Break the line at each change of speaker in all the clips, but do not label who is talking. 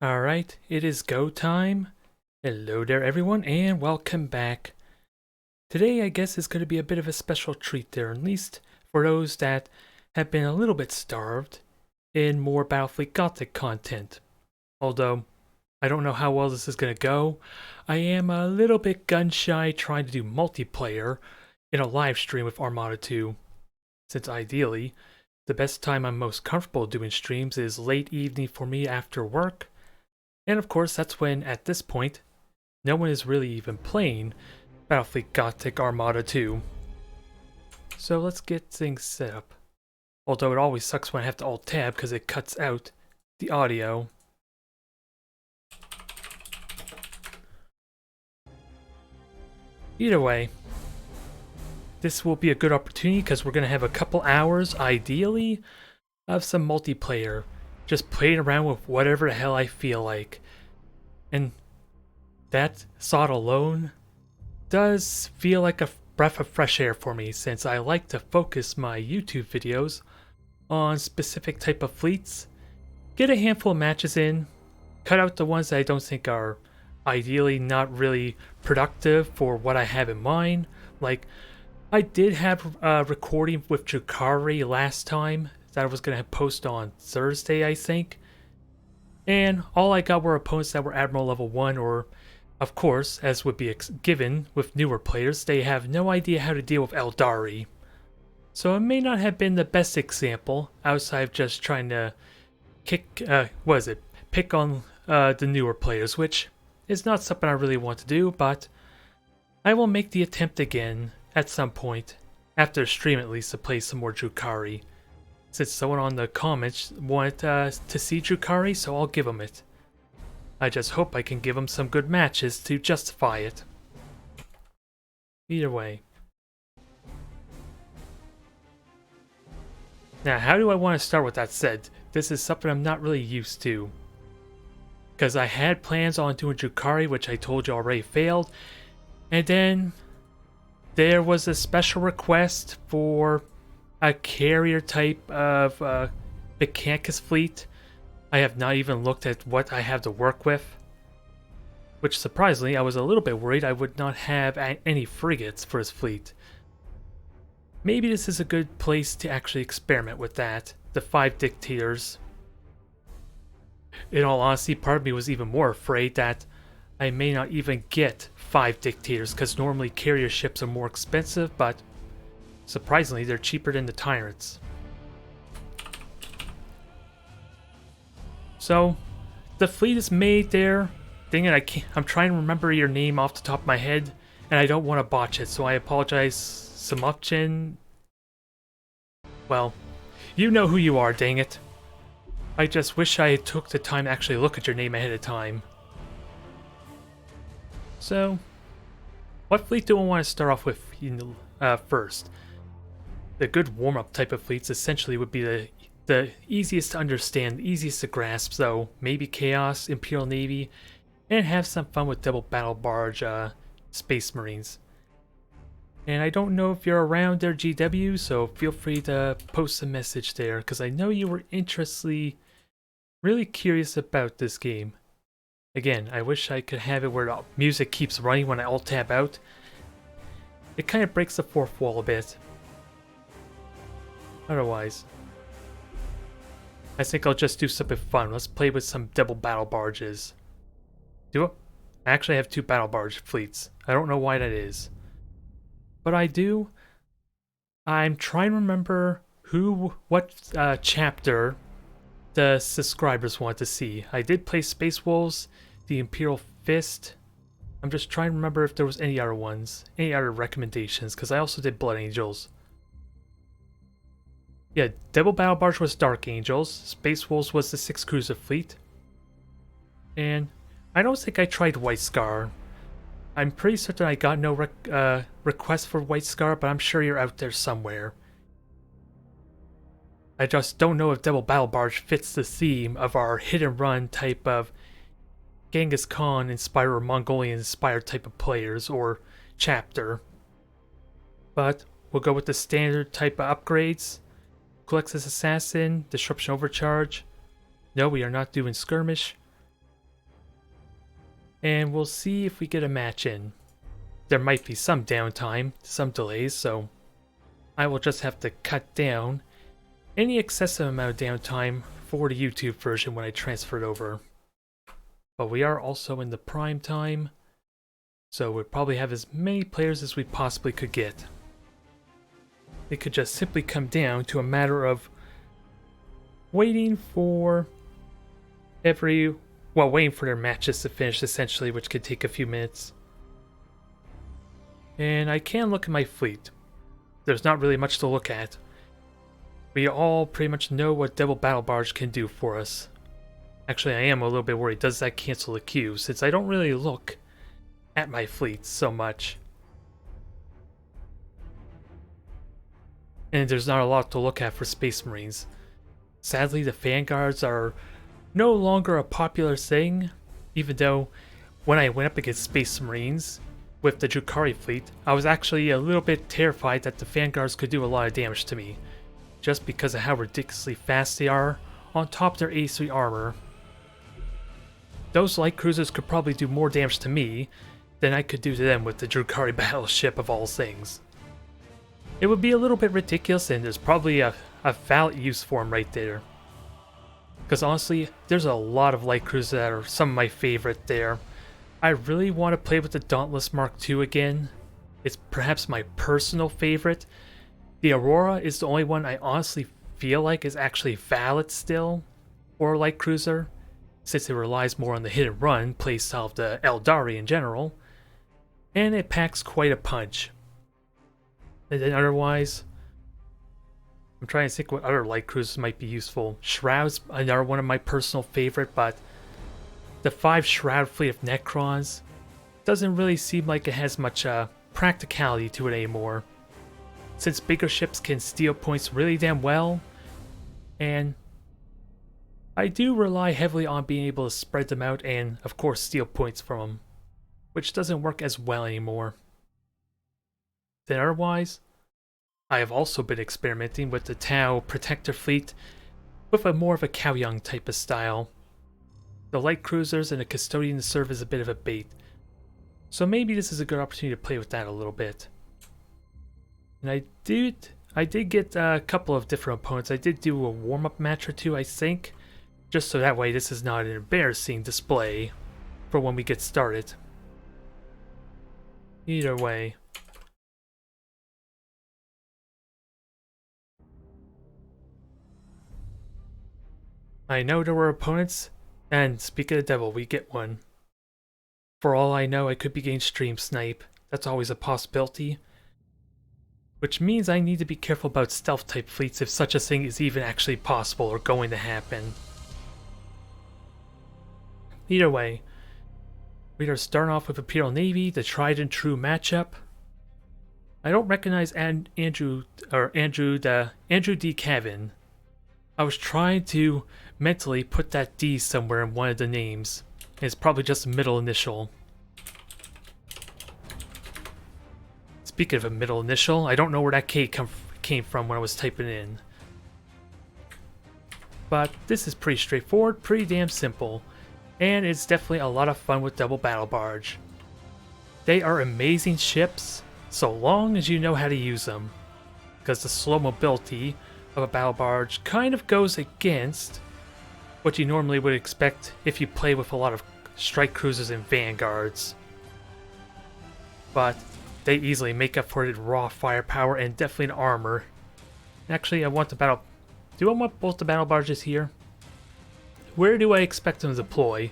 Alright, it is go time. Hello there everyone and welcome back. Today I guess is going to be a bit of a special treat there, at least for those that have been a little bit starved in more Battlefleet Gothic content. Although, I don't know how well this is going to go. I am a little bit gun shy trying to do multiplayer in a live stream with Armada 2, since ideally, the best time I'm most comfortable doing streams is late evening for me after work. And of course, that's when, at this point, no one is really even playing Battlefleet Gothic Armada 2. So let's get things set up. Although it always sucks when I have to Alt-Tab because it cuts out the audio. Either way, this will be a good opportunity because we're going to have a couple hours, ideally, of some multiplayer. Just playing around with whatever the hell I feel like. And that thought alone does feel like a breath of fresh air for me, since I like to focus my YouTube videos on specific type of fleets, get a handful of matches in, cut out the ones that I don't think are ideally not really productive for what I have in mind. Like, I did have a recording with Drukhari last time that I was going to post on Thursday, I think. And all I got were opponents that were Admiral level 1, or, of course, as would be given with newer players, they have no idea how to deal with Eldar. So it may not have been the best example, outside of just trying to pick on the newer players, which is not something I really want to do, but I will make the attempt again at some point, after the stream at least, to play some more Drukhari. Since someone on the comments wanted to see Drukhari, so I'll give him it. I just hope I can give him some good matches to justify it. Either way. Now, how do I want to start with that said? This is something I'm not really used to. Because I had plans on doing Drukhari, which I told you already failed. And then there was a special request for a carrier type of Mechanicus fleet. I have not even looked at what I have to work with. Which, surprisingly, I was a little bit worried I would not have any frigates for his fleet. Maybe this is a good place to actually experiment with that. The 5 dictators. In all honesty, part of me was even more afraid that I may not even get 5 dictators, because normally carrier ships are more expensive, but surprisingly, they're cheaper than the tyrants. So, the fleet is made there. Dang it, I'm trying to remember your name off the top of my head, and I don't want to botch it, so I apologize. Samupchin. Well, you know who you are, dang it. I just wish I took the time to actually look at your name ahead of time. So, what fleet do I want to start off with first? The good warm-up type of fleets essentially would be the easiest to understand, the easiest to grasp, so maybe Chaos, Imperial Navy, and have some fun with double battle barge Space Marines. And I don't know if you're around there, GW, so feel free to post a message there, because I know you were really curious about this game. Again, I wish I could have it where the music keeps running when I Alt-Tab out. It kind of breaks the fourth wall a bit. Otherwise, I think I'll just do something fun. Let's play with some double battle barges. I actually have 2 battle barge fleets. I don't know why that is. But I do. I'm trying to remember what chapter the subscribers want to see. I did play Space Wolves, the Imperial Fist. I'm just trying to remember if there was any other ones, any other recommendations, because I also did Blood Angels. Yeah, Double Battle Barge was Dark Angels, Space Wolves was the 6 cruiser fleet, and I don't think I tried White Scar. I'm pretty certain I got no request for White Scar, but I'm sure you're out there somewhere. I just don't know if Double Battle Barge fits the theme of our hit and run type of Genghis Khan inspired or Mongolian inspired type of players or chapter. But we'll go with the standard type of upgrades. Colexus Assassin, Disruption Overcharge. No, we are not doing Skirmish. and we'll see if we get a match in. There might be some downtime, some delays, so I will just have to cut down any excessive amount of downtime for the YouTube version when I transfer it over. But we are also in the prime time, so we'll probably have as many players as we possibly could get. It could just simply come down to a matter of waiting for waiting for their matches to finish essentially, which could take a few minutes. And I can look at my fleet. There's not really much to look at. We all pretty much know what Double Battle Barge can do for us. Actually, I am a little bit worried. Does that cancel the queue? Since I don't really look at my fleet so much. And there's not a lot to look at for Space Marines. Sadly, the Vanguards are no longer a popular thing, even though when I went up against Space Marines with the Drukhari fleet, I was actually a little bit terrified that the Vanguards could do a lot of damage to me, just because of how ridiculously fast they are on top of their A3 armor. Those light cruisers could probably do more damage to me than I could do to them with the Drukhari battleship of all things. It would be a little bit ridiculous, and there's probably a valid use for them right there. Because honestly, there's a lot of light cruisers that are some of my favorite there. I really want to play with the Dauntless Mark II again. It's perhaps my personal favorite. The Aurora is the only one I honestly feel like is actually valid still for a light cruiser, since it relies more on the hit and run playstyle of the Eldar in general, and it packs quite a punch. And then otherwise, I'm trying to think what other light cruisers might be useful. Shroud's another one of my personal favorite, but the 5 Shroud fleet of Necrons doesn't really seem like it has much practicality to it anymore, since bigger ships can steal points really damn well, and I do rely heavily on being able to spread them out and, of course, steal points from them, which doesn't work as well anymore. Then otherwise, I have also been experimenting with the Tau Protector fleet with a more of a Cao Yang type of style. The light cruisers and the Custodians serve as a bit of a bait, so maybe this is a good opportunity to play with that a little bit. And I did get a couple of different opponents. I did do a warm-up match or two, I think, just so that way this is not an embarrassing display for when we get started. Either way. I know there were opponents, and speaking of the devil, we get one. For all I know, I could be getting stream snipe. That's always a possibility. Which means I need to be careful about stealth type fleets if such a thing is even actually possible or going to happen. Either way, we are starting off with Imperial Navy, the tried and true matchup. I don't recognize Andrew D. Cavan. I was trying to mentally put that D somewhere in one of the names. It's probably just a middle initial. Speaking of a middle initial, I don't know where that K came from when I was typing it in. But this is pretty straightforward, pretty damn simple, and it's definitely a lot of fun with Double Battle Barge. They are amazing ships, so long as you know how to use them, because the slow mobility of a battle barge kind of goes against what you normally would expect if you play with a lot of strike cruisers and vanguards. But they easily make up for it in raw firepower and definitely in armor. Actually, I want the battle... Do I want both the battle barges here? Where do I expect them to deploy?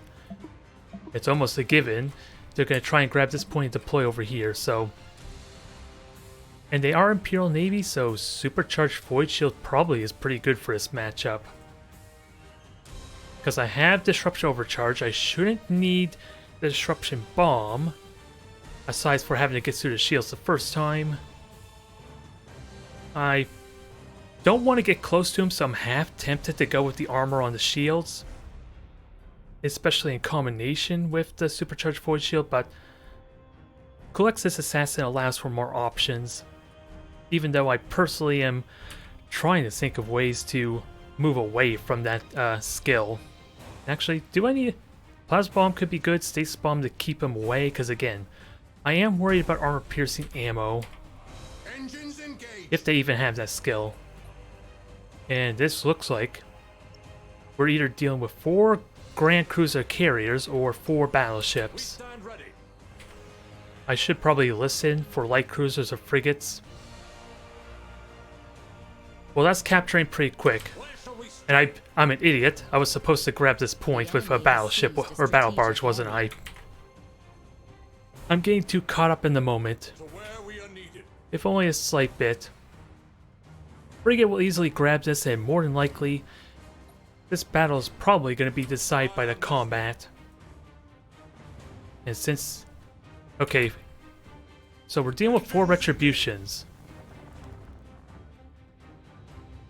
It's almost a given. They're going to try and grab this point and deploy over here, so... And they are Imperial Navy, so Supercharged Void Shield probably is pretty good for this matchup. Because I have Disruption Overcharge, I shouldn't need the Disruption Bomb, aside for having to get through the shields the first time. I don't want to get close to him, so I'm half tempted to go with the armor on the shields, especially in combination with the Supercharged Void Shield, but Culexus Assassin allows for more options, even though I personally am trying to think of ways to move away from that skill. Actually, do I need Plasma Bomb could be good, Stasis Bomb to keep him away, because again, I am worried about armor-piercing ammo. If they even have that skill. And this looks like we're either dealing with 4 Grand Cruiser carriers or 4 battleships. I should probably listen for light cruisers or frigates. Well, that's capturing pretty quick. And I'm an idiot. I was supposed to grab this point with a battleship or battle barge, wasn't I? I'm getting too caught up in the moment. If only a slight bit. Frigate will easily grab this, and more than likely, this battle is probably going to be decided by the combat. And since... Okay. So we're dealing with 4 retributions.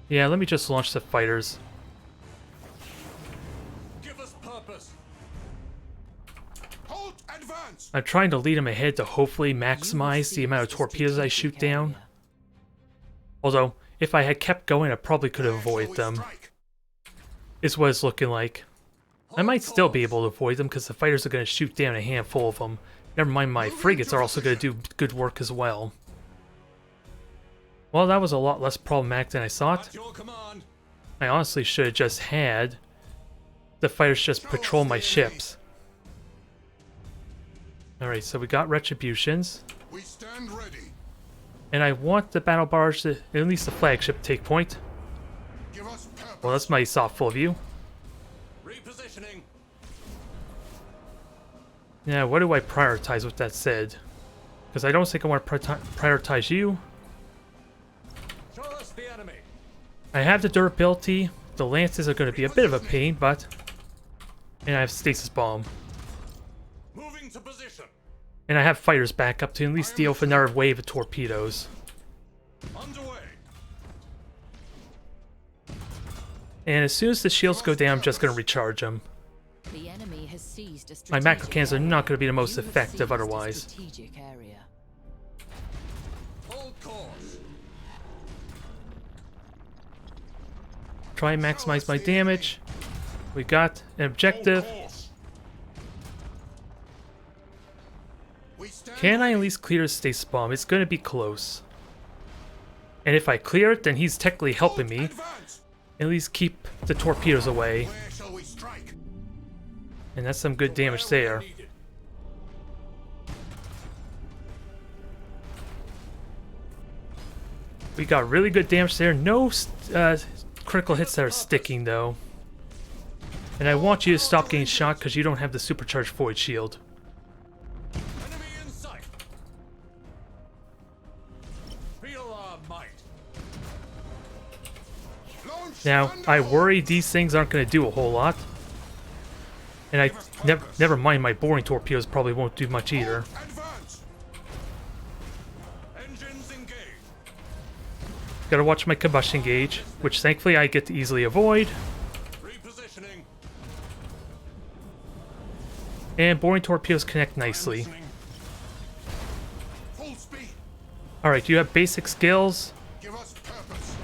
Yeah, let me just launch the fighters.
Give us purpose. Halt, advance.
I'm trying to lead them ahead to hopefully maximize the amount of torpedoes I shoot down. Although, if I had kept going, I probably could have avoided them. Is what it's looking like. I might still be able to avoid them because the fighters are going to shoot down a handful of them. Never mind, my frigates are also going to do good work as well. Well, that was a lot less problematic than I thought. I honestly should have just had the fighters just patrol my ships. Alright, so we got retributions.
We stand ready.
And I want the battle barge to, at least the flagship, take point.
Give us purpose.
Well, that's my thoughtful view.
Repositioning.
Yeah, what do I prioritize with that said? Because I don't think I want to prioritize you.
Show us the enemy.
I have the durability. The lances are going to be a bit of a pain, but... And I have stasis bomb.
Moving to position.
And I have fighters back up to at least deal with another wave of torpedoes.
Underway.
And as soon as the shields go down, I'm just going to recharge them.
The enemy has seized a
My macro
strategic
cannons are not going to be the most
You have
effective
seized a
otherwise.
strategic area.
Hold course.
Try and maximize my damage. We got an objective.
We stand
Can I at least clear the stasis bomb? It's going to be close. And if I clear it, then he's technically helping me.
advance.
At least keep the torpedoes away.
Where shall we strike?
And that's some good damage there. We got really good damage there. No critical hits that are sticking, though. And I want you to stop getting shot because you don't have the supercharged void shield.
Enemy in sight. Feel our might. Launch
Now, I worry these things aren't going to do a whole lot. And I never mind, my boring torpedoes probably won't do much either.
Advance. Engines engaged.
Gotta watch my combustion gauge, which thankfully I get to easily avoid.
Repositioning.
And boring torpedoes connect nicely.
Full speed.
Alright, you have basic skills.
Give us purpose.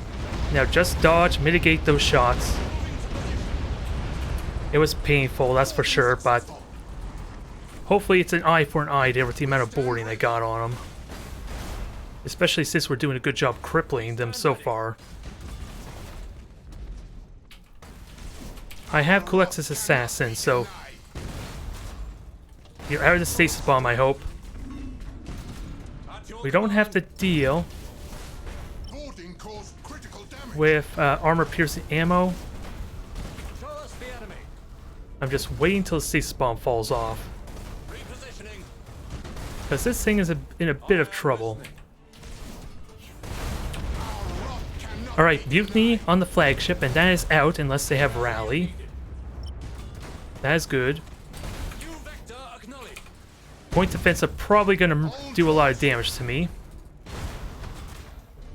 Now just dodge, mitigate those shots. It was painful, that's for sure, but hopefully it's an eye for an eye there with the amount of boarding I got on them. Especially since we're doing a good job crippling them so far. I have Colex's Assassin, so you're out of the stasis bomb, I hope. We don't have to deal
Boarding caused critical damage.
with armor-piercing ammo.
Show us the enemy.
I'm just waiting till the stasis bomb falls off.
Repositioning.
Because this thing is in a bit of trouble. Alright, mutiny on the flagship, and that is out unless they have rally. That is good.
New vector acknowledged.
Point defense are probably going to do a lot of damage to me.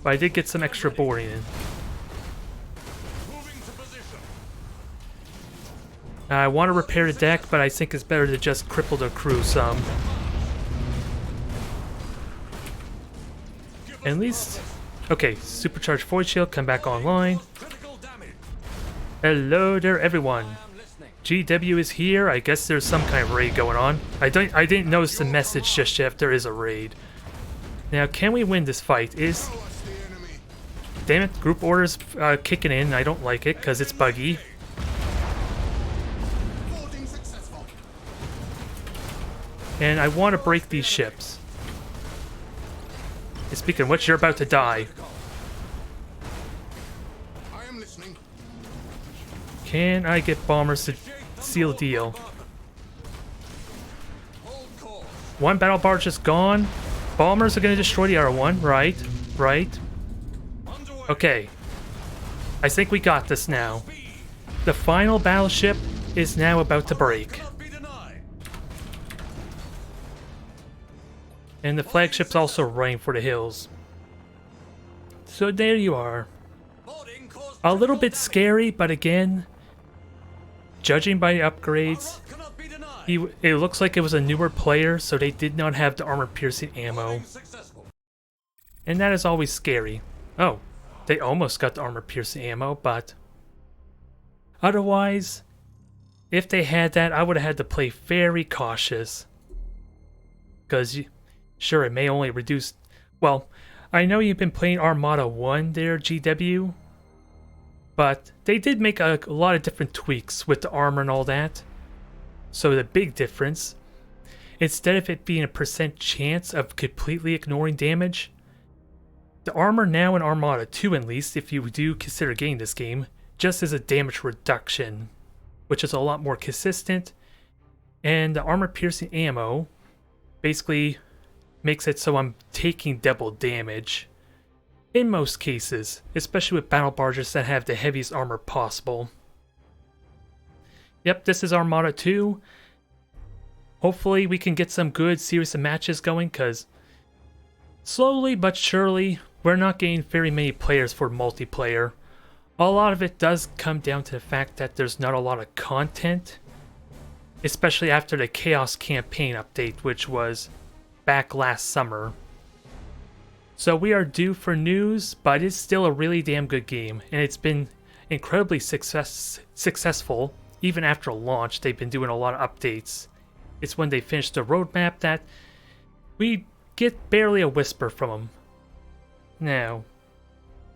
But I did get some extra boarding in.
Moving to position.
I want to repair the deck, but I think it's better to just cripple their crew some. At least... Okay, supercharged void shield, come back online.
Critical damage.
Hello there, everyone.
I am listening.
GW is here. I guess there's some kind of raid going on. I didn't notice the message just yet if there is a raid. Now, can we win this fight? Damn it, group orders kicking in. I don't like it because it's buggy. And I want to break these ships. And speaking of which, you're about to die.
I am listening.
Can I get bombers to seal the deal?
Hold course.
One battle barge is gone. Bombers are going to destroy the other one. Right.
Underway.
Okay. I think we got this now.
Speed.
The final battleship is now about to break.
Cannot be denied.
And the flagship's also running for the hills. So there you are.
Boarding caused
A little bit
critical
scary, but again, judging by the upgrades,
damage. Cannot be denied.
it looks like it was a newer player, so they did not have the armor-piercing ammo.
Boarding successful.
And that is always scary. Oh, they almost got the armor-piercing ammo, but otherwise, if they had that, I would have had to play very cautious. Because, sure, it may only reduce... Well, I know you've been playing Armada 1 there, GW, but they did make a lot of different tweaks with the armor and all that. So the big difference, instead of it being a % chance of completely ignoring damage, the armor now in Armada 2 at least, if you do consider getting this game, just is a damage reduction, which is a lot more consistent, and the armor-piercing ammo basically makes it so I'm taking double damage in most cases, especially with battle barges that have the heaviest armor possible. Yep, this is Armada 2. Hopefully we can get some good series of matches going, because slowly but surely we're not getting very many players for multiplayer. A lot of it does come down to the fact that there's not a lot of content, especially after the Chaos Campaign update, which was back last summer. So we are due for news, but it's still a really damn good game, and it's been incredibly successful. Even after launch, they've been doing a lot of updates. It's when they finish the roadmap that we get barely a whisper from them. Now,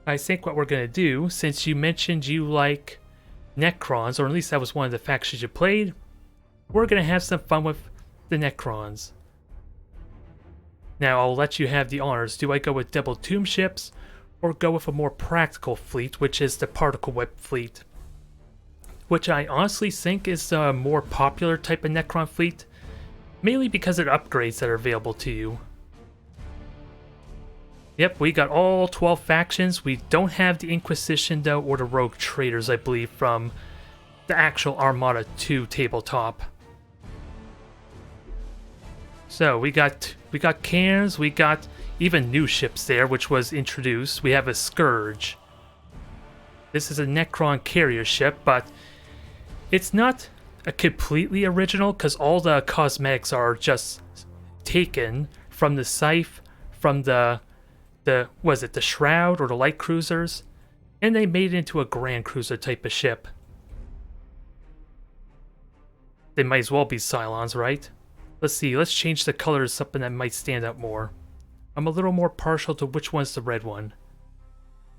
I think what we're going to do, since you mentioned you like Necrons, or at least that was one of the factions you played, we're going to have some fun with the Necrons. Now, I'll let you have the honors. Do I go with double tomb ships, or go with a more practical fleet, which is the particle whip fleet? Which I honestly think is a more popular type of Necron fleet, mainly because of the upgrades that are available to you. Yep, we got all 12 factions. We don't have the Inquisition though, or the Rogue Traders, I believe, from the actual Armada 2 tabletop. So we got cannons, we got even new ships there, which was introduced. We have a Scourge. This is a Necron carrier ship, but it's not a completely original, because all the cosmetics are just taken from the Scythe, from the was it the Shroud or the Light Cruisers, and they made it into a Grand Cruiser type of ship. They might as well be Cylons, right? Let's see, let's change the color to something that might stand out more. I'm a little more partial to which one's the red one.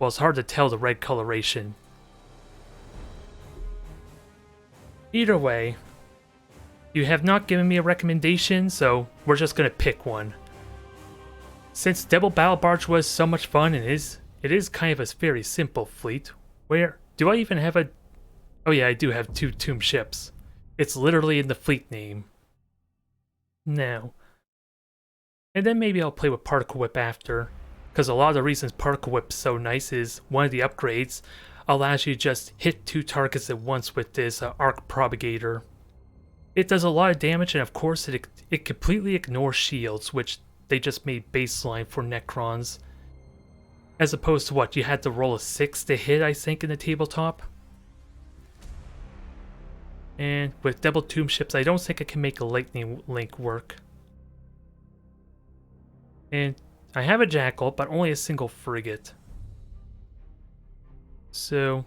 Well, it's hard to tell the red coloration. Either way, you have not given me a recommendation, so we're just gonna pick one. Since Double Battle Barge was so much fun, and it is kind of a very simple fleet. Where do I even have a... Oh yeah, I do have 2 tomb ships. It's literally in the fleet name. Now. And then maybe I'll play with Particle Whip after. Because a lot of the reasons Particle Whip's so nice is one of the upgrades allows you to just hit 2 targets at once with this arc propagator. It does a lot of damage, and of course it completely ignores shields, which they just made baseline for Necrons. As opposed to what, you had to roll a 6 to hit, I think, in the tabletop. And with double tomb ships, I don't think I can make a lightning link work. And I have a Jackal, but only a single frigate. So,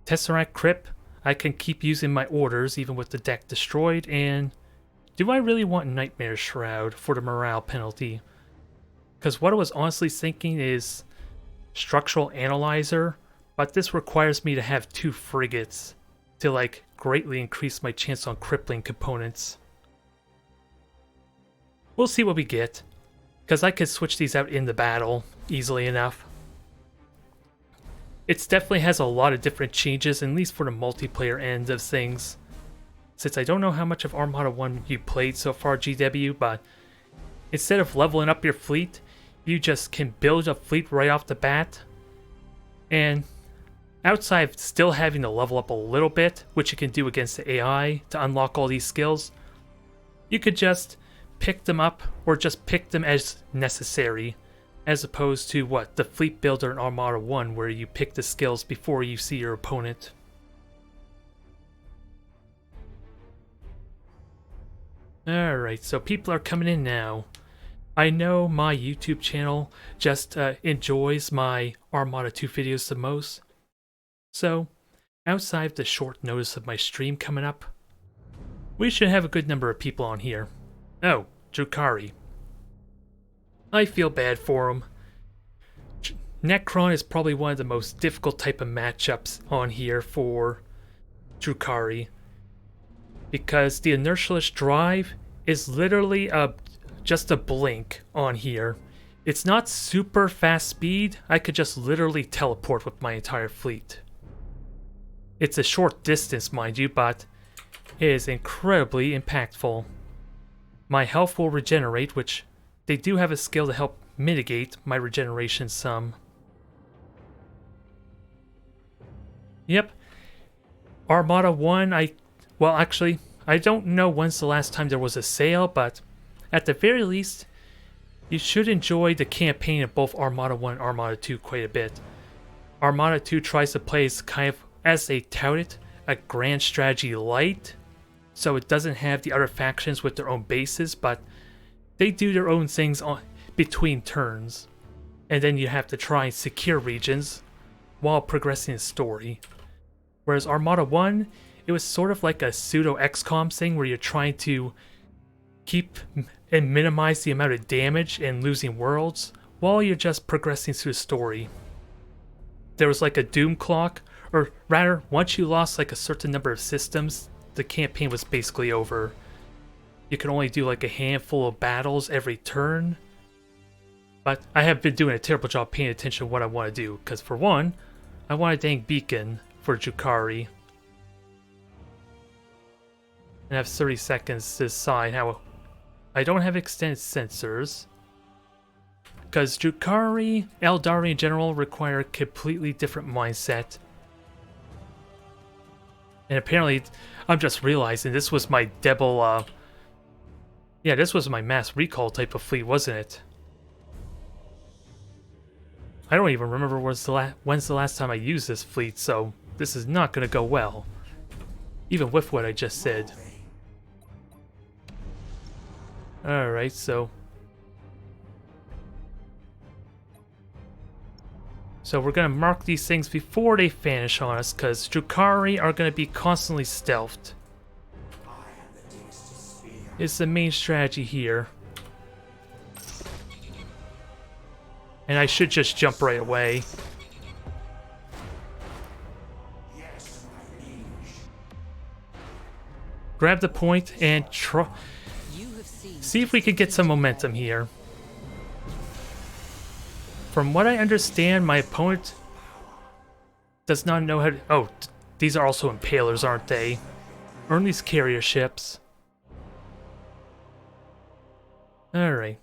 Tesseract Crypt, I can keep using my orders even with the deck destroyed, and do I really want Nightmare Shroud for the morale penalty? Because what I was honestly thinking is Structural Analyzer, but this requires me to have 2 frigates to like greatly increase my chance on crippling components. We'll see what we get, because I could switch these out in the battle easily enough. It definitely has a lot of different changes, at least for the multiplayer end of things. Since I don't know how much of Armada 1 you played so far, GW, but instead of leveling up your fleet, you just can build a fleet right off the bat. And outside of still having to level up a little bit, which you can do against the AI to unlock all these skills, you could just pick them up or just pick them as necessary, as opposed to what the fleet builder in Armada 1 where you pick the skills before you see your opponent. Alright, so people are coming in now. I know my YouTube channel just enjoys my Armada 2 videos the most, so outside of the short notice of my stream coming up, we should have a good number of people on here. Oh, Drukhari. I feel bad for him. Necron is probably one of the most difficult type of matchups on here for Drukhari, because the inertialist drive is literally just a blink on here. It's not super fast speed. I could just literally teleport with my entire fleet. It's a short distance, mind you, but it is incredibly impactful. My health will regenerate, which they do have a skill to help mitigate my regeneration some. Yep. Armada 1, well, actually, I don't know when's the last time there was a sale, but at the very least, you should enjoy the campaign of both Armada 1 and Armada 2 quite a bit. Armada 2 tries to play as kind of, as they tout it, a grand strategy light, so it doesn't have the other factions with their own bases, but they do their own things between turns, and then you have to try and secure regions while progressing the story. Whereas Armada 1, it was sort of like a pseudo XCOM thing where you're trying to keep and minimize the amount of damage and losing worlds while you're just progressing through the story. There was like a doom clock, or rather, once you lost like a certain number of systems, the campaign was basically over. You could only do like a handful of battles every turn. But I have been doing a terrible job paying attention to what I want to do, because for one, I want a dang beacon for Drukhari. And I have 30 seconds to decide how. I don't have extended sensors, because Drukhari, Eldar in general, require a completely different mindset. And apparently, I'm just realizing this was my Devil, yeah, this was my mass recall type of fleet, wasn't it? I don't even remember when's the last time I used this fleet, so this is not going to go well. Even with what I just said. Alright, so we're going to mark these things before they vanish on us, because Drukhari are going to be constantly stealthed. It's the main strategy here. And I should just jump right away. Grab the point and see if we can get some momentum here. From what I understand, my opponent does not know how to... Oh, these are also impalers, aren't they? Or at least carrier ships. Alright.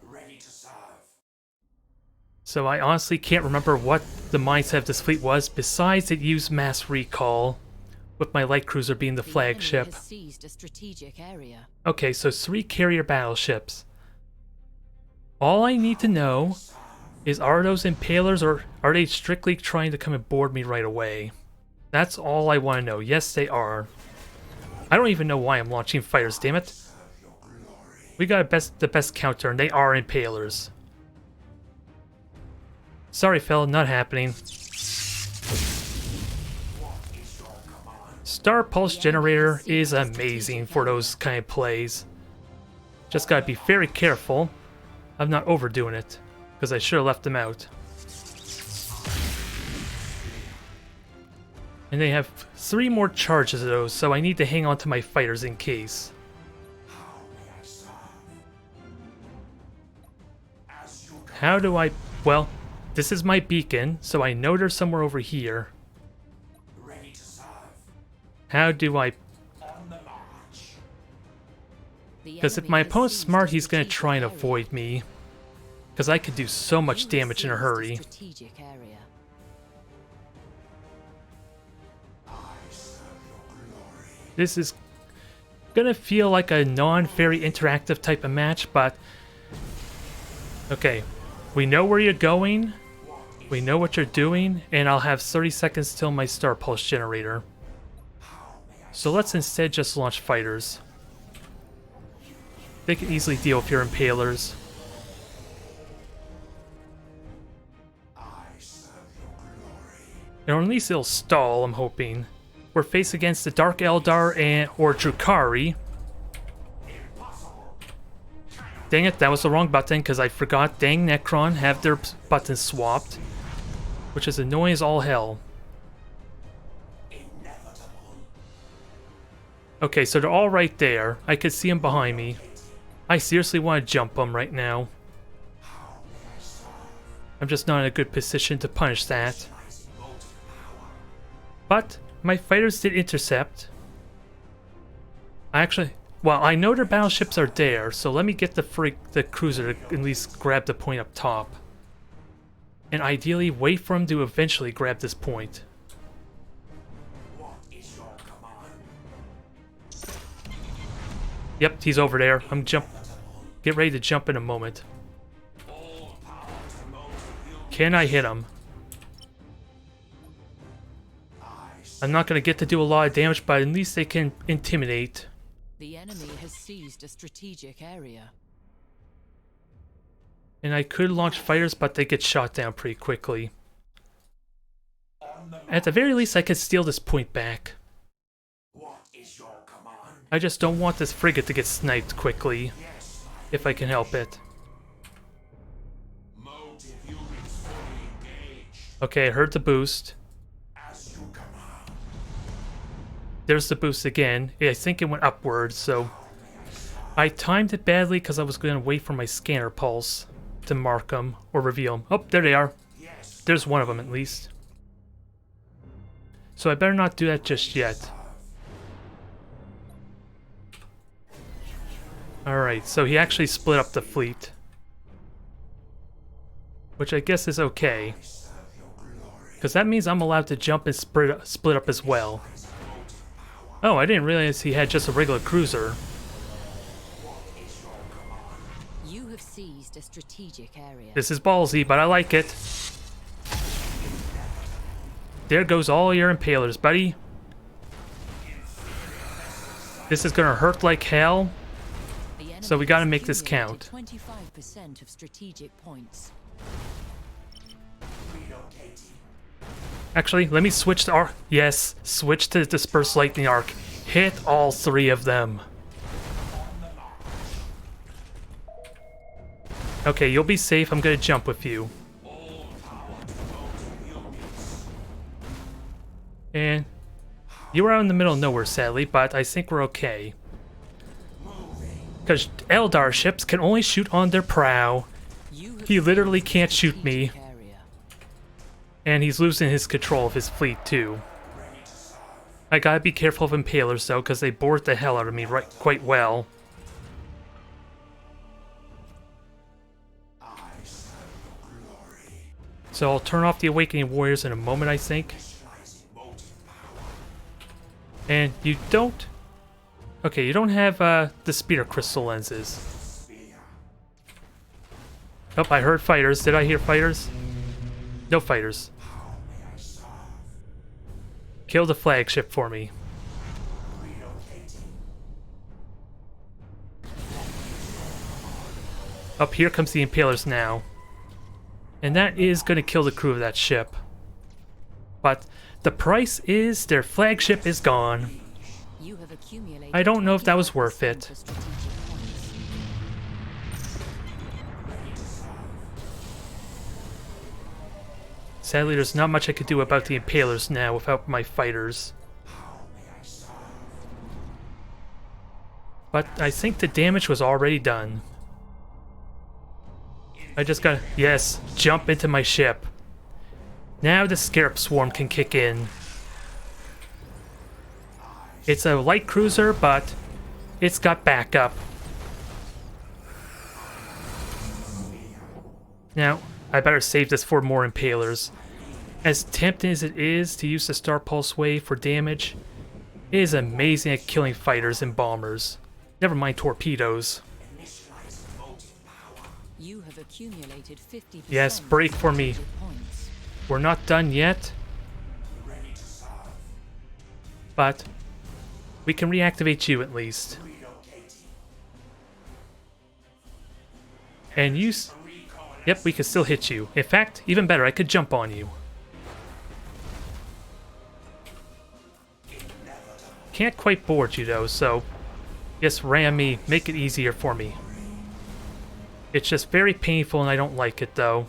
So I honestly can't remember what the mindset of this fleet was, besides it used mass recall, with my light cruiser being the flagship. Okay, so 3 carrier battleships. All I need to know is, are those impalers, or are they strictly trying to come and board me right away? That's all I want to know. Yes, they are. I don't even know why I'm launching fighters, damn it. We got the best counter, and they are impalers. Sorry, fella, not happening. Star Pulse Generator is amazing for those kind of plays. Just gotta be very careful of not overdoing it, because I should have left them out. And they have 3 more charges of those, so I need to hang on to my fighters in case. How do I... Well, this is my beacon, so I know they're somewhere over here. How do I... Because if my opponent's smart, he's going to try and avoid me. Because I could do so much damage in a hurry. This is going to feel like a non-very interactive type of match, but... Okay, we know where you're going, we know what you're doing, and I'll have 30 seconds till my Star Pulse Generator. So let's instead just launch fighters. They can easily deal with your impalers. Or at least it'll stall, I'm hoping. We're faced against the Dark Eldar or Drukhari. Dang it, that was the wrong button because I forgot dang Necron have their buttons swapped. Which is annoying as all hell. Okay, so they're all right there. I could see them behind me. I seriously want to jump them right now. I'm just not in a good position to punish that. But my fighters did intercept. Well, I know their battleships are there, so let me get the cruiser to at least grab the point up top. And ideally, wait for him to eventually grab this point. Yep, he's over there. Get ready to jump in a moment. Can I hit him? I'm not going to get to do a lot of damage, but at least they can intimidate.
The enemy has seized a strategic area.
And I could launch fighters, but they get shot down pretty quickly. At the very least, I could steal this point back. I just don't want this frigate to get sniped quickly, if I can help it. Okay, I heard the boost. There's the boost again. I think it went upwards, so... I timed it badly because I was going to wait for my scanner pulse to mark them or reveal them. Oh, there they are. There's one of them at least. So I better not do that just yet. Alright, so he actually split up the fleet. Which I guess is okay. Because that means I'm allowed to jump and split up as well. Oh, I didn't realize he had just a regular cruiser.
You have seized a strategic area.
This is ballsy, but I like it. There goes all your impalers, buddy. This is gonna hurt like hell. So we gotta make this count.
25% of strategic points.
Actually, let me switch to arc. Yes, switch to Disperse Lightning Arc. Hit all 3 of them. Okay, you'll be safe. I'm gonna jump with you. And you were out in the middle of nowhere, sadly, but I think we're okay. Because Eldar ships can only shoot on their prow. He literally can't shoot me. And he's losing his control of his fleet, too. I gotta be careful of impalers, though, because they bored the hell out of me quite well. So I'll turn off the Awakening Warriors in a moment, I think. And you don't... Okay, you don't have the Spear Crystal lenses. Oh, I heard fighters. Did I hear fighters? No fighters. Kill the flagship for me. Up here comes the Impalers now. And that is going to kill the crew of that ship. But the price is their flagship is gone.
You have accumulated
I don't know if that was worth
25%
it.
for strategic points.
Sadly, there's not much I could do about the Impalers now without my fighters. But I think the damage was already done. I just gotta, yes, jump into my ship. Now the Scarab Swarm can kick in. It's a light cruiser, but it's got backup. Now, I better save this for more Impalers. As tempting as it is to use the Star Pulse Wave for damage, it is amazing at killing fighters and bombers. Never mind torpedoes.
You have accumulated 50%.
Yes, break for me.
strategic points.
We're not done yet. But we can reactivate you at least. And you... Yep, we can still hit you. In fact, even better, I could jump on you. Can't quite board you though, so... Just ram me, make it easier for me. It's just very painful and I don't like it though.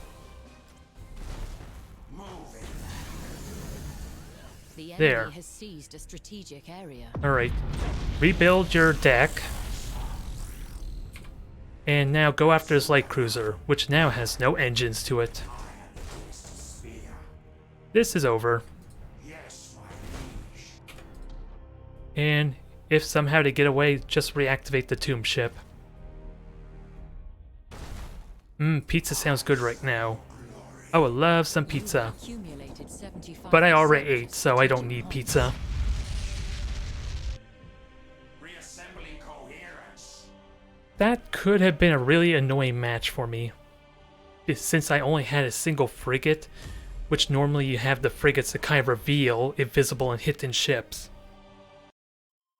The enemy
There.
has seized a strategic area.
Alright. Rebuild your deck. And now go after this light cruiser, which now has no engines to it. This is over. And if somehow they get away, just reactivate the tomb ship. Pizza sounds good right now. I would love some pizza.
Accumulated 75%.
But I already ate, so I don't need pizza.
Reassembling coherence.
That could have been a really annoying match for me. Since I only had a single frigate, which normally you have the frigates that kind of reveal invisible and hidden ships.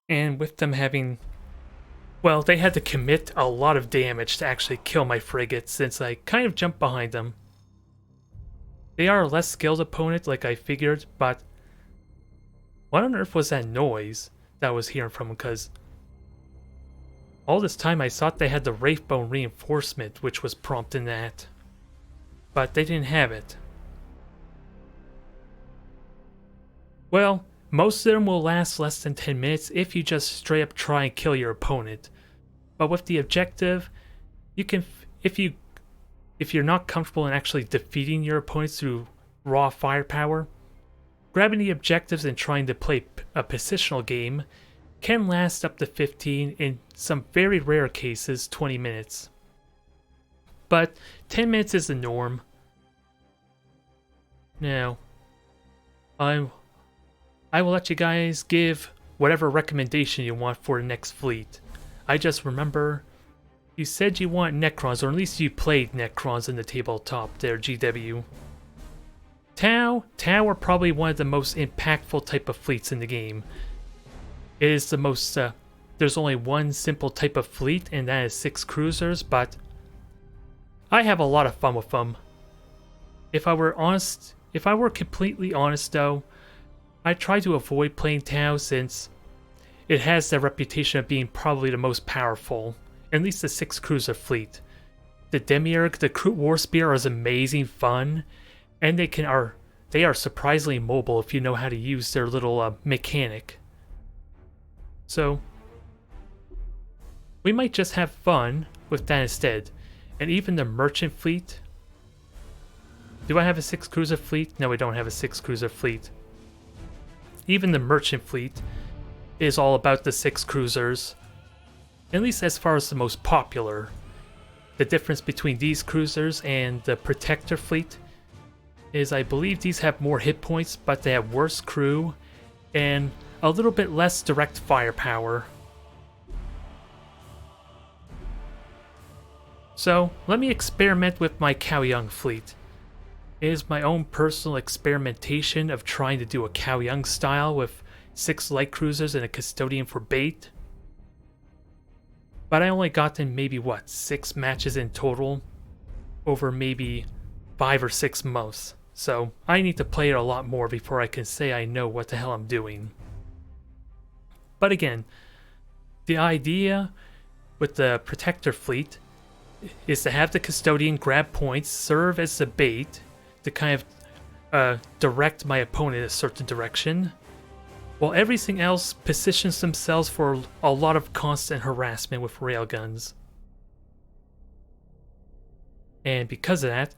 And with them having... Well, they had to commit a lot of damage to actually kill my frigates since I kind of jumped behind them. They are a less skilled opponent like I figured, but... What on earth was that noise that I was hearing from them? Because all this time I thought they had the Wraithbone reinforcement, which was prompting that. But they didn't have it. Well, most of them will last less than 10 minutes if you just straight up try and kill your opponent. But with the objective, you can, if you're not comfortable in actually defeating your opponents through raw firepower, grabbing the objectives and trying to play a positional game can last up to 15, in some very rare cases 20 minutes. But 10 minutes is the norm. Now, I will let you guys give whatever recommendation you want for the next fleet. I just remember you said you want Necrons, or at least you played Necrons in the tabletop there, GW. Tau are probably one of the most impactful type of fleets in the game. It is the most, there's only one simple type of fleet, and that is 6 cruisers, but I have a lot of fun with them. If I were completely honest though, I try to avoid playing Tau since it has the reputation of being probably the most powerful, at least the 6 cruiser fleet. The Demiurge, the War Spear is amazing fun, and they are surprisingly mobile if you know how to use their little mechanic. So we might just have fun with that instead. And even the merchant fleet. Do I have a 6 cruiser fleet? No, we don't have a 6 cruiser fleet. Even the merchant fleet is all about the 6 cruisers, at least as far as the most popular. The difference between these cruisers and the protector fleet is I believe these have more hit points, but they have worse crew and a little bit less direct firepower. So let me experiment with my Cao Yang fleet. It is my own personal experimentation of trying to do a Cao Yang style with 6 light cruisers and a custodian for bait. But I only got in maybe 6 matches in total over maybe 5 or 6 months. so I need to play it a lot more before I can say I know what the hell I'm doing. But again, the idea with the Protector fleet is to have the Custodian grab points, serve as the bait to kind of direct my opponent a certain direction, while everything else positions themselves for a lot of constant harassment with railguns. And because of that,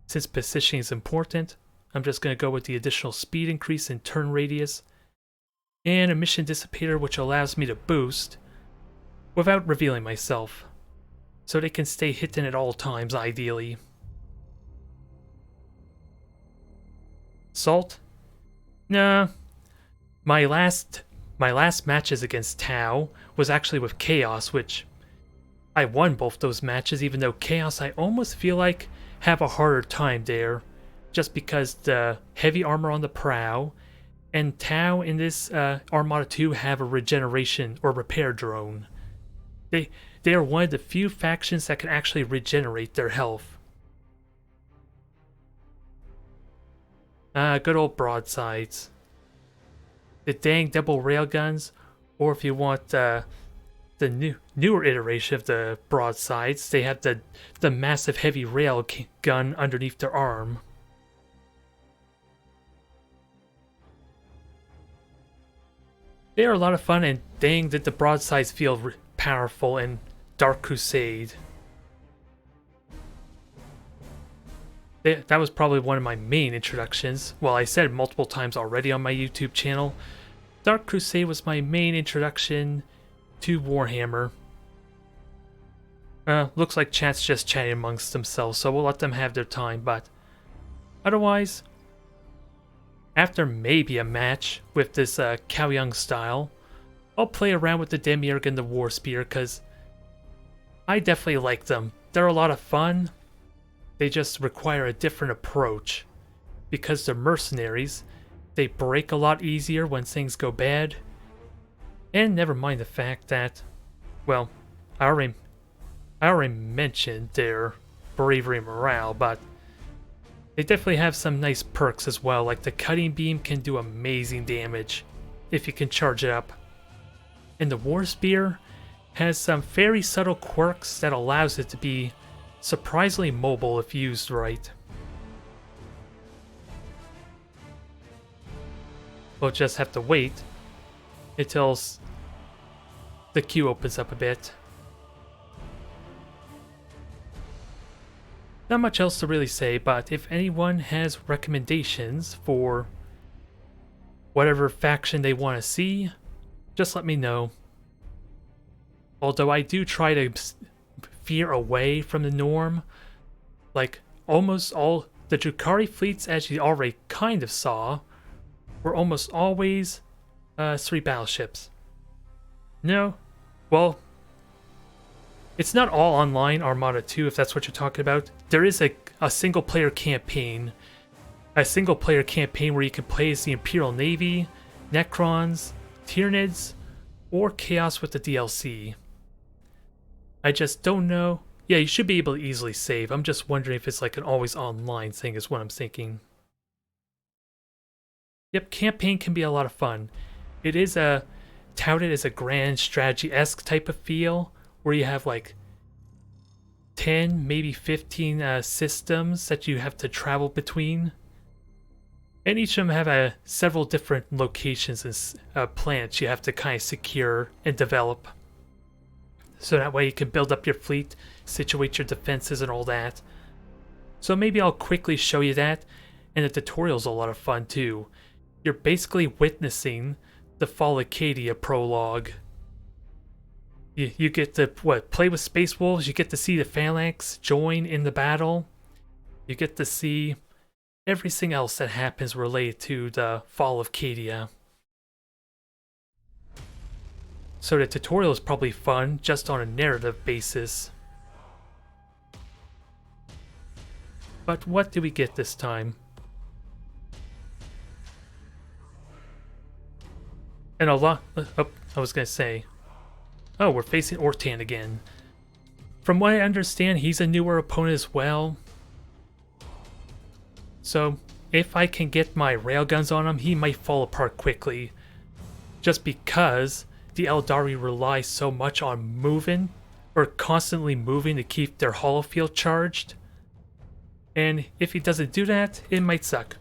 since positioning is important, I'm just going to go with the additional speed increase in turn radius, and a mission dissipator which allows me to boost without revealing myself, so they can stay hidden at all times ideally. Salt? Nah. My last matches against Tau was actually with Chaos, which I won both those matches, even though Chaos I almost feel like have a harder time there, just because the heavy armor on the prow, and Tau in this Armada 2 have a regeneration or repair drone. They are one of the few factions that can actually regenerate their health. Good old broadsides. The dang double railguns, or if you want the newer iteration of the broadsides, they have the massive heavy rail gun underneath their arm. They are a lot of fun, and dang did the broadsides feel powerful in Dark Crusade. That was probably one of my main introductions. Well, I said it multiple times already on my YouTube channel. Dark Crusade was my main introduction to Warhammer. Looks like chat's just chatting amongst themselves, so we'll let them have their time, but otherwise, after maybe a match with this Cao Yang style, I'll play around with the Demiurge and the War Spear, because I definitely like them. They're a lot of fun. They just require a different approach, because they're mercenaries. They break a lot easier when things go bad. And never mind the fact that, well, I already mentioned their bravery and morale, but they definitely have some nice perks as well, like the cutting beam can do amazing damage if you can charge it up. And the War Spear has some very subtle quirks that allows it to be surprisingly mobile if used right. We'll just have to wait until the queue opens up a bit. Not much else to really say, but if anyone has recommendations for whatever faction they want to see, just let me know. Although I do try to veer away from the norm, like almost all the Drukhari fleets, as you already kind of saw, were almost always 3 battleships. No, well, it's not all online Armada 2 if that's what you're talking about. There is a single player campaign. A single player campaign where you can play as the Imperial Navy, Necrons, Tyranids, or Chaos with the DLC. I just don't know. Yeah, you should be able to easily save. I'm just wondering if it's like an always online thing is what I'm thinking. Yep, campaign can be a lot of fun. It is touted as a grand strategy-esque type of feel, where you have like 10, maybe 15 systems that you have to travel between. And each of them have several different locations and planets you have to kind of secure and develop. So that way you can build up your fleet, situate your defenses and all that. So maybe I'll quickly show you that, and the tutorial's a lot of fun too. You're basically witnessing the Fall of Cadia prologue. You get to, play with Space Wolves, you get to see the Phalanx join in the battle. You get to see everything else that happens related to the Fall of Cadia. So the tutorial is probably fun, just on a narrative basis. But what do we get this time? And a lot... Oh, I was gonna say... Oh, we're facing Ortan again. From what I understand, he's a newer opponent as well. So, if I can get my railguns on him, he might fall apart quickly. Just because the Eldari rely so much on moving, or constantly moving to keep their holofield charged. And if he doesn't do that, it might suck.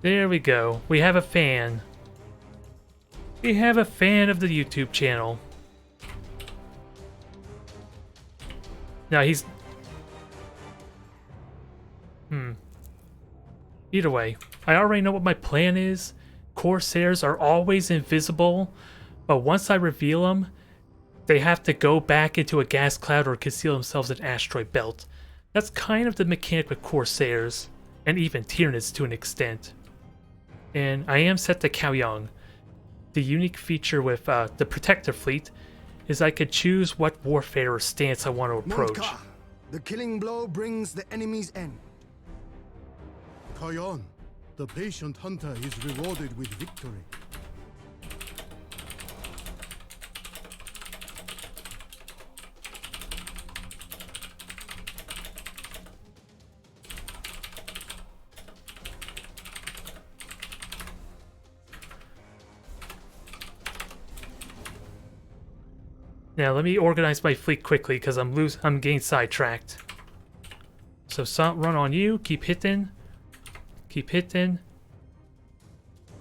There we go. We have a fan. We have a fan of the YouTube channel. Now he's... Either way, I already know what my plan is. Corsairs are always invisible, but once I reveal them, they have to go back into a gas cloud or conceal themselves in an asteroid belt. That's kind of the mechanic with Corsairs, and even Tyranids to an extent. And I am set to Kaoyang. The unique feature with the Protector Fleet is I could choose what warfare or stance I want to approach.
Monka, the killing blow brings the enemy's end.
Kayon, the patient hunter is rewarded with victory.
Now let me organize my fleet quickly because I'm getting sidetracked. So run on you, keep hitting,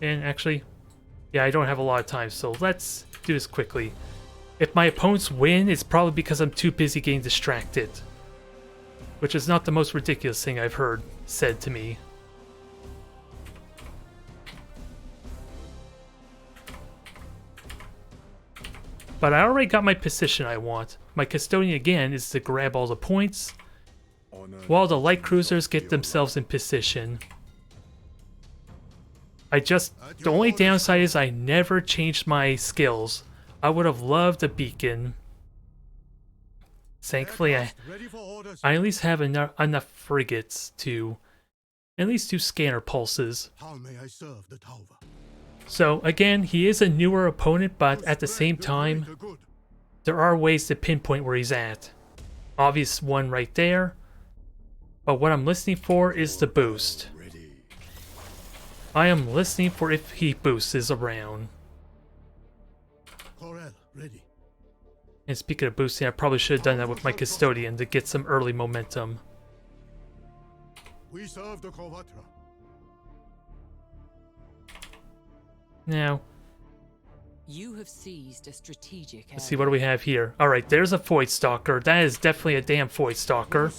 and actually, yeah, I don't have a lot of time, so let's do this quickly. If my opponents win, it's probably because I'm too busy getting distracted, which is not the most ridiculous thing I've heard said to me. But I already got my position I want. My Custodian again is to grab all the points, while the light cruisers get themselves in position. The only downside is I never changed my skills. I would have loved a beacon. Thankfully, I at least have enough frigates to at least do scanner pulses.
How may I serve the Tauva?
So again, he is a newer opponent, but at the same time, there are ways to pinpoint where he's at. Obvious one right there. But what I'm listening for is the boost. I am listening for if he boosts is around.
Ready.
And speaking of boosting, I probably should have done that with my Custodian to get some early momentum.
We serve the Kovatra.
Now,
You have seized a strategic
let's see, what do we have here? Alright, there's a Void Stalker. That is definitely a damn Void Stalker.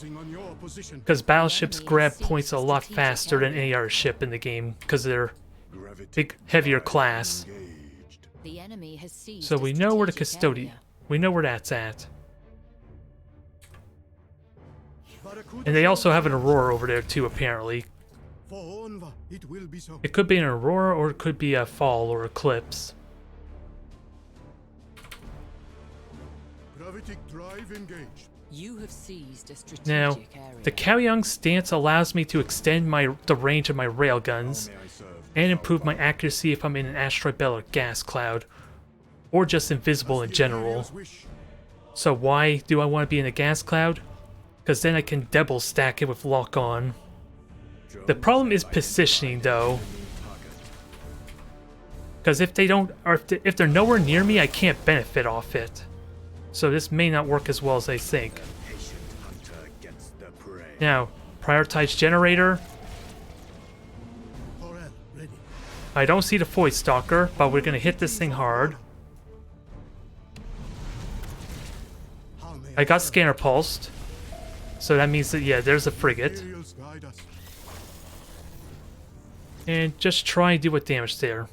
Because battleships grab points a lot faster than any other ship in the game, because they're big, heavier class.
The enemy has seized
So we know where the
strategic
Custodian...
area.
We know where that's at. And they also have an Aurora over there too, apparently. It could be an Aurora, or it could be a Fall or Eclipse.
You have seized a strategic
Now,
area.
the Kaoyang stance allows me to extend the range of my railguns and improve my accuracy if I'm in an asteroid belt or gas cloud, or just invisible in general. So why do I want to be in a gas cloud? Because then I can double stack it with lock on. The problem is positioning though, because if they don't, or if they're nowhere near me, I can't benefit off it. So this may not work as well as I think. Now, prioritize generator. I don't see the Void Stalker, but we're gonna hit this thing hard. I got scanner pulsed, so that means that, yeah, there's a frigate. And just try and do what damage there.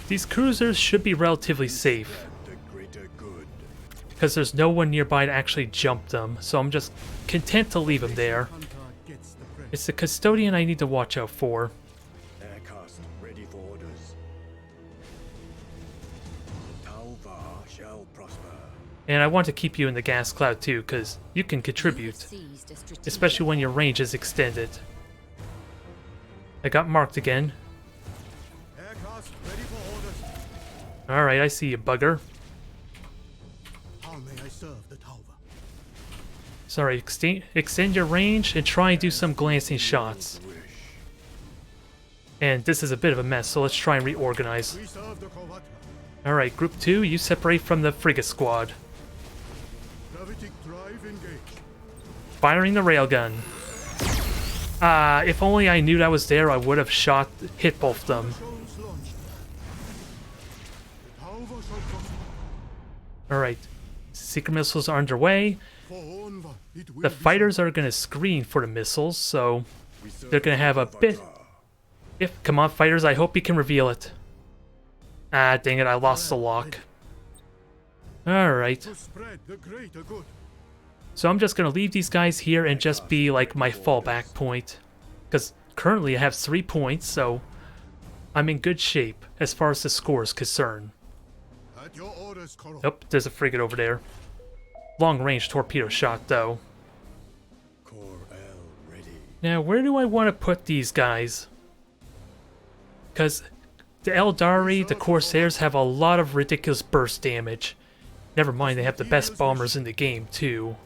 These cruisers should be relatively safe, because there's no one nearby to actually jump them, so I'm just content to leave them there. It's the Custodian I need to watch out for. And I want to keep you in the gas cloud too, because you can contribute, especially when your range is extended. I got marked again.
Aircraft ready for orders.
Alright, I see you, bugger.
How may I serve the Tauva?
Sorry, extend your range and try and do some glancing shots. And this is a bit of a mess, so let's try and reorganize.
We serve the Kovatra.
Alright, Group 2, you separate from the frigate squad.
Gravitic drive engaged.
Firing the railgun. If only I knew that was there, I would have hit both of them.
Drones launched. The Tauva shall prosper.
Alright, secret missiles are underway.
For Onva, it will
The
be
fighters are going to screen for the missiles, so they're going to have a bit... Come on, fighters, I hope you can reveal it. Ah, dang it, I lost the lock. Alright.
to spread the greater good.
So I'm just going to leave these guys here and just be like my fallback point. Because currently I have 3 points, so I'm in good shape as far as the score is concerned.
At your orders, Koro.
Oh, there's a frigate over there. Long range torpedo shot though. Now where do I want to put these guys? Because the Eldari, the Corsairs, have a lot of ridiculous burst damage. Never mind, they have the best bombers in the game too.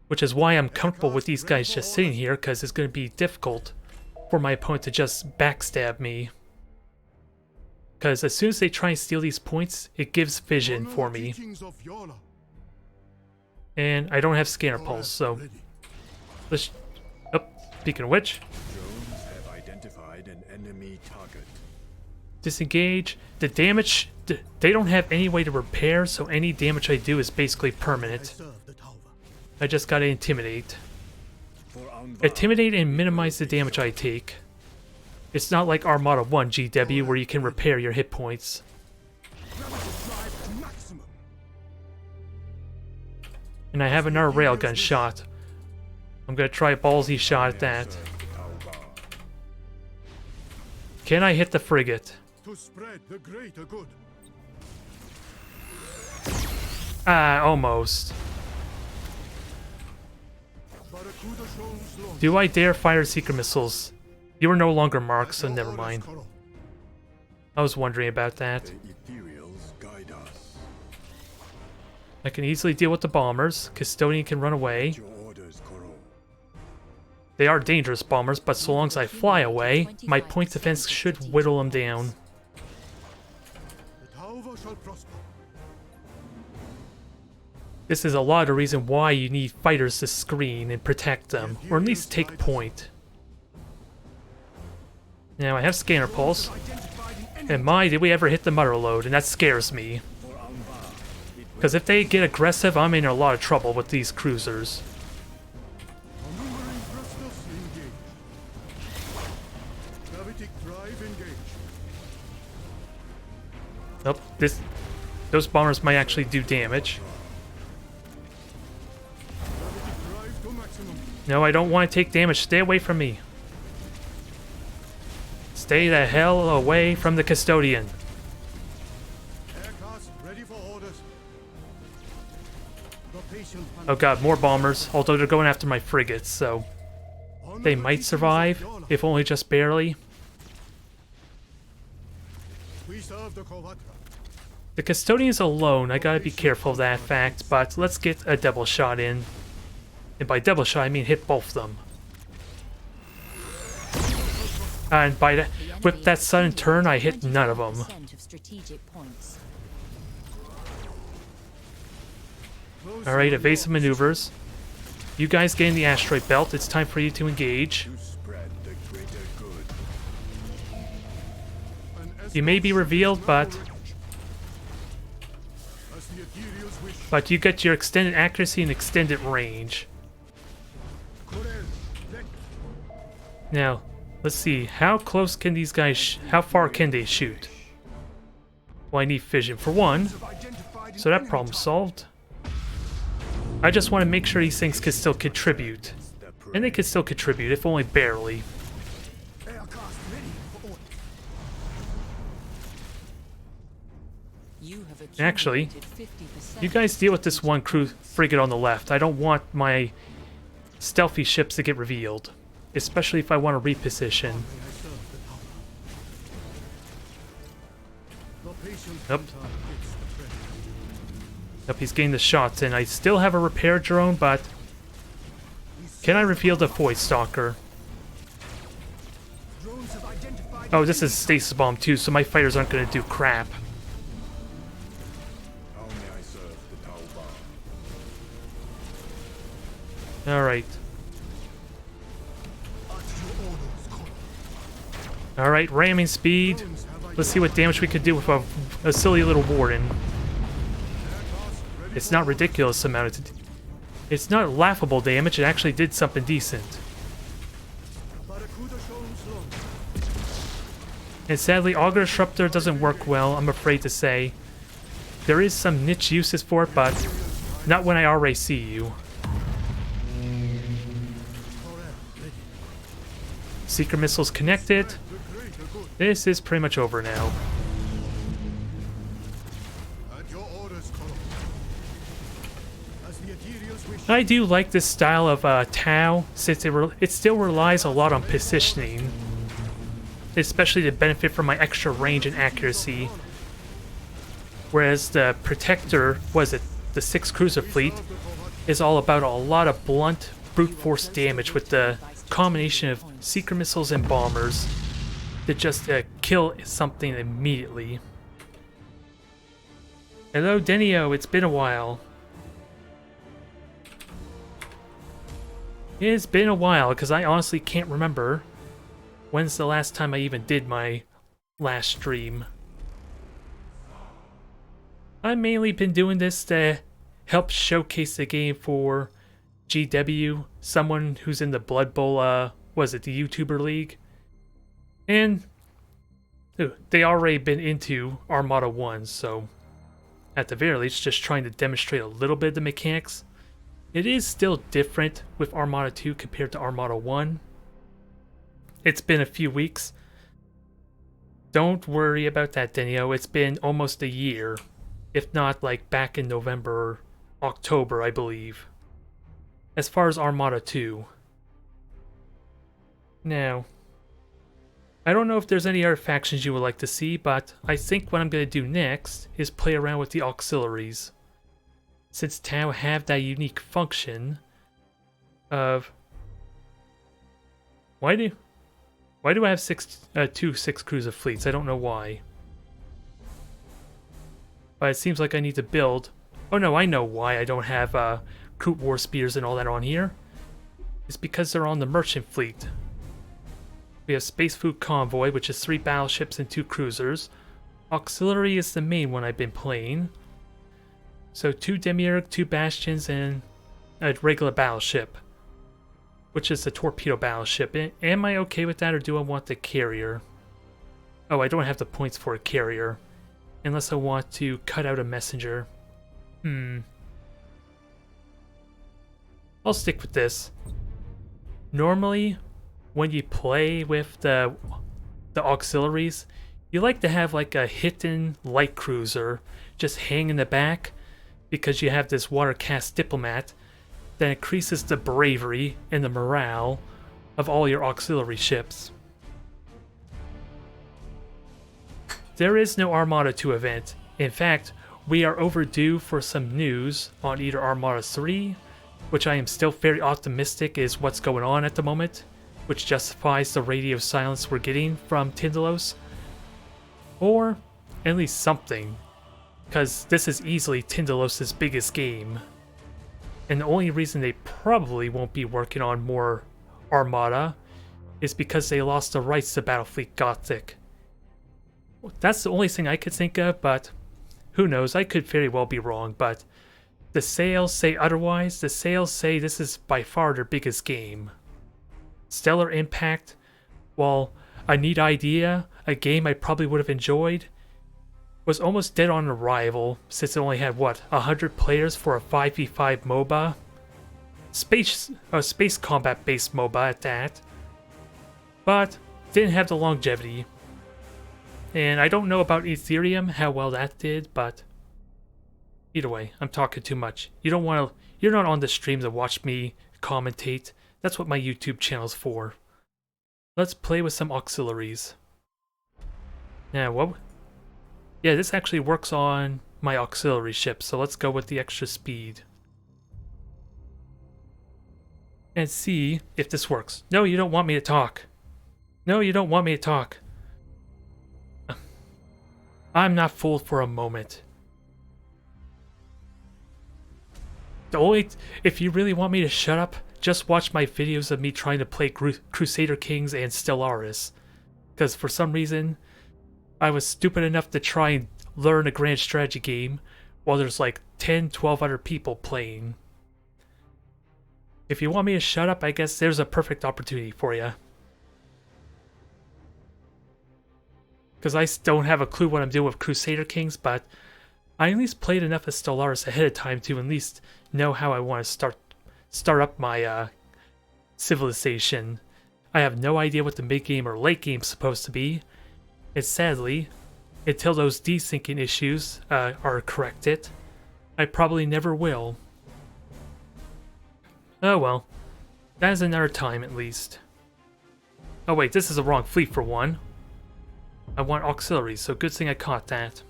Which is why I'm comfortable with these guys just sitting here, because it's going to be difficult for my opponent to just backstab me. Because as soon as they try and steal these points, it gives vision for me. And I don't have scanner pulse, so... Let's... Oh, speaking of which...
Drones have identified an enemy target.
Disengage. The damage... They don't have any way to repair, so any damage I do is basically permanent. I just gotta intimidate. Intimidate and minimize the damage I take. It's not like Armada 1 GW where you can repair your hit points. And I have another railgun shot. I'm gonna try a ballsy shot at that. Can I hit the frigate?
To spread the greater good.
Ah, almost. Do I dare fire secret missiles? You are no longer marked, so never mind. I was wondering about that.
The ethereals guide us.
I can easily deal with the bombers. Custodian can run away.
Your orders, Koro.
They are dangerous bombers, but so long as I fly away, my point defense should whittle them down.
The Tauva shall prosper.
This is a lot of the reason why you need fighters to screen and protect them, or at least take point. Now I have scanner pulse, and my did we ever hit the mother load, and that scares me. Because if they get aggressive, I'm in a lot of trouble with these cruisers.
Maneuvering thrusters engaged. Gravitic drive engaged.
Oh, those bombers might actually do damage.
Gravitic drive to maximum.
No, I don't want to take damage. Stay away from me. Stay the hell away from the custodian.
Aircraft ready for orders. The patient
Oh god, more bombers, although they're going after my frigates, so they might survive, if only just barely.
We serve the Kovatra.
The custodian's alone, I gotta be careful of that fact, but let's get a double shot in. And by double shot, I mean hit both of them. And with that sudden turn, I hit none of them. Alright, evasive maneuvers. You guys get in the asteroid belt, it's time for you to engage.
To spread the greater good.
You may be revealed, but
As the ethereals wish.
you get your extended accuracy and extended range.
Korel, let
Now, let's see, how close can these guys, how far can they shoot? Well, I need vision for one, so that problem's solved. I just want to make sure these things can still contribute. And they can still contribute, if only barely.
aircraft ready for order.
You have have
Actually,
accumulated 50%.
you guys deal with this one crew frigate on the left. I don't want my stealthy ships to get revealed, especially if I want to reposition.
May I serve the tower. The patient
Yep.
hunter gets the treasure.
Yep, he's getting the shots in. I still have a repair drone, but can I reveal the Void Stalker?
Drones have identified
Oh, this is Stasis Bomb too, so my fighters aren't going to do crap.
How may I serve the tower bar?
Alright.
At your orders, Colonel.
Alright, ramming speed.
Drones have
Let's see what damage we could do with a silly little warden.
identified ready
It's
for
not ridiculous amount of... It's not laughable damage, it actually did something decent.
Barracuda shown slow.
And sadly, Auger Disruptor doesn't work well, I'm afraid to say. There is some niche uses for it, but not when I already see you.
Torel ready.
Secret missiles connected.
The greater good.
This is pretty much over now.
At your orders, Colonel. As the Ethereals wish.
I do like this style of Tau, since it still relies a lot on positioning, especially to benefit from my extra range and accuracy. Whereas the Protector, was it the 6 cruiser fleet, is all about a lot of blunt, brute force damage with the combination of secret missiles and bombers to just kill something immediately. Hello, Denio, it's been a while. It's been a while, because I honestly can't remember when's the last time I even did my last stream. I've mainly been doing this to help showcase the game for GW, someone who's in the Blood Bowl, was it the YouTuber League? And they already been into Armada 1, so at the very least just trying to demonstrate a little bit of the mechanics. It is still different with Armada 2 compared to Armada 1. It's been a few weeks. Don't worry about that, Denio. It's been almost a year. If not, like, back in November or October, I believe. As far as Armada 2. Now, I don't know if there's any other factions you would like to see, but I think what I'm going to do next is play around with the Auxiliaries. Since Tau have that unique function of... Why do I have two 6 cruiser fleets? I don't know why. But it seems like I need to build... Oh no, I know why I don't have Kroot War Spears and all that on here. It's because they're on the merchant fleet. We have Space Food Convoy, which is 3 battleships and 2 cruisers. Auxiliary is the main one I've been playing. So 2 Demiurge, 2 Bastions, and a regular battleship. Which is the torpedo battleship. Am I okay with that, or do I want the carrier? Oh, I don't have the points for a carrier. Unless I want to cut out a messenger. I'll stick with this. Normally, when you play with the auxiliaries, you like to have like a hidden light cruiser just hang in the back, because you have this water-cast diplomat that increases the bravery and the morale of all your auxiliary ships. There is no Armada 2 event. In fact, we are overdue for some news on either Armada 3, which I am still very optimistic is what's going on at the moment, which justifies the radio silence we're getting from Tindalos, or at least something, because this is easily Tindalos' biggest game. And the only reason they probably won't be working on more Armada is because they lost the rights to Battlefleet Gothic. That's the only thing I could think of, but who knows, I could very well be wrong, but the sales say otherwise. The sales say this is by far their biggest game. Stellar Impact, while a neat idea, a game I probably would have enjoyed, was almost dead on arrival since it only had, what, 100 players for a 5v5 MOBA? Space combat based MOBA at that. But didn't have the longevity. And I don't know about Ethereum, how well that did, but Either way, I'm talking too much. You don't want to. You're not on the stream to watch me commentate. That's what my YouTube channel's for. Let's play with some auxiliaries. Now, what? Yeah, this actually works on my auxiliary ship, so let's go with the extra speed. And see if this works. No, you don't want me to talk. No, you don't want me to talk. I'm not fooled for a moment. If you really want me to shut up, just watch my videos of me trying to play Crusader Kings and Stellaris. Because for some reason, I was stupid enough to try and learn a grand strategy game while there's like 10, 12 other people playing. If you want me to shut up, I guess there's a perfect opportunity for you. Because I don't have a clue what I'm doing with Crusader Kings, but I at least played enough of Stellaris ahead of time to at least know how I want to start up my civilization. I have no idea what the mid-game or late game's supposed to be. And sadly, until those desyncing issues are corrected, I probably never will. Oh well, that is another time at least. Oh wait, this is the wrong fleet for one. I want auxiliaries, so good thing I caught that.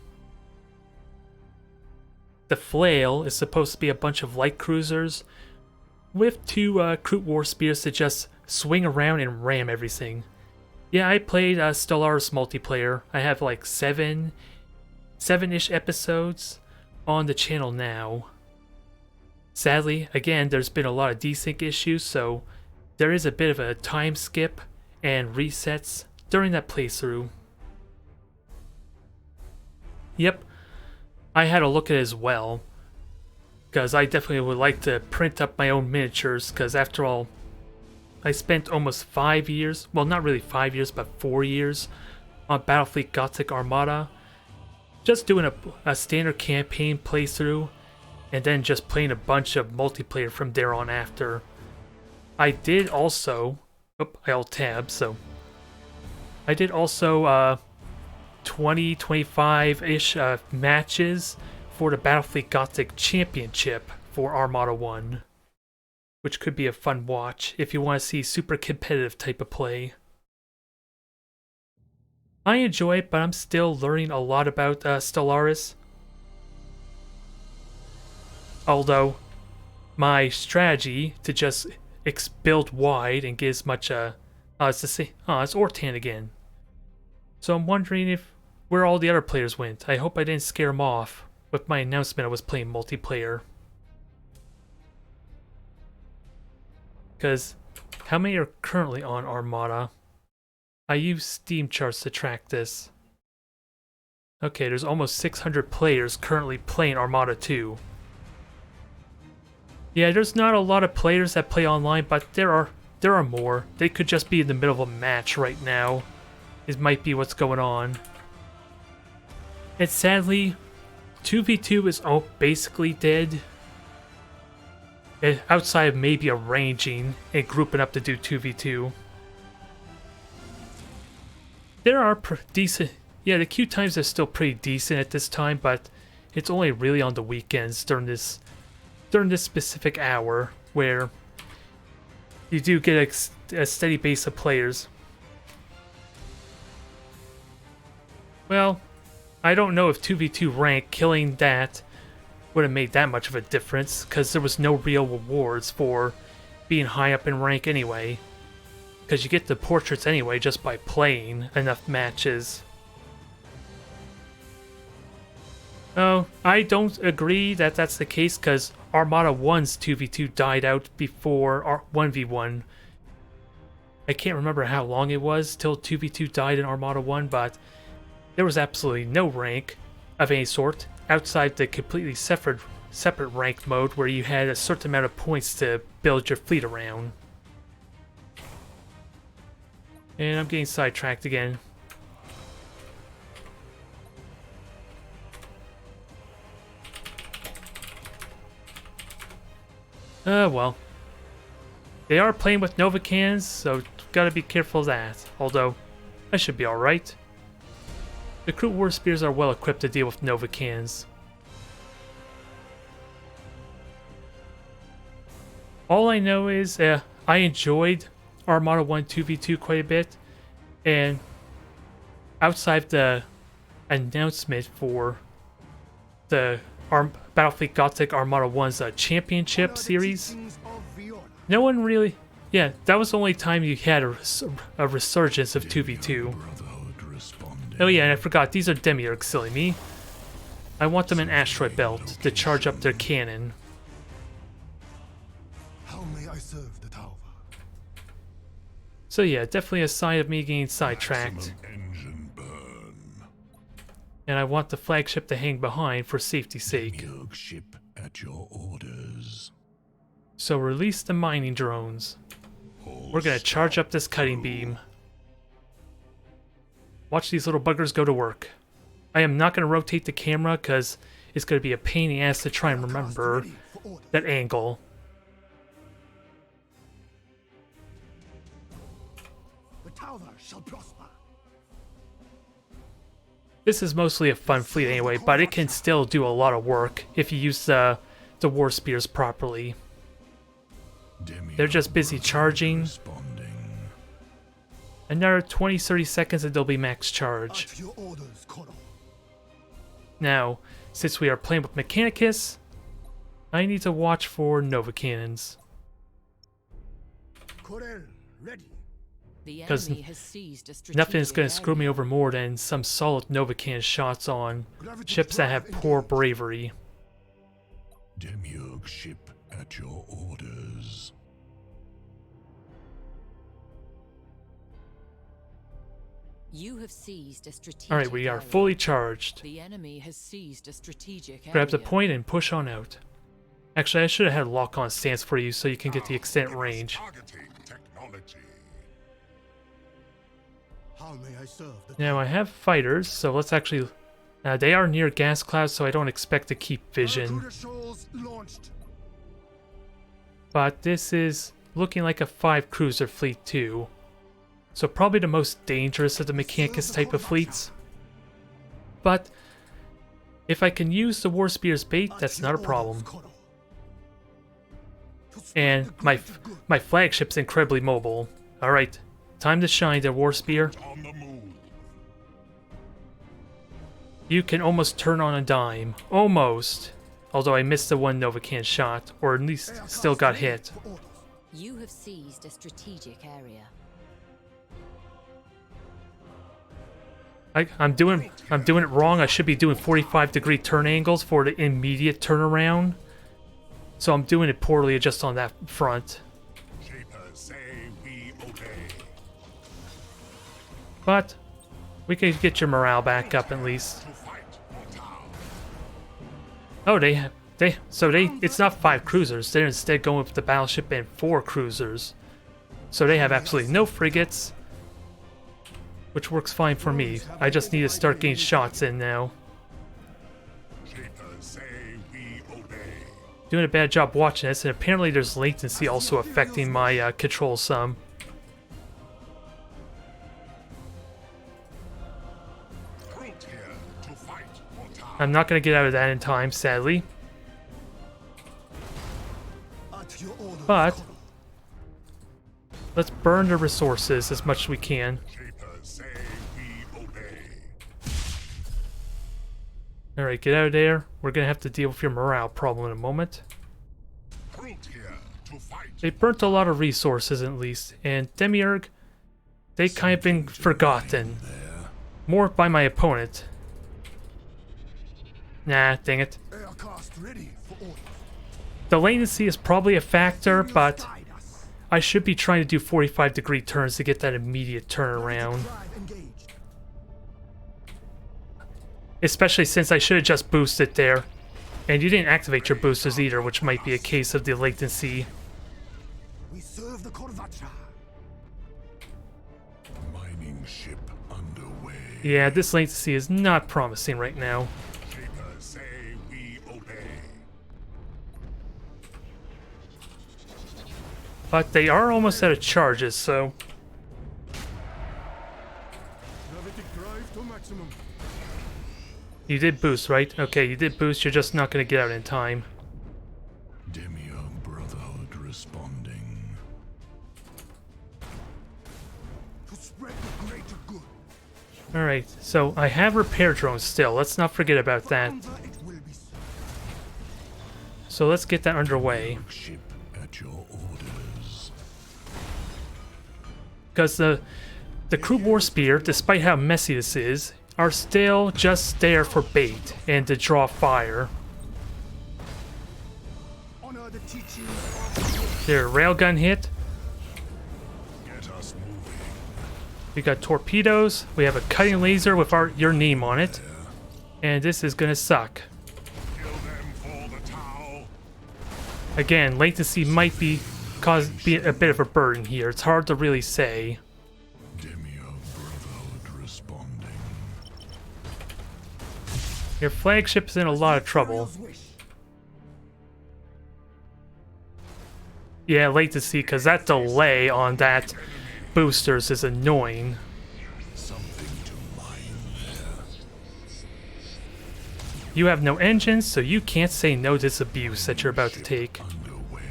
The flail is supposed to be a bunch of light cruisers with two crude war spears to just swing around and ram everything. Yeah, I played Stellaris multiplayer. I have like seven-ish episodes on the channel now. Sadly, again, there's been a lot of desync issues, so there is a bit of a time skip and resets during that playthrough. Yep, I had a look at it as well, because I definitely would like to print up my own miniatures, because after all, I spent almost 5 years, well not really 5 years, but 4 years on Battlefleet Gothic Armada, just doing a standard campaign playthrough, and then just playing a bunch of multiplayer from there on after. I did also, I alt-tab, so I did also 25-ish matches for the Battlefleet Gothic Championship for Armada 1, which could be a fun watch if you want to see super competitive type of play. I enjoy it, but I'm still learning a lot about Stellaris. Although, my strategy to just build wide and get as much, it's Ortan again. So I'm wondering where all the other players went. I hope I didn't scare them off with my announcement I was playing multiplayer. Because how many are currently on Armada? I use Steam charts to track this. Okay, there's almost 600 players currently playing Armada 2. Yeah, there's not a lot of players that play online, but there are more. They could just be in the middle of a match right now. It might be what's going on. And sadly, 2v2 is basically dead. Outside of maybe arranging and grouping up to do 2v2. There are decent... Yeah, the queue times are still pretty decent at this time, but it's only really on the weekends during this specific hour where you do get a steady base of players. Well, I don't know if 2v2 rank killing that would have made that much of a difference, because there was no real rewards for being high up in rank anyway. Because you get the portraits anyway just by playing enough matches. Oh, I don't agree that that's the case, because Armada 1's 2v2 died out before 1v1. I can't remember how long it was till 2v2 died in Armada 1, but there was absolutely no rank of any sort outside the completely separate rank mode where you had a certain amount of points to build your fleet around. And I'm getting sidetracked again. Well. They are playing with Nova cannons, so gotta be careful of that. Although, I should be alright. The Crude War Spears are well equipped to deal with Nova cannons. All I know is I enjoyed Armada 1 2v2 quite a bit, and outside the announcement for the Battlefleet Gothic Armada 1's championship series, no one really... Yeah, that was the only time you had a resurgence of 2v2. Oh yeah, and I forgot, these are Demiurge, silly me. I want them in Asteroid Belt to charge up their cannon.
How may I serve the Talva?
So yeah, definitely a sign of me getting sidetracked.
Engine burn.
And I want the flagship to hang behind for safety's sake.
Demiurge ship at your orders.
So release the mining drones. We're gonna charge up this cutting beam. Watch these little buggers go to work. I am not gonna rotate the camera because it's gonna be a pain in the ass to try and remember that angle.
The Talva shall prosper.
This is mostly a fun fleet anyway, but it can still do a lot of work if you use the war spears properly. They're just busy charging. Another 20-30 seconds and they'll be max charge.
At your orders, Colonel.
Now, since we are playing with Mechanicus, I need to watch for Nova Cannons.
Corel, ready.
The
'Cause
enemy has seized a strategic
Nothing is going to screw me
area.
over more than some solid Nova Cannon shots on ships that have poor bravery.
Demiurge ship at your orders.
You have seized a strategic
Alright, we are
area.
fully charged.
The enemy has seized a strategic
Grab the
area.
point and push on out. Actually, I should have had a lock-on stance for you so you can get the extended range.
Targeting technology.
How may I serve the
Now, I have fighters, so let's actually... they are near gas clouds, so I don't expect to keep vision.
Barracuda shoals launched.
But this is looking like a 5-cruiser fleet too. So probably the most dangerous of the Mechanicus type of fleets. But if I can use the War Spear's bait, that's not a problem. And my flagship's incredibly mobile. Alright, time to shine the War Spear.
On the move.
You can almost turn on a dime. Almost. Although I missed the one Novacan shot, or at least still got hit.
You have seized a strategic area.
I'm doing it wrong. I should be doing 45-degree turn angles for the immediate turnaround. So I'm doing it poorly just on that front.
Shapers say we obey.
But we can get your morale back up at least.
To fight or down.
Oh, it's not 5 cruisers. They're instead going with the battleship and 4 cruisers. So they have absolutely no frigates, which works fine for me. I just need to start getting shots in now.
Shapers say we obey.
Doing a bad job watching this, and apparently there's latency also affecting my control some.
Brute here to fight or down.
I'm not going to get out of that in time, sadly.
At your orders,
But
Colonel.
let's burn the resources as much as we can.
Shapers say we obey.
Alright, get out of there. We're going to have to deal with your morale problem in a moment.
Brute here to fight.
They burnt a lot of resources at least, and Demiurge, they kind of been forgotten. More by my opponent. Nah, dang it.
Aircraft ready for orders.
The latency is probably a factor, but
Guide us.
I should be trying to do 45-degree turns to get that immediate turnaround.
Drive engaged.
Especially since I should have just boosted there. And you didn't activate your boosters either, which might be a case of the latency.
We serve the Corvatra.
Mining ship underway.
Yeah, this latency is not promising right now.
Shapers say we obey.
But they are almost out of charges, so...
Gravity drive to maximum.
You did boost, right? Okay, you did boost, you're just not going to get out in time.
Demiurge Brotherhood responding.
spread the greater good.
Alright, so I have repair drones still. Let's not forget about that.
Under it will be so.
So let's get that underway.
Ship at your orders.
Because the crew war spear, despite how messy this is, are still just there for bait and to draw fire.
Honor the teachings of
There, railgun hit.
Get us moving.
We got torpedoes. We have a cutting laser with your name on it. And this is gonna suck.
Kill them for the Tau.
Again, latency might be a bit of a burden here. It's hard to really say.
Demio Brotherhood responding.
Your flagship's in a lot of trouble.
Imperial's wish.
Yeah, latency, because that delay on that boosters is annoying.
Something to mine there.
You have no engines, so you can't say no to this abuse that you're about to take.
Underway.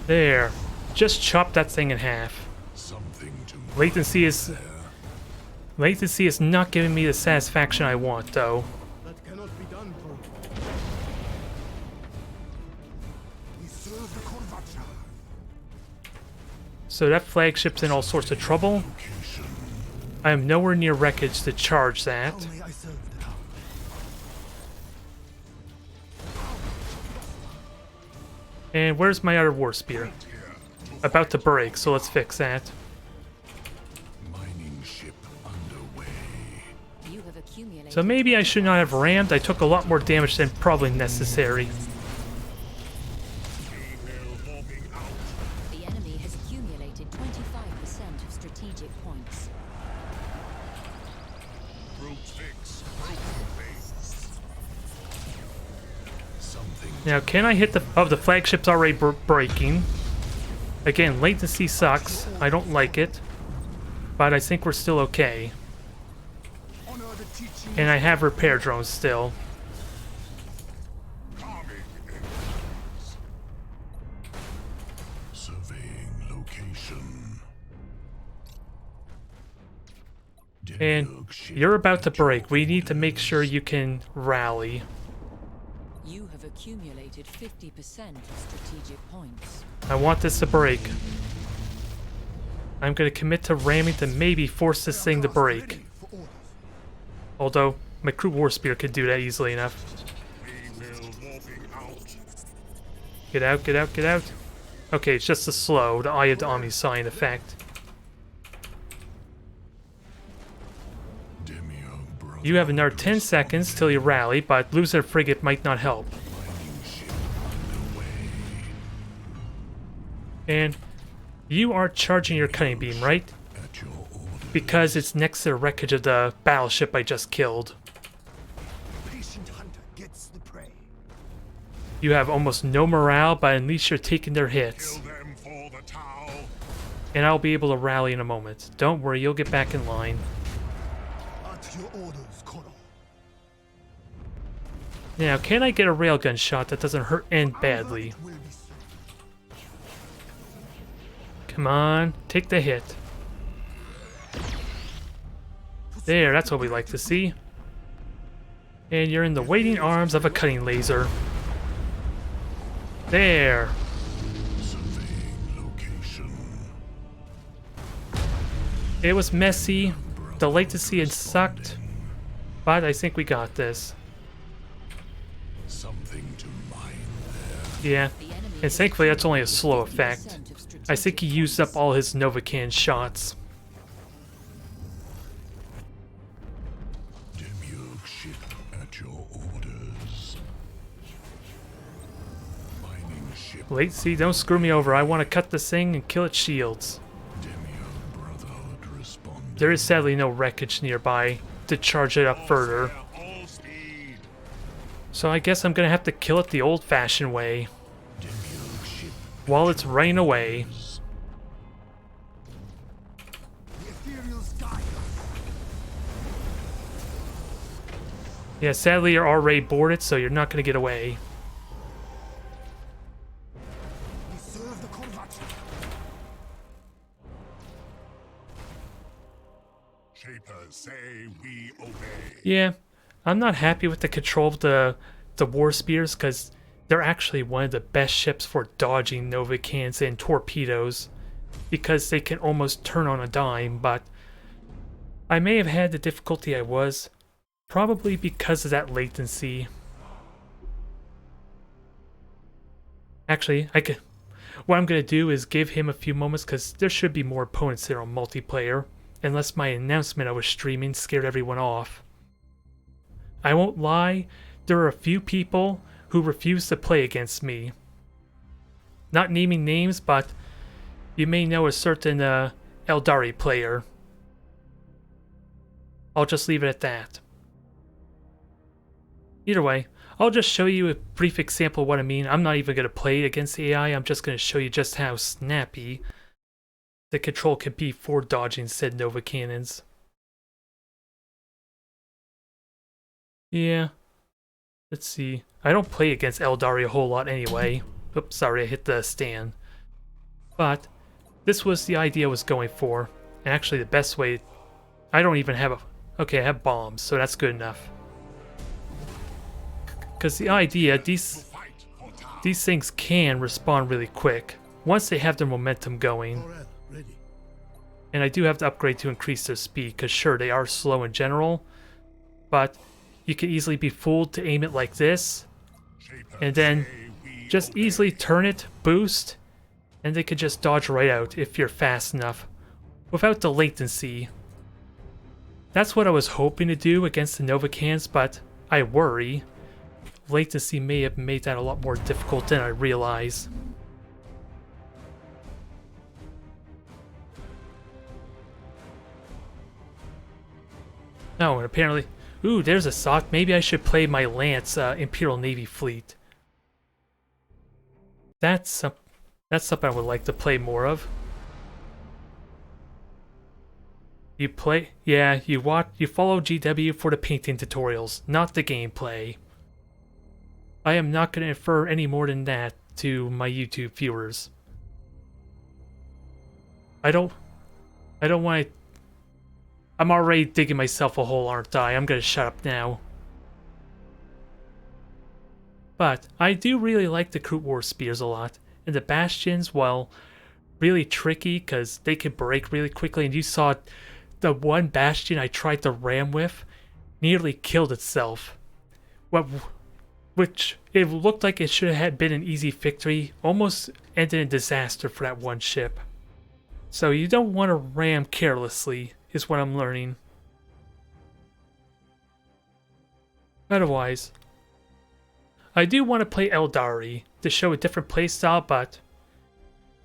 There. Just chop that thing in half.
Something to
Latency is not giving me the satisfaction I want, though.
That cannot be done, Pro. We serve the Corvacha.
So that flagship's in all sorts of trouble. I am nowhere near wreckage to charge that.
How may I serve the town?
And where's my other war spear? About to break, so let's fix that.
mining ship underway.
You have accumulated.
So maybe I should not have rammed. I took a lot more damage than probably necessary.
Female logging out.
The enemy has accumulated 25% of strategic points.
Brute fix. Broken base. Something
Now, can I hit the flagship's already breaking? Again, latency sucks. I don't like it. But I think we're still okay.
Honor the teachings.
And I have repair drones still.
calming enemies. Surveying location.
And
Demiurge ship
you're about to
at your
break. We need to make sure
orders.
you can rally.
You have accumulated 50% of strategic points.
I want this to break. I'm going to commit to ramming to maybe force this thing to break.
Ready for orders.
Although, my crew war spear could do that easily enough.
Female logging out.
Get out, get out, get out. Okay, it's just a slow, the Eye of the Omni sign effect.
Demiurge brother.
You have another 10 seconds till you rally, but losing a frigate might not help.
Mining ship underway.
And you are charging your cutting beam, right?
At your orders.
Because it's next to the wreckage of the battleship I just killed.
Patient hunter gets the prey.
You have almost no morale, but at least you're taking their hits.
Kill them for the Tau.
And I'll be able to rally in a moment. Don't worry, you'll get back in line.
At your orders, Koro.
Now, can I get a railgun shot that doesn't hurt end badly?
It will be so.
Come on, take the hit. There, that's what we like to see. And you're in the waiting arms of a cutting laser. There.
Surveying location.
It was messy. The latency had sucked. But I think we got this.
Something to mine there.
Yeah.
The enemy
And
has
thankfully that's only a slow effect.
50% of
I think he
strategic
used up
points.
all his Novacan shots.
Demiurge ship at your orders. Mining ship.
Latency, don't screw me over. I want to cut this thing and kill its shields.
Demiurge Brotherhood responding.
There is sadly no wreckage nearby to charge it up further.
All speed.
So I guess I'm gonna have to kill it the old-fashioned way,
Demiurge ship.
while it's running away.
The ethereals guide us.
Yeah, sadly you're already boarded, so you're not gonna get away.
We serve the Corvacha.
Shapers say we obey.
Yeah, I'm not happy with the control of the War Spears because they're actually one of the best ships for dodging Nova cannons and torpedoes because they can almost turn on a dime, but I may have had the difficulty I was, probably because of that latency. Actually, what I'm going to do is give him a few moments because there should be more opponents there on multiplayer, unless my announcement I was streaming scared everyone off. I won't lie, there are a few people who refuse to play against me. Not naming names, but you may know a certain Eldari player. I'll just leave it at that. Either way, I'll just show you a brief example of what I mean. I'm not even going to play it against the AI, I'm just going to show you just how snappy the control can be for dodging said Nova cannons. Yeah, let's see. I don't play against Eldari a whole lot anyway. Oops, sorry, I hit the stand. But this was the idea I was going for. And actually the best way... I don't even have a... Okay, I have bombs, so that's good enough. Because the idea, these things can respond really quick once they have their momentum going.
Morale ready.
And I do have to upgrade to increase their speed, because sure, they are slow in general, but you can easily be fooled to aim it like this, and then just easily turn it, boost, and they could just dodge right out if you're fast enough, without the latency. That's what I was hoping to do against the Nova cans, but I worry latency may have made that a lot more difficult than I realize. Oh, and apparently... Ooh, there's a sock. Maybe I should play my Lance Imperial Navy fleet. That's something I would like to play more of. You play... Yeah, you follow GW for the painting tutorials, not the gameplay. I am not going to infer any more than that to my YouTube viewers. I don't want to... I'm already digging myself a hole, aren't I? I'm going to shut up now. But I do really like the Crude War Spears a lot. And the Bastions, while really tricky because they can break really quickly, and you saw the one Bastion I tried to ram with nearly killed itself. Which it looked like it should have been an easy victory, almost ended in disaster for that one ship. So you don't want to ram carelessly, is what I'm learning. Otherwise, I do want to play Eldari to show a different playstyle, but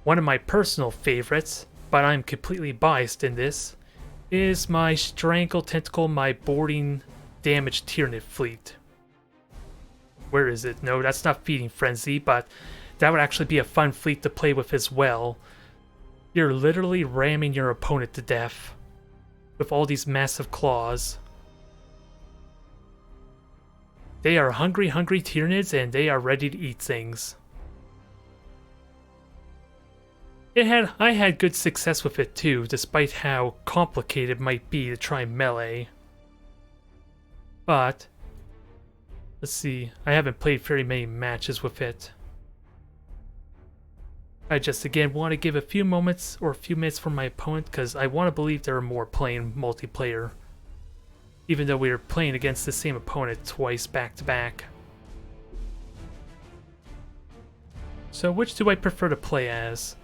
one of my personal favorites, but I'm completely biased in this, is my Strangle Tentacle, my boarding damage Tyranid fleet. Where is it? No, that's not Feeding Frenzy, but that would actually be a fun fleet to play with as well. You're literally ramming your opponent to death with all these massive claws. They are hungry Tyranids, and they are ready to eat things. I had good success with it too, despite how complicated it might be to try melee. But let's see, I haven't played very many matches with it. I just again want to give a few moments or a few minutes for my opponent because I want to believe there are more playing multiplayer. Even though we were playing against the same opponent twice back to back. So which do I prefer to play as?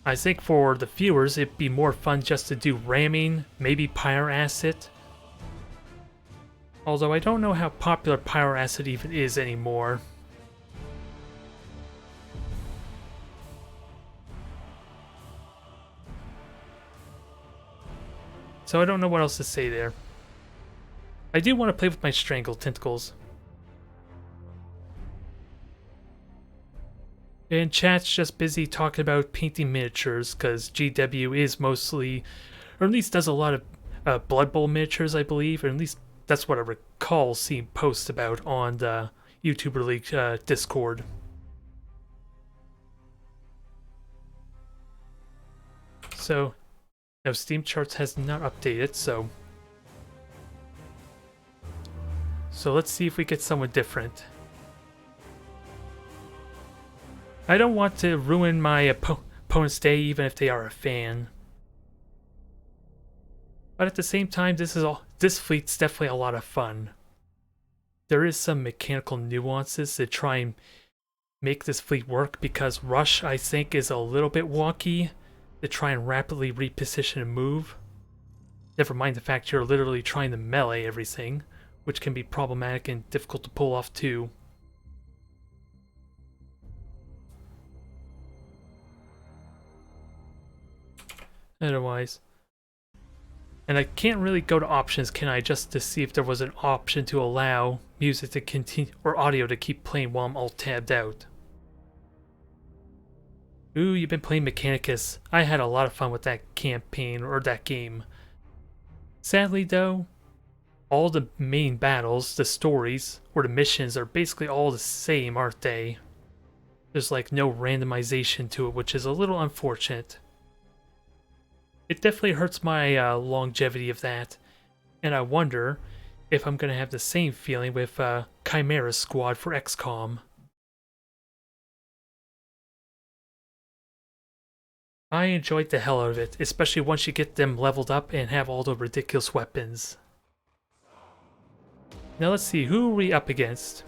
I think for the viewers it'd be more fun just to do ramming, maybe Pyro Acid. Although I don't know how popular Pyro Acid even is anymore. So I don't know what else to say there. I do want to play with my Strangle Tentacles. And chat's just busy talking about painting miniatures, because GW is mostly, or at least does a lot of Blood Bowl miniatures, I believe, or at least that's what I recall seeing posts about on the YouTuber League Discord. So, No, Steam Charts has not updated, so... So let's see if we get someone different. I don't want to ruin my opponent's day even if they are a fan. But at the same time, this fleet's definitely a lot of fun. There is some mechanical nuances to try and make this fleet work because Rush, I think, is a little bit wonky to try and rapidly reposition and move. Never mind the fact you're literally trying to melee everything, which can be problematic and difficult to pull off too. Otherwise. And I can't really go to options, can I, just to see if there was an option to allow music to continue, or audio to keep playing while I'm alt-tabbed out. Ooh, you've been playing Mechanicus. I had a lot of fun with that campaign, or that game. Sadly though, all the main battles, the stories, or the missions are basically all the same, aren't they? There's like no randomization to it, which is a little unfortunate. It definitely hurts my longevity of that, and I wonder if I'm going to have the same feeling with Chimera Squad for XCOM. I enjoyed the hell out of it, especially once you get them leveled up and have all the ridiculous weapons. Now let's see, who are we up against?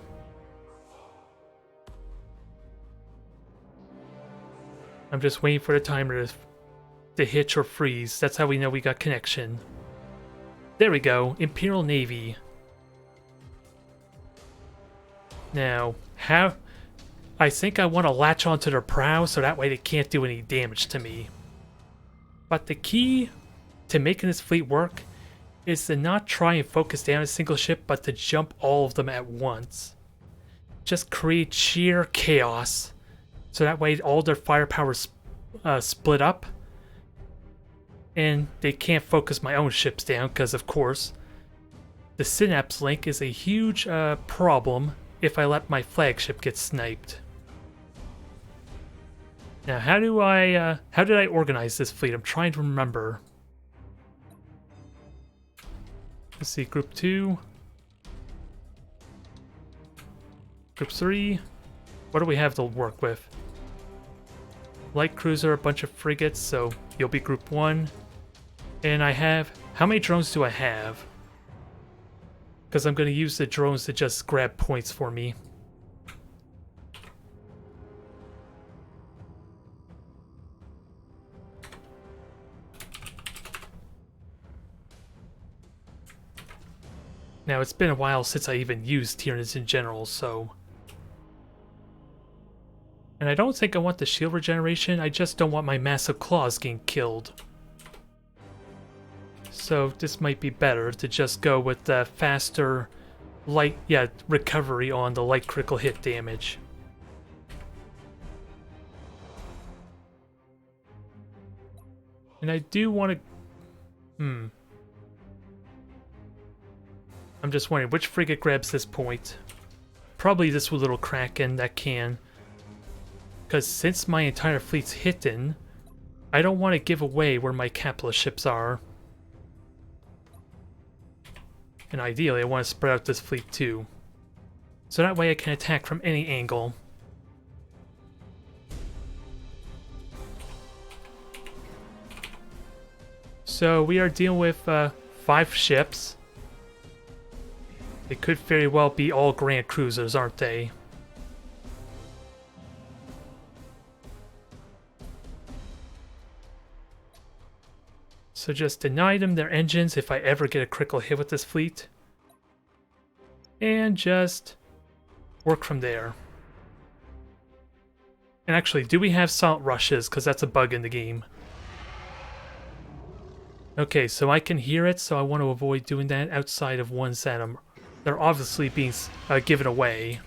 I'm just waiting for the timer to hitch or freeze. That's how we know we got connection. There we go, Imperial Navy. Now, I think I want to latch onto their prow so that way they can't do any damage to me. But the key to making this fleet work is to not try and focus down a single ship, but to jump all of them at once. Just create sheer chaos, so that way all their firepower split up, and they can't focus my own ships down, because of course, the synapse link is a huge problem if I let my flagship get sniped. Now, how did I organize this fleet? I'm trying to remember. Let's see, Group 2. Group 3. What do we have to work with? Light cruiser, a bunch of frigates, so you'll be Group 1. And I have... How many drones do I have? Because I'm going to use the drones to just grab points for me. Now, it's been a while since I even used Tyranids in general, so... And I don't think I want the shield regeneration, I just don't want my massive claws getting killed. So this might be better to just go with the faster recovery on the light critical hit damage. And I do want to... I'm just wondering, which frigate grabs this point? Probably this little Kraken that can. Because since my entire fleet's hidden, I don't want to give away where my capitalist ships are. And ideally, I want to spread out this fleet too. So that way I can attack from any angle. So we are dealing with 5 ships. They could very well be all Grand Cruisers, aren't they? So just deny them their engines if I ever get a critical hit with this fleet. And just work from there. And actually, do we have silent rushes? Because that's a bug in the game. Okay, so I can hear it, so I want to avoid doing that outside of ones that they're obviously being given away.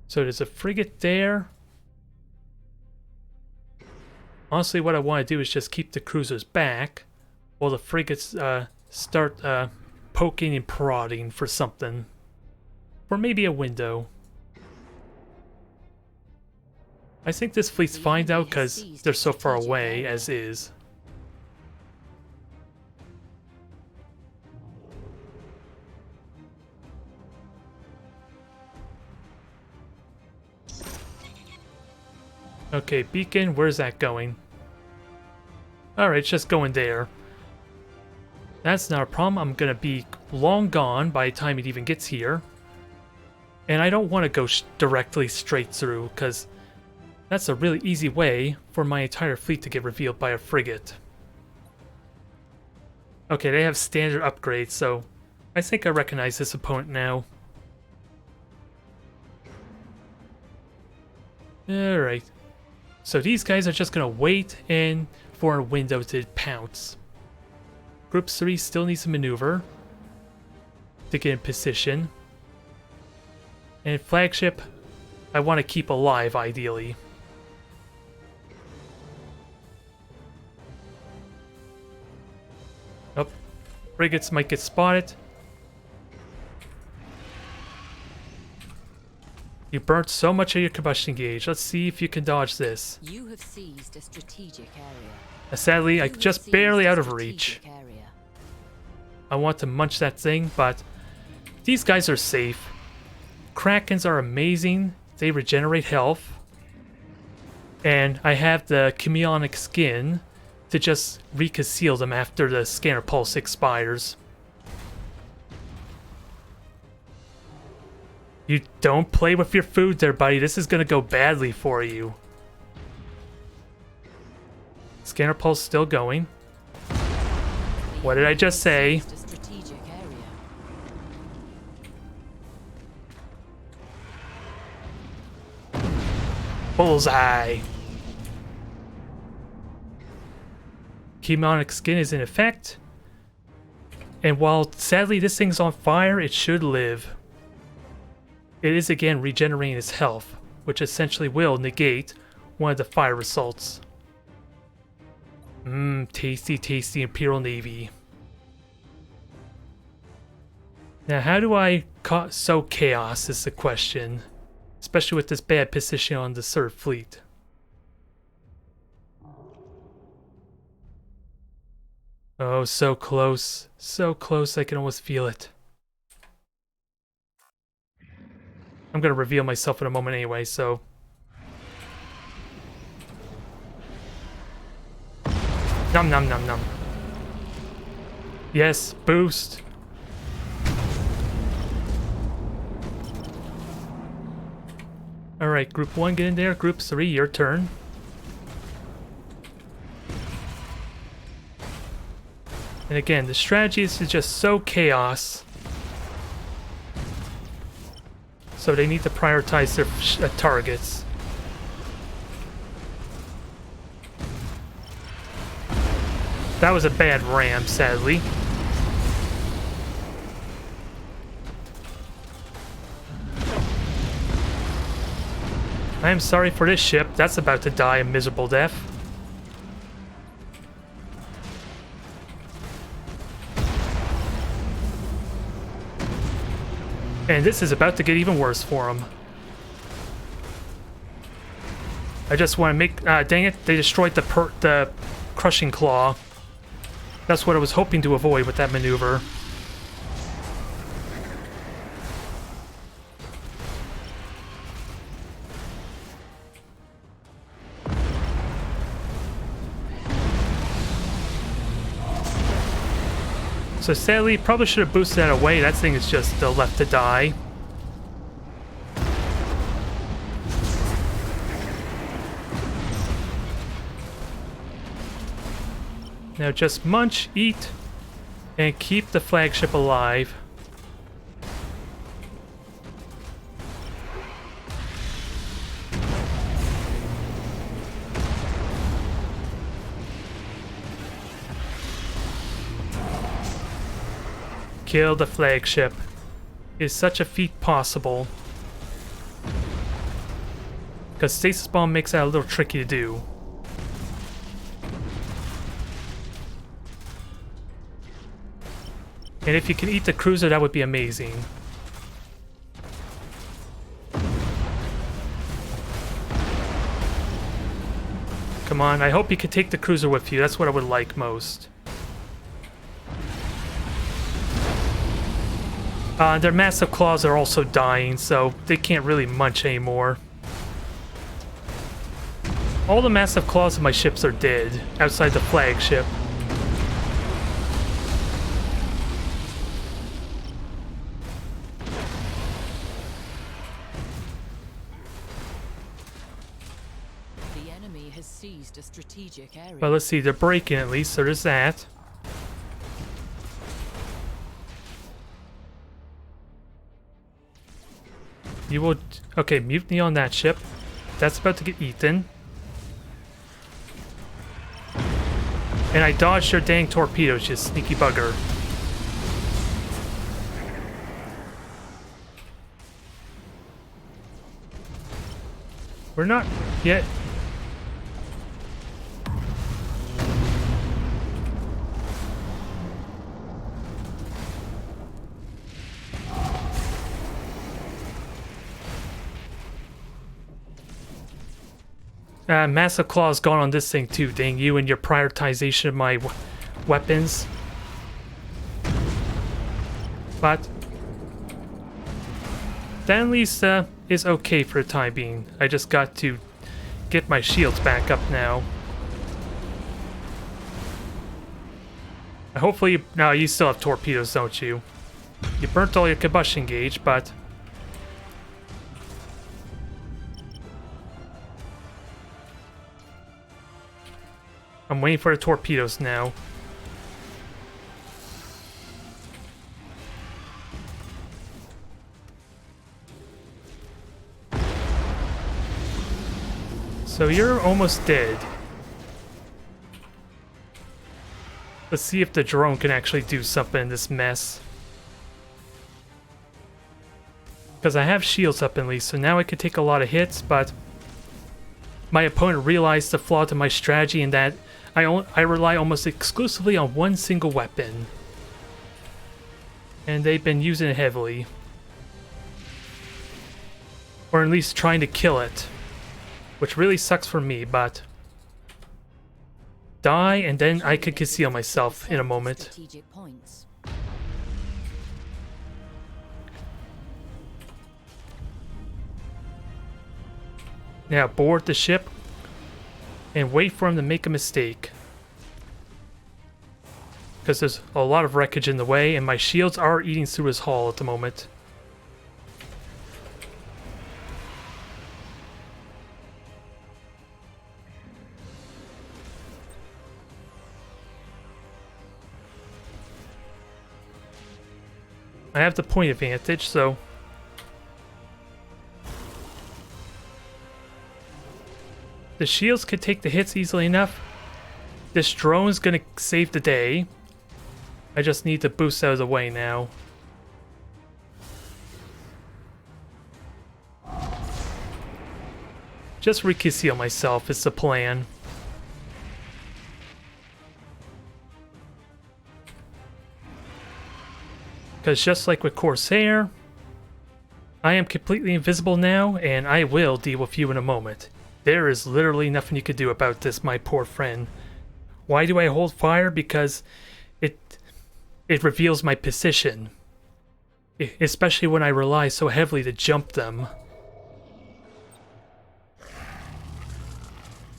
So there's a frigate there. Honestly, what I want to do is just keep the cruisers back while the frigates start poking and prodding for something. for maybe a window. I think this fleet's fine now because they're so far away as is. Okay, beacon, where's that going? Alright, it's just going there. That's not a problem. I'm gonna be long gone by the time it even gets here. And I don't want to go directly straight through, because that's a really easy way for my entire fleet to get revealed by a frigate. Okay, they have standard upgrades, so I think I recognize this opponent now. Alright. So these guys are just going to wait in for a window to pounce. Group 3 still needs to maneuver to get in position. And flagship, I want to keep alive, ideally. Oh, frigates might get spotted. You burnt so much of your combustion gauge. Let's see if you can dodge this.
You have seized a strategic area.
Sadly, I'm just barely out of reach. I want to munch that thing, but these guys are safe. Krakens are amazing. They regenerate health. And I have the chameleonic skin to just reconceal them after the scanner pulse expires. You don't play with your food there, buddy. This is going to go badly for you. Scanner pulse still going. What did I just say? Bullseye. Chameleonic skin is in effect. And while sadly this thing's on fire, it should live. It is again regenerating its health, which essentially will negate one of the fire results. Tasty, tasty Imperial Navy. Now, how do I sow chaos is the question. Especially with this bad position on the third fleet. Oh, so close. So close, I can almost feel it. I'm gonna reveal myself in a moment anyway, so... Nom nom nom nom. Yes, boost. Alright, Group 1, get in there. Group 3, your turn. And again, the strategy is to just sow chaos. So they need to prioritize their targets. That was a bad ram, sadly. I am sorry for this ship. That's about to die a miserable death. And this is about to get even worse for him. I just want to make... dang it, they destroyed the crushing claw. That's what I was hoping to avoid with that maneuver. So sadly, probably should have boosted that away. That thing is just left to die. Now just munch, eat, and keep the flagship alive. Kill the flagship. Is such a feat possible? Because stasis bomb makes that a little tricky to do. And if you can eat the cruiser, that would be amazing. Come on, I hope you can take the cruiser with you. That's what I would like most. Their massive claws are also dying, so they can't really munch anymore. All the massive claws of my ships are dead, outside the flagship.
The enemy has seized a strategic area.
Well, let's see, they're breaking at least, so there's that. You will... Okay, mutiny on that ship. That's about to get eaten. And I dodged your dang torpedoes, you sneaky bugger. We're not yet... Massive Claw's gone on this thing too, dang you and your prioritization of my weapons. But that at least is okay for the time being. I just got to get my shields back up now. Hopefully, no, you still have torpedoes, don't you? You burnt all your combustion gauge, but... I'm waiting for the torpedoes now. So you're almost dead. Let's see if the drone can actually do something in this mess. Because I have shields up at least, so now I can take a lot of hits, but my opponent realized the flaw to my strategy in that I rely almost exclusively on one single weapon. And they've been using it heavily. Or at least trying to kill it. Which really sucks for me, but... Die, and then I can conceal myself in a moment.
Strategic points.
Now board the ship and wait for him to make a mistake. Because there's a lot of wreckage in the way, and my shields are eating through his hull at the moment. I have the point advantage, so... The shields could take the hits easily enough. This drone's gonna save the day. I just need to boost out of the way now. Just reconceal myself is the plan. Because just like with Corsair, I am completely invisible now, and I will deal with you in a moment. There is literally nothing you can do about this, my poor friend. Why do I hold fire? Because it reveals my position. Especially when I rely so heavily to jump them.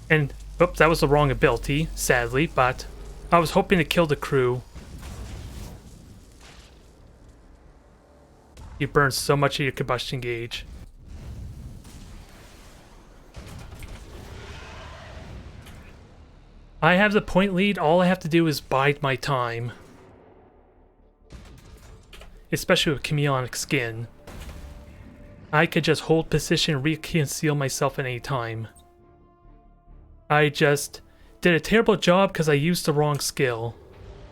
And, oops, that was the wrong ability, sadly, but I was hoping to kill the crew. You burned so much of your combustion gauge. I have the point lead, all I have to do is bide my time. Especially with chameleonic skin. I could just hold position and reconceal myself at any time. I just did a terrible job because I used the wrong skill.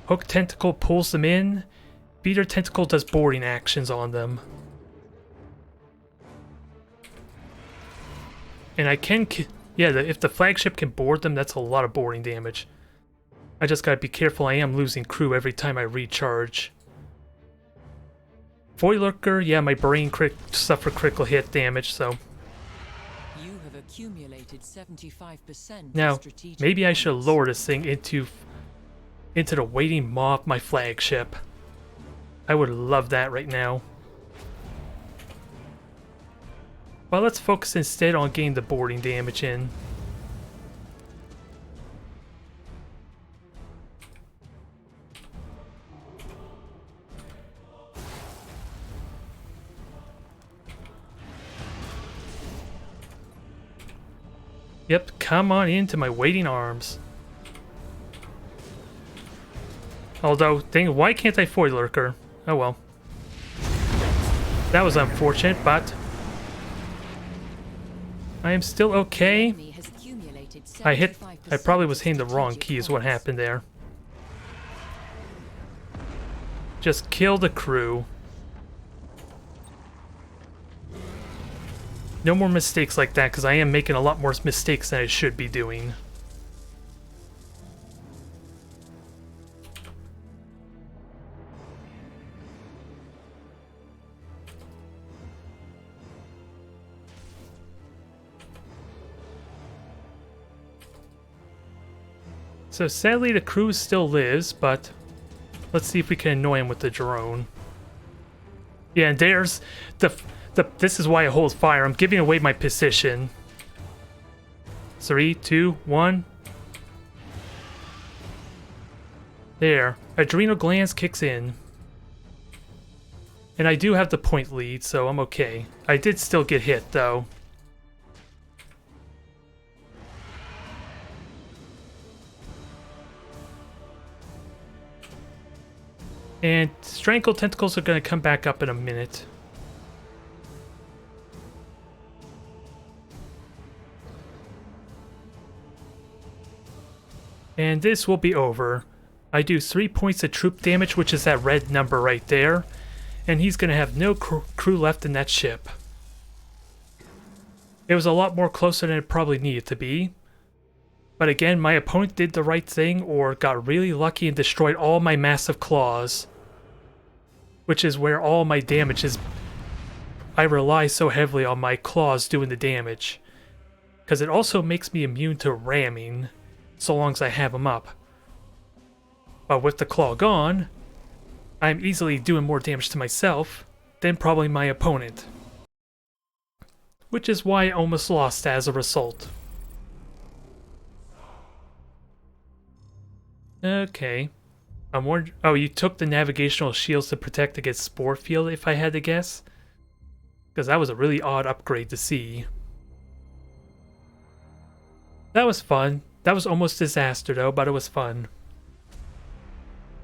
Hook Tentacle pulls them in, Beater Tentacle does boarding actions on them. And I can... Yeah, if the flagship can board them, that's a lot of boarding damage. I just gotta be careful, I am losing crew every time I recharge. Void Lurker, yeah, my brain suffered critical hit damage, so...
You have accumulated 75%
Now,
of strategic
maybe I should
points.
lower this thing into the waiting maw of my flagship. I would love that right now. Well, let's focus instead on getting the boarding damage in. Yep, come on into my waiting arms. Although, dang, why can't I Void Lurker? Oh well. That was unfortunate, but I am still okay.
Enemy has accumulated
I probably was
75%
hitting the wrong
strategic
key is what
points.
happened there. Just kill the crew. No more mistakes like that, because I am making a lot more mistakes than I should be doing. So sadly the crew still lives, but let's see if we can annoy him with the drone. Yeah, and there's this is why I hold fire. I'm giving away my position. 3, 2, 1. There. Adrenal glands kicks in. And I do have the point lead, so I'm okay. I did still get hit, though. And Strangle Tentacles are going to come back up in a minute. And this will be over. I do 3 points of troop damage, which is that red number right there. And he's going to have no crew left in that ship. It was a lot more closer than it probably needed to be. But again, my opponent did the right thing or got really lucky and destroyed all my massive claws. Which is where all my damage is. I rely so heavily on my claws doing the damage. Because it also makes me immune to ramming, so long as I have them up. But with the claw gone, I'm easily doing more damage to myself than probably my opponent. Which is why I almost lost as a result. Okay. I'm wondering. Oh, you took the navigational shields to protect against Spore Field, if I had to guess? Because that was a really odd upgrade to see. That was fun. That was almost disaster though, but it was fun.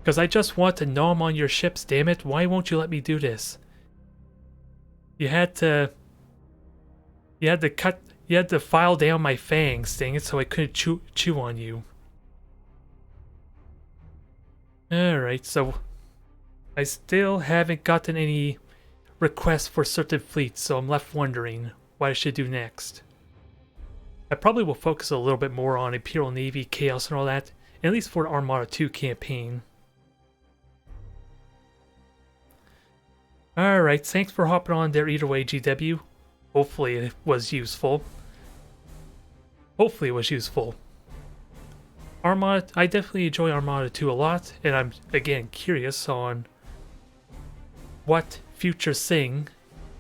Because I just want to gnaw on your ships, damn it. Why won't you let me do this? You had to file down my fangs, dang it, so I couldn't chew on you. Alright, so I still haven't gotten any requests for certain fleets, so I'm left wondering what I should do next. I probably will focus a little bit more on Imperial Navy, Chaos, and all that, at least for the Armada 2 campaign. Alright, thanks for hopping on there either way, GW. Hopefully it was useful. Armada, I definitely enjoy Armada 2 a lot, and I'm, again, curious on what future thing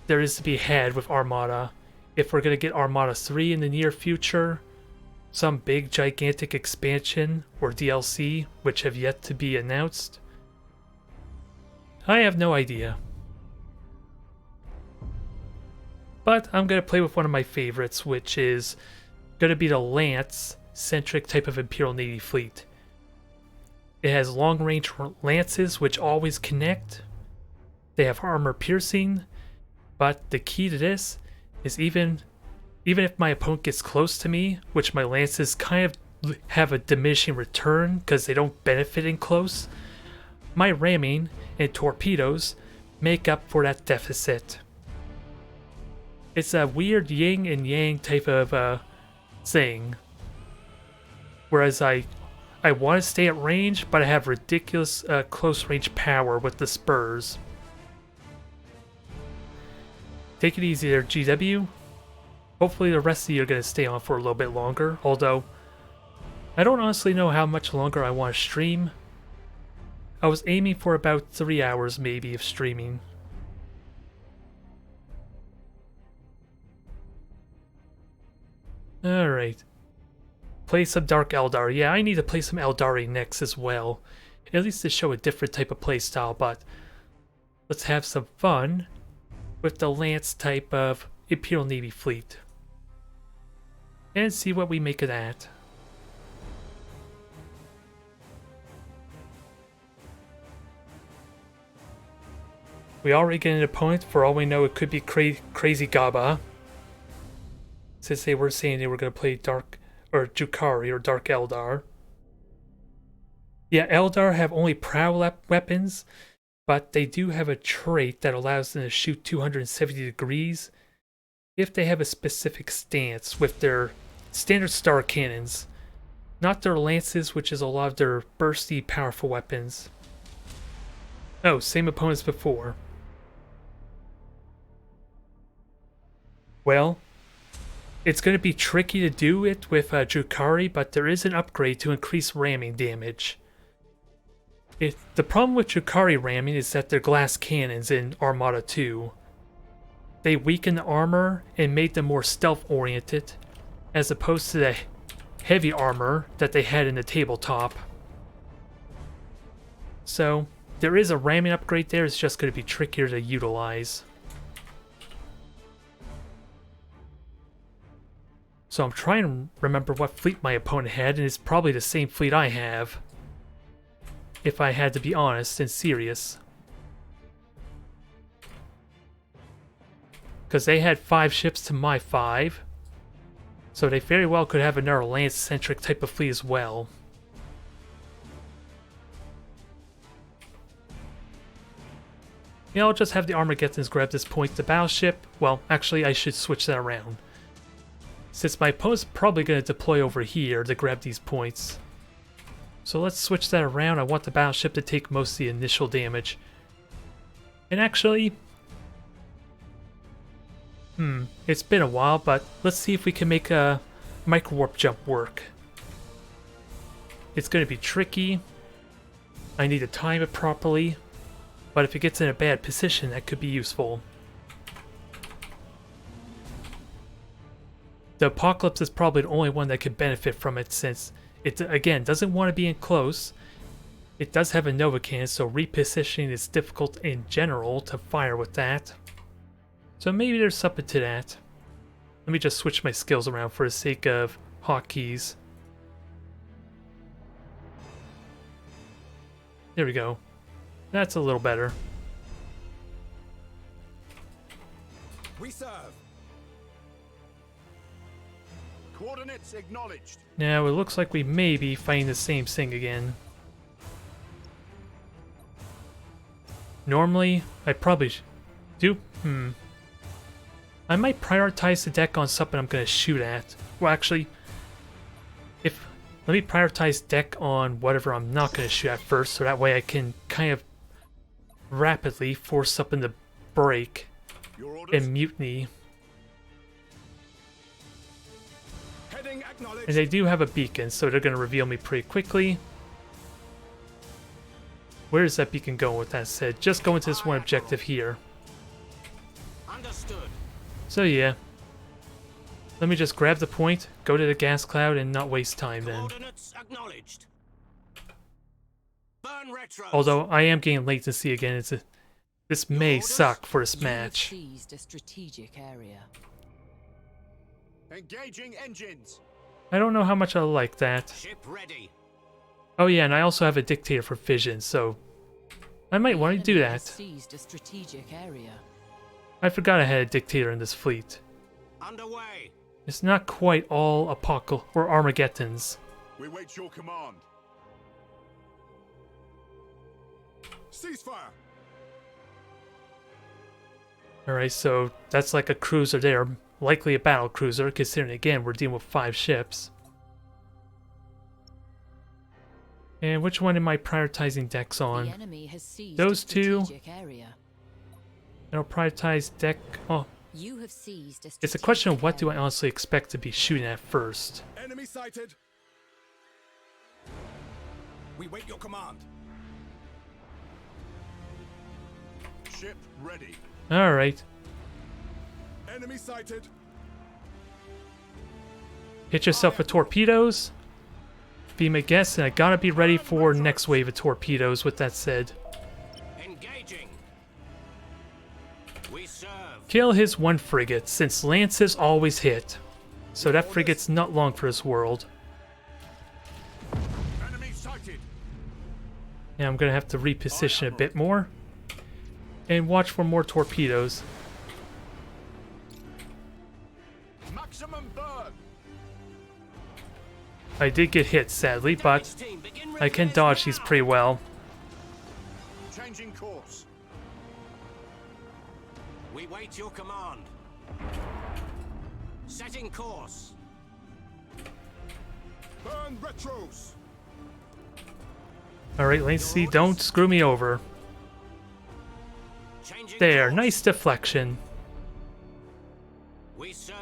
there is to be had with Armada. If we're going to get Armada 3 in the near future, some big gigantic expansion or DLC, which have yet to be announced. I have no idea. But I'm going to play with one of my favorites, which is going to be the Lance-centric type of Imperial Navy fleet. It has long-range lances, which always connect. They have armor piercing, but the key to this is even if my opponent gets close to me, which my lances kind of have a diminishing return because they don't benefit in close, my ramming and torpedoes make up for that deficit. It's a weird yin and yang type of thing. Whereas I want to stay at range, but I have ridiculous close range power with the spurs. Take it easy there, GW. Hopefully the rest of you are going to stay on for a little bit longer, although I don't honestly know how much longer I want to stream. I was aiming for about 3 hours maybe of streaming. Alright. Play some Dark Eldar. Yeah, I need to play some Eldari next as well. At least to show a different type of playstyle, but let's have some fun with the Lance type of Imperial Navy fleet. And see what we make of that. We already get an opponent. For all we know, it could be Crazy Gaba. Since they were saying they were going to play Dark or Drukhari or Dark Eldar. Yeah, Eldar have only prow weapons, but they do have a trait that allows them to shoot 270 degrees if they have a specific stance with their standard star cannons, not their lances, which is a lot of their bursty, powerful weapons. Oh, same opponents before. Well, it's going to be tricky to do it with Drukhari, but there is an upgrade to increase ramming damage. The problem with Drukhari ramming is that they're glass cannons in Armada 2. They weaken the armor and made them more stealth-oriented, as opposed to the heavy armor that they had in the tabletop. So, there is a ramming upgrade there, it's just going to be trickier to utilize. So I'm trying to remember what fleet my opponent had, and it's probably the same fleet I have. If I had to be honest and serious. Because they had 5 ships to my 5. So they very well could have another Lance-centric type of fleet as well. Yeah, I'll just have the Armageddons grab this point. The battleship, well, actually I should switch that around. Since my opponent's probably going to deploy over here to grab these points. So let's switch that around. I want the battleship to take most of the initial damage. And actually... it's been a while, but let's see if we can make a micro-warp jump work. It's going to be tricky. I need to time it properly. But if it gets in a bad position, that could be useful. The Apocalypse is probably the only one that could benefit from it, since it, again, doesn't want to be in close. It does have a Nova cannon, so repositioning is difficult in general to fire with that. So maybe there's something to that. Let me just switch my skills around for the sake of hotkeys. There we go. That's a little better.
We serve. Coordinates acknowledged.
Now it looks like we may be fighting the same thing again. Normally, I probably do. I might prioritize the deck on something I'm going to shoot at. Well, actually, let me prioritize deck on whatever I'm not going to shoot at first, so that way I can kind of rapidly force something to break and mutiny. And they do have a beacon, so they're going to reveal me pretty quickly. Where is that beacon going with that said? Just go into this one objective here.
Understood.
So yeah. Let me just grab the point, go to the gas cloud, and not waste time then.
Coordinates acknowledged. Burn retros.
Although I am getting latency again, this may suck for this match.
Seized a strategic area.
Engaging engines.
I don't know how much I like that.
Ship ready.
Oh yeah, and I also have a dictator for vision, so I might want to do that.
Seized a strategic area.
I forgot I had a dictator in this fleet.
Underway.
It's not quite all Apocalypse or Armageddons.
We wait your command. Ceasefire.
Alright, so that's like a cruiser there. Likely a battle cruiser, considering again we're dealing with 5 ships. And which one am I prioritizing decks on?
The enemy has seized
Those
a
two.
strategic area.
And I'll prioritize deck. Oh,
You have seized a
It's a question of what do I
strategic
honestly expect to be shooting at first.
Enemy sighted. We wait your command.
Ship ready.
Alright.
Enemy sighted.
Hit yourself with torpedoes. Be my guest, and I gotta be ready for next wave of torpedoes with that said.
Engaging. We serve.
Kill his one frigate, since lances always hit. So that frigate's not long for this world.
Enemy sighted.
And I'm gonna have to reposition a bit more. And watch for more torpedoes.
Maximum burn.
I did get hit, sadly, but
Team, begin
I can
readiness
dodge these
now.
pretty well.
Changing course.
We wait your command. Setting course.
Burn retros.
Alright, Lancey, don't screw me over.
Changing
There,
course.
nice deflection.
We serve.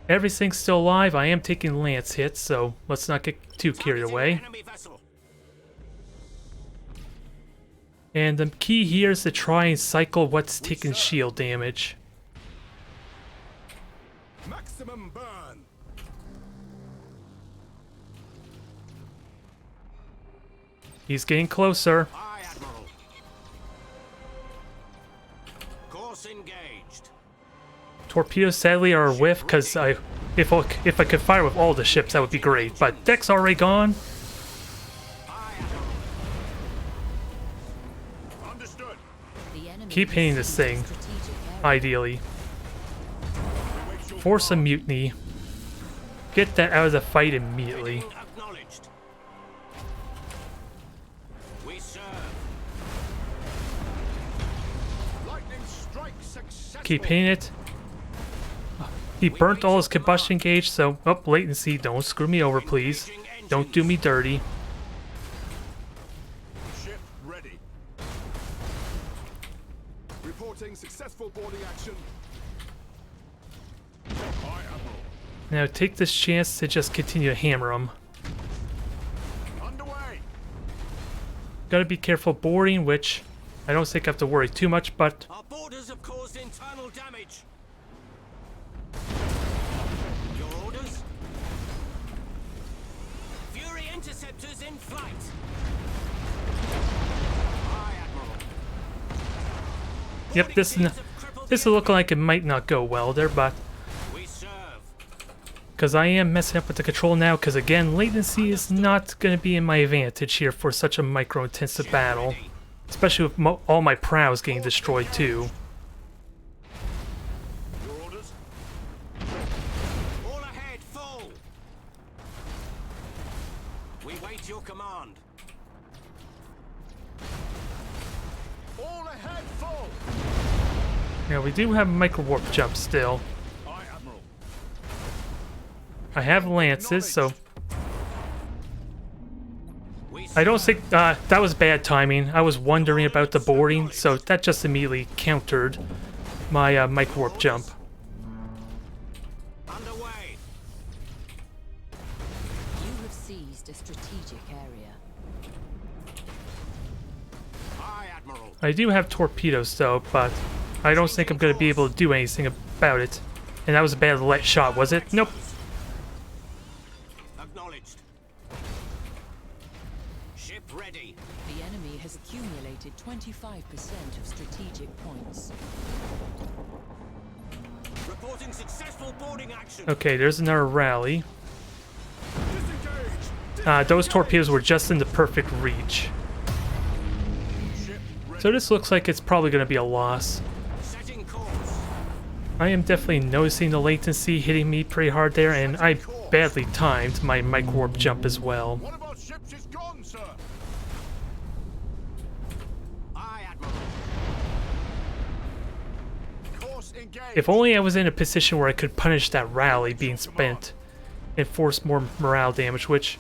Everything's still alive. I am taking lance hits, so let's not get too carried
Targeting
away.
enemy vessel.
And the key here is to try and cycle what's taking shield damage.
Maximum burn.
He's getting closer.
Aye, Admiral. Course engaged.
Torpedoes sadly are a whiff, because if I could fire with all the ships, that would be great. But deck's already gone.
Aye, Admiral.
Understood.
The enemy
Keep
has
hitting this
seized a
thing,
strategic area.
ideally. Force a mutiny. Get that out of the fight immediately.
Bidding acknowledged. We serve.
Lightning strike successful.
Keep hitting it. He burnt all his combustion gauge, so... Oh, latency, don't screw me over, please. Don't do me dirty.
Ship ready.
Reporting successful boarding action.
Aye, Admiral.
Now take this chance to just continue to hammer him.
Underway.
Gotta be careful boarding, which I don't think I have to worry too much, but
Our borders have caused internal damage. Your orders? Fury interceptors in flight. Aye, Admiral.
yep, this is looking like it might not go well there, but
We serve.
because I am messing up with the control now, because again, latency is not going to be in my advantage here for such a micro-intensive battle,
Ready.
especially with all my prows getting destroyed too.
Your orders.
All ahead, full. We wait your command.
All ahead full.
Now we do have micro warp jump still.
Aye, Admiral.
I have lances, so
We
I don't
serve.
think that was bad timing. I was wondering about the boarding, so that just immediately countered my micro warp jump.
Underway.
You have seized a strategic area.
Aye, Admiral.
I do have torpedoes though, but I don't think I'm going to be able to do anything about it. And that was a bad light shot, was it? Nope.
Acknowledged. Ship ready.
The enemy has accumulated 25% of strategic points.
Reporting successful boarding action.
Okay, there's another rally.
Disengage.
Those torpedoes were just in the perfect reach.
Ship ready.
So this looks like it's probably going to be a loss.
Setting course.
I am definitely noticing the latency hitting me pretty hard there, and I badly timed my micro warp jump as well.
One of our ships is gone, sir.
Aye, Admiral.
Course engaged.
If only I was in a position where I could punish that rally being spent and force more morale damage, which,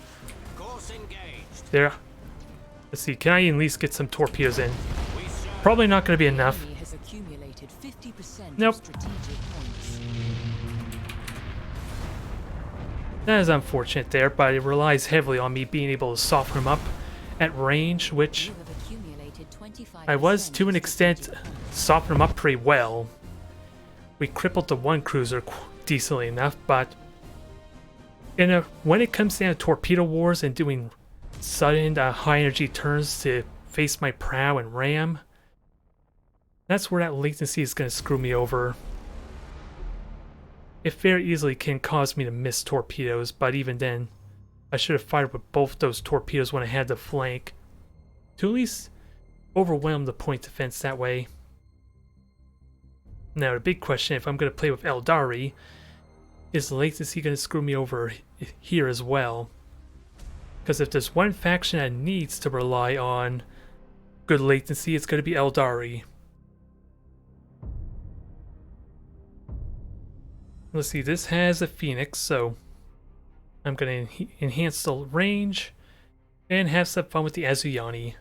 Course engaged.
there, let's see, can I at least get some torpedoes in?
We serve.
Probably not going to be
The
enough.
enemy has accumulated accumulated 50%
Nope.
of strategic points.
That is unfortunate there, but it relies heavily on me being able to soften him up at range, which
You have accumulated 25%
I was, to an
of
extent,
strategic points.
softening him up pretty well. We crippled the one cruiser decently enough, but when it comes down to torpedo wars and doing sudden high energy turns to face my prow and ram, that's where that latency is going to screw me over. It very easily can cause me to miss torpedoes, but even then, I should have fired with both those torpedoes when I had the flank, to at least overwhelm the point defense that way. Now the big question, if I'm going to play with Eldari, is the latency going to screw me over here as well? Because if there's one faction that needs to rely on good latency, it's going to be Eldari. Let's see, this has a Phoenix, so I'm going to enhance the range and have some fun with the Azuyani.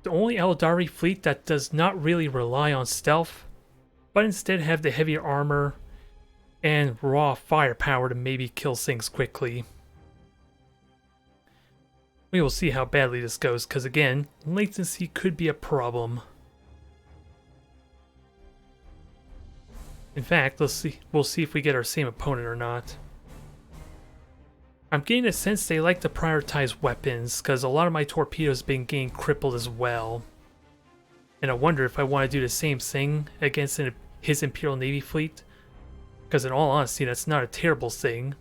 The only Eldari fleet that does not really rely on stealth, but instead have the heavier armor and raw firepower to maybe kill things quickly. We will see how badly this goes, because again, latency could be a problem. In fact, we'll see if we get our same opponent or not. I'm getting a sense they like to prioritize weapons, because a lot of my torpedoes have been getting crippled as well. And I wonder if I want to do the same thing against his Imperial Navy fleet, because in all honesty, that's not a terrible thing.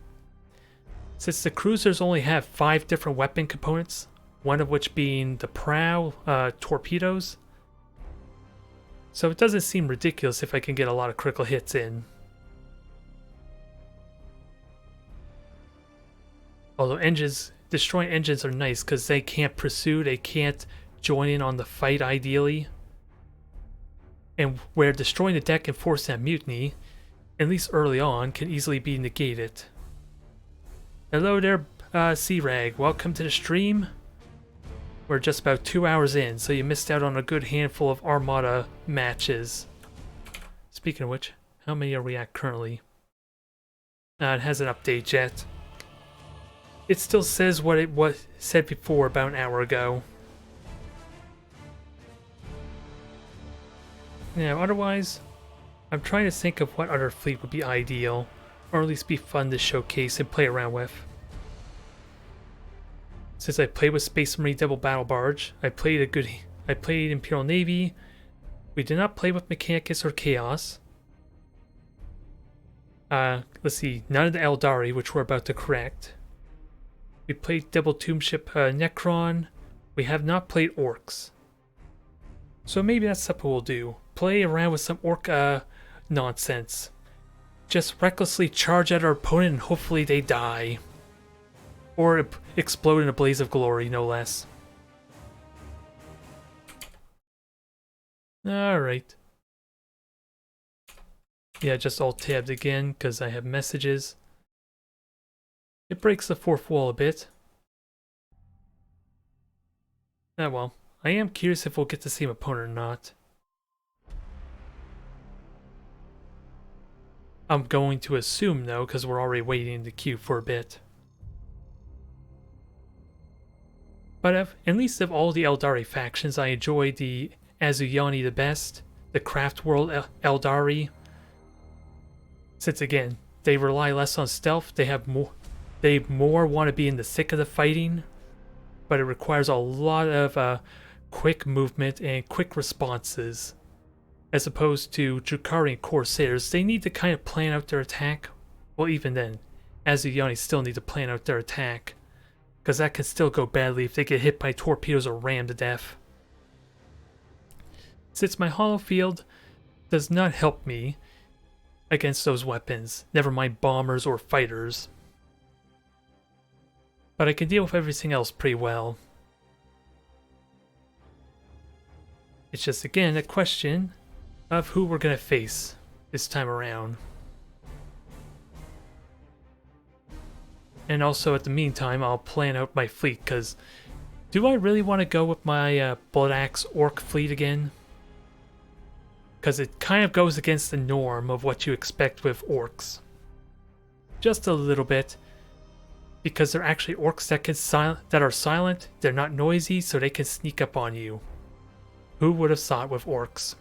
Since the cruisers only have 5 different weapon components, one of which being the prow torpedoes, so it doesn't seem ridiculous if I can get a lot of critical hits in. Although destroying engines are nice because they can't pursue, they can't join in on the fight ideally. And where destroying the deck and forcing a mutiny, at least early on, can easily be negated. Hello there, C-Rag. Welcome to the stream. We're just about 2 hours in, so you missed out on a good handful of Armada matches. Speaking of which, how many are we at currently? It hasn't updated yet. It still says what it said before about an hour ago. Now, otherwise, I'm trying to think of what other fleet would be ideal, or at least be fun to showcase and play around with. Since I played with Space Marine Double Battle Barge, I played Imperial Navy. We did not play with Mechanicus or Chaos. Let's see, none of the Eldari, which we're about to correct. We played Double Tomb Ship Necron. We have not played Orcs. So maybe that's something we'll do. Play around with some Orc nonsense. Just recklessly charge at our opponent and hopefully they die. Or explode in a blaze of glory, no less. Alright. Yeah, just alt-tabbed again because I have messages. It breaks the fourth wall a bit. Ah well, I am curious if we'll get the same opponent or not. I'm going to assume no, because we're already waiting in the queue for a bit. But at least of all the Eldari factions, I enjoy the Azuyani the best, the Craft World Eldari. Since again, they rely less on stealth, they more want to be in the thick of the fighting, but it requires a lot of quick movement and quick responses. As opposed to Drukhari Corsairs, they need to kind of plan out their attack. Well, even then, Azuyani still need to plan out their attack, because that can still go badly if they get hit by torpedoes or rammed to death. Since my hollow field does not help me against those weapons, never mind bombers or fighters, but I can deal with everything else pretty well. It's just again a question of who we're going to face this time around. And also at the meantime, I'll plan out my fleet, because do I really want to go with my Blood Axe Orc fleet again? because it kind of goes against the norm of what you expect with orcs. Just a little bit, because they're actually orcs that are silent, they're not noisy, so they can sneak up on you. Who would have thought with orcs?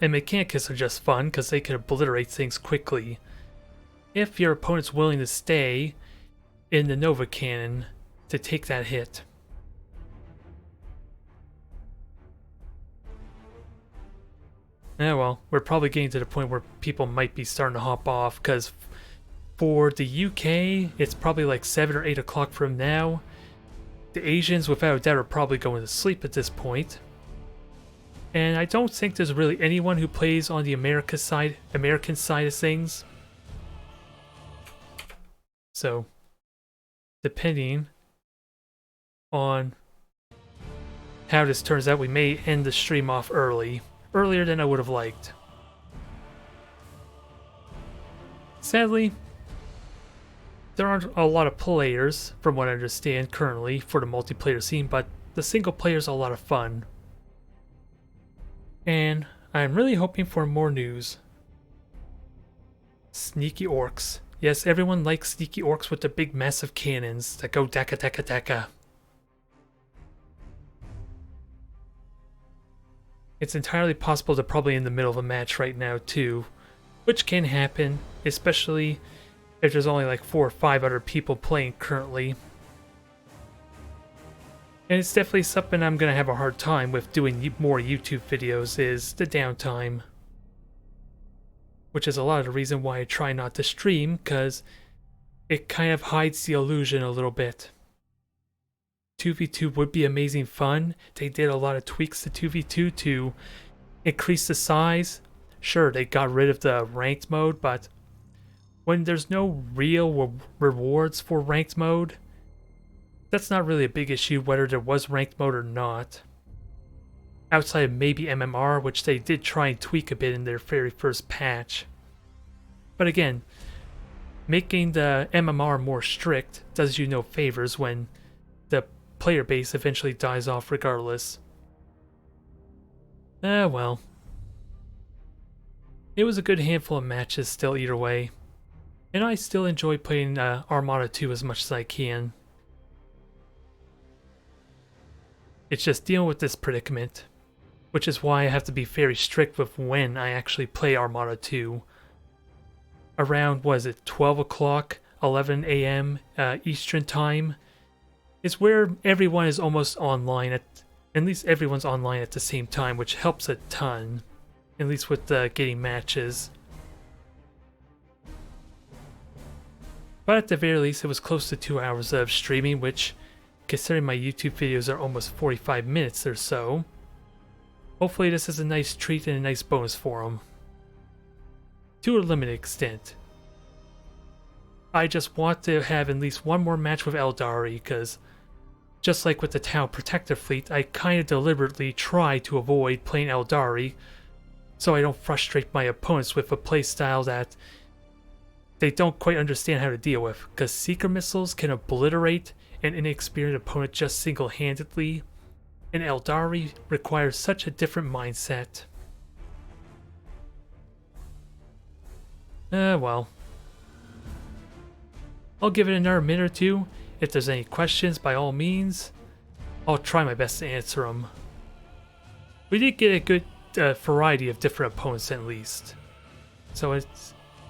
And Mechanicus are just fun because they can obliterate things quickly. If your opponent's willing to stay in the Nova Cannon to take that hit. Yeah, well, we're probably getting to the point where people might be starting to hop off, because for the UK, it's probably like 7 or 8 o'clock from now. The Asians, without a doubt, are probably going to sleep at this point. And I don't think there's really anyone who plays on the American side of things. So, depending on how this turns out, we may end the stream off earlier than I would have liked. Sadly, there aren't a lot of players, from what I understand currently, for the multiplayer scene, but the single player is a lot of fun. And I'm really hoping for more news. Sneaky orcs. Yes, everyone likes sneaky orcs with the big massive cannons that go daka daka daka. It's entirely possible they're probably in the middle of a match right now too, which can happen, especially if there's only like 4 or 5 other people playing currently. And it's definitely something I'm going to have a hard time with doing more YouTube videos, is the downtime. Which is a lot of the reason why I try not to stream, because it kind of hides the illusion a little bit. 2v2 would be amazing fun. They did a lot of tweaks to 2v2 to increase the size. Sure, they got rid of the ranked mode, but when there's no real rewards for ranked mode, that's not really a big issue whether there was ranked mode or not. Outside of maybe MMR, which they did try and tweak a bit in their very first patch. But again, making the MMR more strict does you no favors when the player base eventually dies off regardless. Well. It was a good handful of matches still either way. And I still enjoy playing Armada 2 as much as I can. It's just dealing with this predicament, which is why I have to be very strict with when I actually play Armada 2. Around, 12 o'clock, 11 a.m. Eastern Time, is where everyone is almost online, at least everyone's online at the same time, which helps a ton, at least with getting matches. But at the very least, it was close to 2 hours of streaming, which, considering my YouTube videos are almost 45 minutes or so, hopefully this is a nice treat and a nice bonus for them. To a limited extent. I just want to have at least one more match with Eldar, because just like with the Town Protector fleet, I kind of deliberately try to avoid playing Eldar, so I don't frustrate my opponents with a playstyle that they don't quite understand how to deal with, because Seeker missiles can obliterate an inexperienced opponent just single-handedly, and Eldar requires such a different mindset. Well. I'll give it another minute or two. If there's any questions, by all means, I'll try my best to answer them. We did get a good variety of different opponents at least. So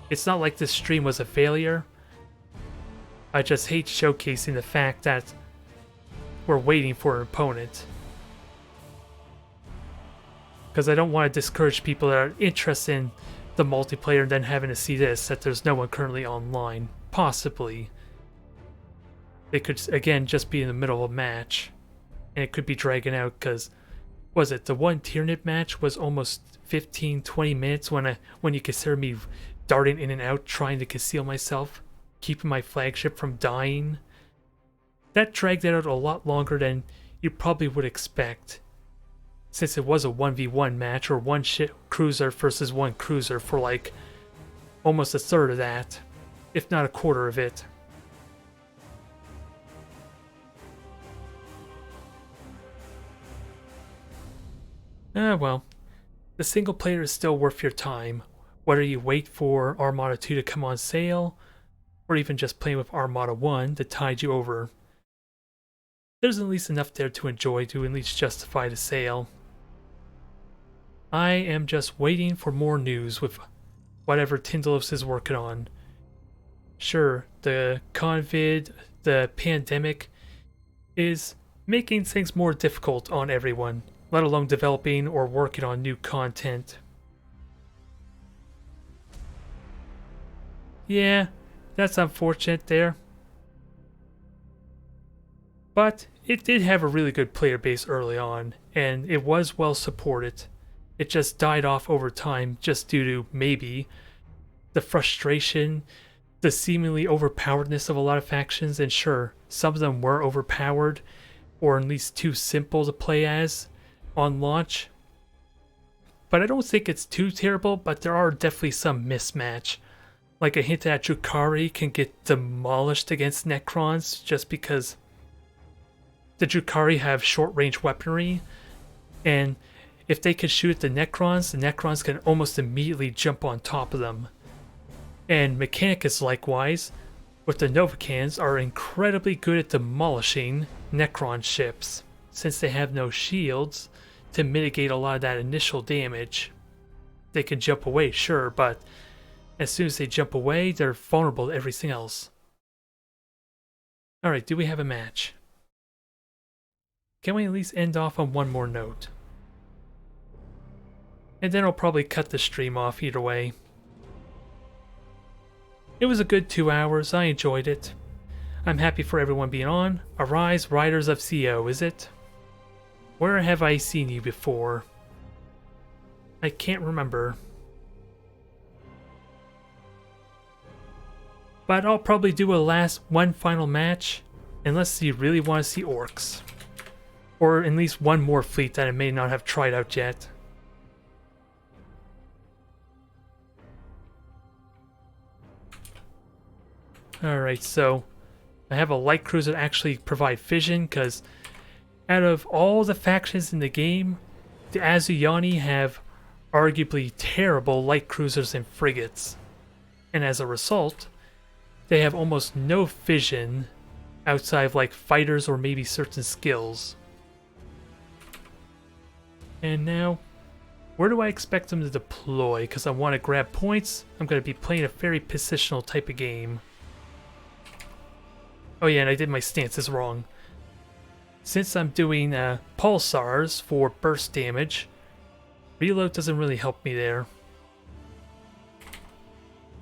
it's not like this stream was a failure. I just hate showcasing the fact that we're waiting for an opponent. Because I don't want to discourage people that are interested in the multiplayer and then having to see this, that there's no one currently online. Possibly. They could, again, just be in the middle of a match. And it could be dragging out because, was it, the one Tyranid match was almost 15-20 minutes when you consider me darting in and out trying to conceal myself, keeping my flagship from dying. That dragged it out a lot longer than you probably would expect, since it was a 1v1 match, or one cruiser versus one cruiser for like almost a third of that, if not a quarter of it. Well, the single player is still worth your time, whether you wait for Armada 2 to come on sale, or even just playing with Armada 1 to tide you over. There's at least enough there to enjoy to at least justify the sale. I am just waiting for more news with whatever Tindalos is working on. Sure, the COVID, the pandemic, is making things more difficult on everyone, let alone developing or working on new content. Yeah, that's unfortunate there. But it did have a really good player base early on, and it was well supported. It just died off over time just due to, maybe, the frustration, the seemingly overpoweredness of a lot of factions, and sure, some of them were overpowered, or at least too simple to play as on launch. But I don't think it's too terrible, but there are definitely some mismatch. Like a hint that Drukhari can get demolished against Necrons just because the Drukhari have short-range weaponry, and if they could shoot at the Necrons can almost immediately jump on top of them. And Mechanicus likewise, with the Novacans, are incredibly good at demolishing Necron ships, since they have no shields to mitigate a lot of that initial damage. They can jump away, sure, but as soon as they jump away, they're vulnerable to everything else. Alright, do we have a match? Can we at least end off on one more note? And then I'll probably cut the stream off either way. It was a good 2 hours, I enjoyed it. I'm happy for everyone being on. Arise, Riders of CO, is it? Where have I seen you before? I can't remember. But I'll probably do one final match, unless you really want to see orcs. Or at least one more fleet that I may not have tried out yet. Alright, so I have a light cruiser to actually provide vision, because out of all the factions in the game, the Azuyani have arguably terrible light cruisers and frigates. And as a result, they have almost no vision outside of like fighters or maybe certain skills. And now, where do I expect them to deploy? Because I want to grab points. I'm going to be playing a very positional type of game. Oh yeah, and I did my stances wrong. Since I'm doing pulsars for burst damage, reload doesn't really help me there.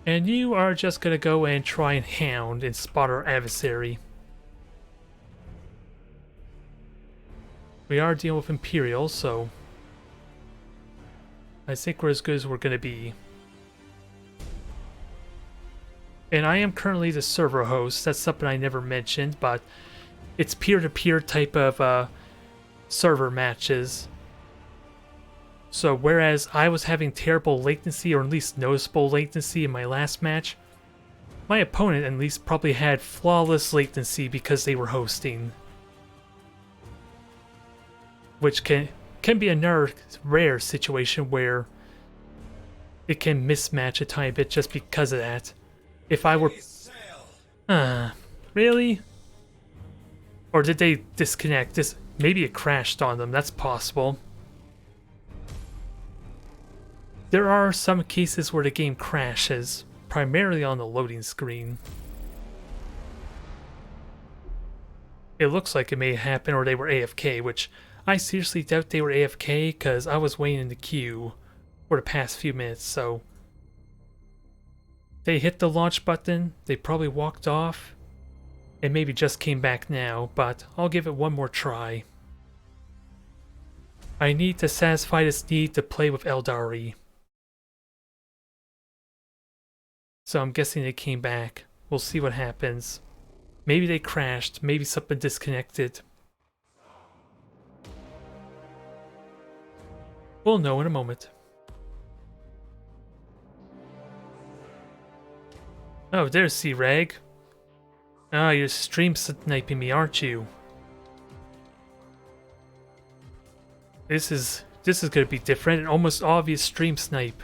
And you are just going to go and try and hound and spot our adversary. We are dealing with Imperials, so I think we're as good as we're going to be. And I am currently the server host. That's something I never mentioned, but it's peer-to-peer type of server matches. So whereas I was having terrible latency, or at least noticeable latency in my last match, my opponent at least probably had flawless latency because they were hosting. Which can be another rare situation where it can mismatch a tiny bit just because of that. If I were... really? Or did they disconnect? Maybe it crashed on them, that's possible. There are some cases where the game crashes, primarily on the loading screen. It looks like it may happen, or they were AFK, which I seriously doubt they were AFK because I was waiting in the queue for the past few minutes, so they hit the launch button, they probably walked off, and maybe just came back now, but I'll give it one more try. I need to satisfy this need to play with Eldar. So I'm guessing they came back. We'll see what happens. Maybe they crashed, maybe something disconnected. We'll know in a moment. Oh, there's C-Rag. Ah, you're stream sniping me, aren't you? This is this is going to be different. An almost obvious stream snipe.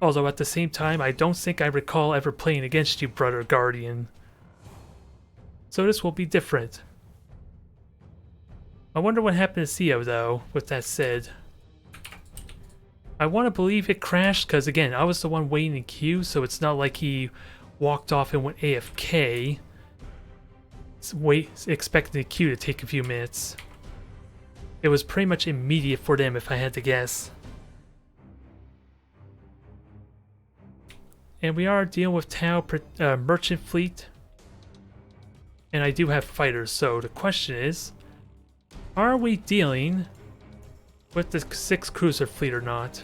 Although at the same time, I don't think I recall ever playing against you, Brother Guardian. So this will be different. I wonder what happened to Theo, though, with that said. I want to believe it crashed, because again, I was the one waiting in queue, so it's not like he walked off and went AFK. Expecting the queue to take a few minutes. It was pretty much immediate for them, if I had to guess. And we are dealing with Tau Merchant Fleet. And I do have fighters, so the question is, are we dealing with the 6 cruiser fleet or not?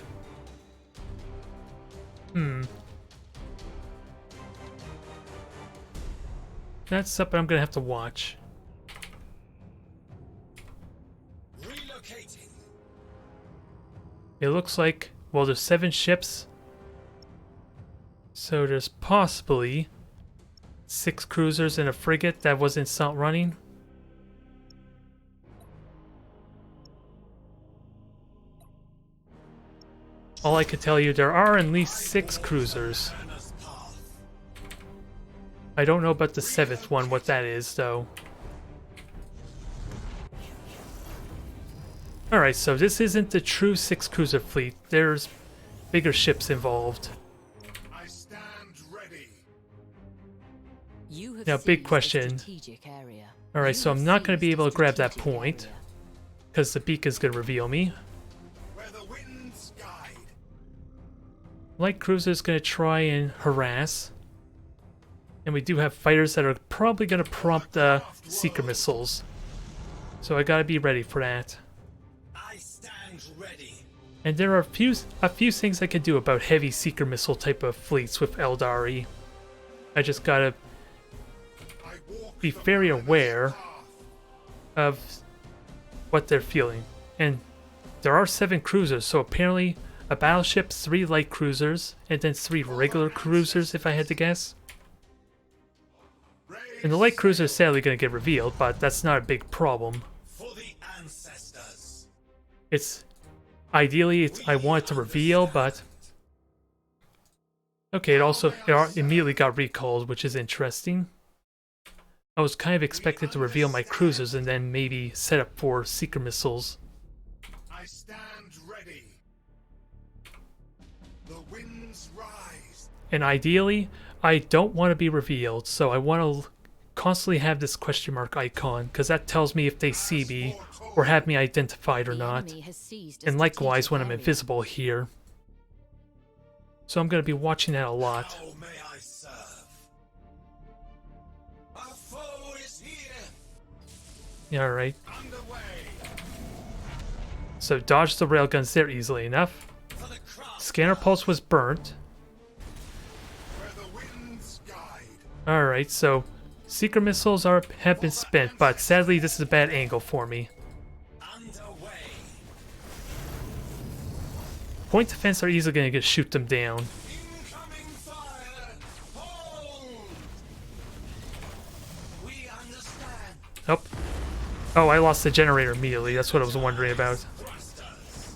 That's something I'm gonna have to watch.
Relocating.
It looks like, well, there's 7 ships. So there's possibly 6 cruisers and a frigate that wasn't still running. All I can tell you, there are at least 6 cruisers. I don't know about the 7th one, what that is, though. Alright, so this isn't the true 6 cruiser fleet. There's bigger ships involved.
I stand ready.
You have
Now, big
seized a
question.
strategic area.
Alright,
You
so
have
I'm not going to be
seized
able
a
to grab that
strategic
point,
area.
because the beacon's going to reveal me.
Where the winds guide.
Light cruiser's going to try and harass. And we do have fighters that are probably going to prompt seeker missiles. So I got to be ready for that.
I stand ready.
And there are a few things I can do about heavy seeker missile type of fleets with Eldari. I just got to
I walk
be
the
very
mariners'
aware
path.
of what they're feeling. And there are 7 cruisers, so apparently a battleship, 3 light cruisers, and then 3 regular cruisers if I had to guess. And the light cruiser is sadly going to get revealed, but that's not a big problem.
For the ancestors.
It's ideally I want it to reveal, but okay, it immediately got recalled, which is interesting. I was kind of expected to reveal my cruisers and then maybe set up for seeker missiles.
I stand ready. The winds rise.
And ideally, I don't want to be revealed, so I want to constantly have this question mark icon, because that tells me if they see me or have me identified or
The
not.
enemy has seized a
And likewise when I'm
strategic area.
invisible here. So I'm going to be watching that a lot.
How may I serve? Our foe is here.
Yeah, alright.
Underway.
So dodge the railguns there easily enough.
For the craft.
Scanner pulse was burnt.
Where the winds guide.
Alright, so seeker missiles have been spent, but sadly this is a bad angle for me.
Underway.
Point defense are easily going to shoot them down.
Incoming fire. Hold. We understand.
Oh, I lost the generator immediately. That's what I was wondering about.
Thrusters.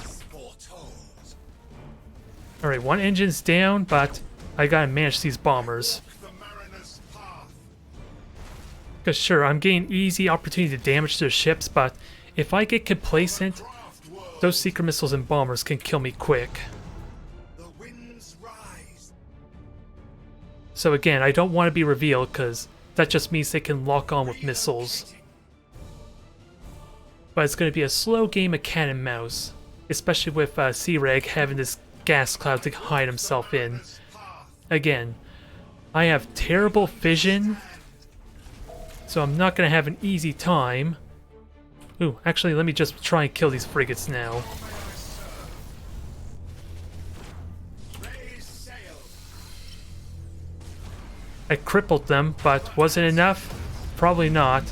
As foretold.
Alright, one engine's down, but I gotta manage these bombers.
The mariners' path.
Because sure, I'm getting easy opportunity to damage their ships, but if I get complacent,
Craft world.
those seeker missiles and bombers can kill me quick.
The winds rise.
So again, I don't want to be revealed, because that just means they can lock on with missiles. But it's going to be a slow game of cat and mouse, especially with C-Reg having this gas cloud to hide himself in. Again, I have terrible vision, so I'm not going to have an easy time. Ooh, actually, let me just try and kill these frigates now.
Raise sail.
I crippled them, but was it enough? Probably not.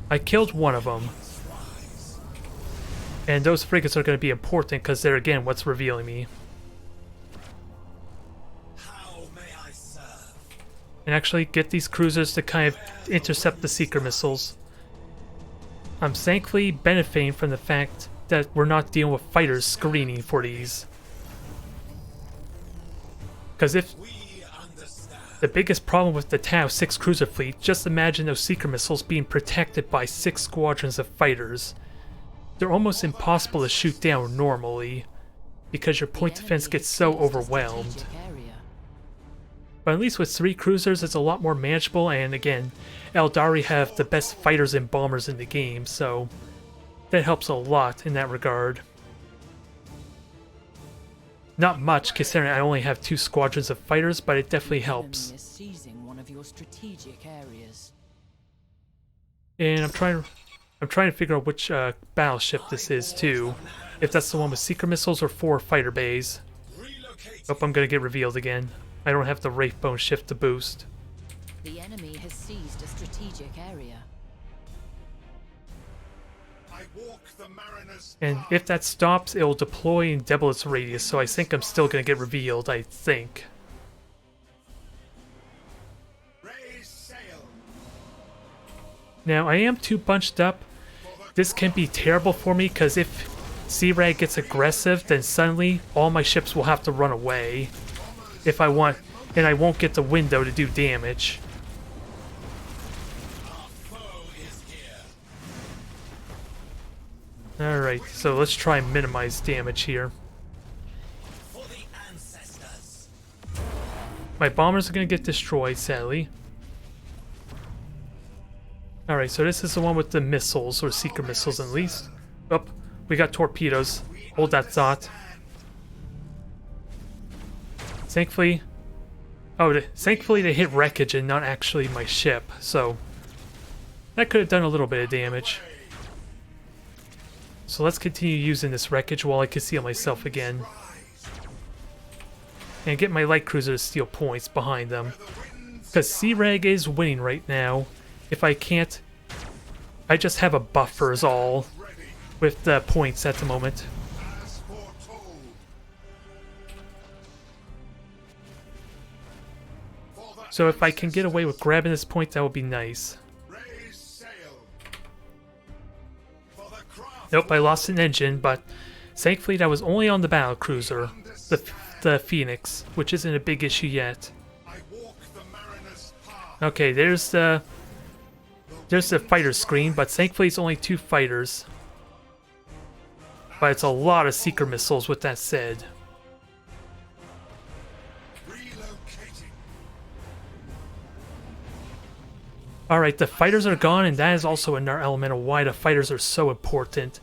I killed one of them. And those frigates are going to be important because they're, again, what's revealing me.
How may I serve?
and actually get these cruisers to kind of intercept the seeker missiles. I'm thankfully benefiting from the fact that we're not dealing with fighters screening for these. Because if the biggest problem with the Tau 6 cruiser fleet, just imagine those seeker missiles being protected by 6 squadrons of fighters. They're almost impossible to shoot down normally, because your point defense gets so overwhelmed. But at least with 3 cruisers, it's a lot more manageable, and again, Eldar have the best fighters and bombers in the game, so that helps a lot in that regard. Not much, considering I only have 2 squadrons of fighters, but it definitely helps. And I'm trying to figure out which battleship this is too. If that's the one with seeker missiles or 4 fighter bays. Hope I'm gonna get revealed again. I don't have the Wraithbone shift to boost.
The enemy has seized a strategic area.
I walk the mariner's
And if that stops, it will deploy and double its radius, so I think I'm still gonna get revealed, I think.
raise sail.
Now, I am too bunched up. This can be terrible for me, because if C-Rag gets aggressive, then suddenly all my ships will have to run away. If I want, and I won't get the window to do damage. Alright, so let's try and minimize damage here. My bombers are going to get destroyed, sadly. Alright, so this is the one with the missiles, or seeker missiles at least. Oh, we got torpedoes. Hold that thought. Thankfully... Oh, thankfully they hit wreckage and not actually my ship, so... that could have done a little bit of damage. So let's continue using this wreckage while I conceal myself again. And get my light cruiser to steal points behind them. Because C-Rag is winning right now. If I can't... I just have a buffer is all. With the points at the moment.
As foretold.
So if I can get away with grabbing this point, that would be nice.
Raise sail. For the craft.
Nope, I lost an engine, but thankfully that was only on the battle cruiser, the Phoenix, which isn't a big issue yet.
I walk the mariner's path.
Okay, there's the fighter screen, but thankfully it's only 2 fighters. But it's a lot of seeker missiles with that said.
Relocating.
Alright, the fighters are gone, and that is also another element of why the fighters are so important.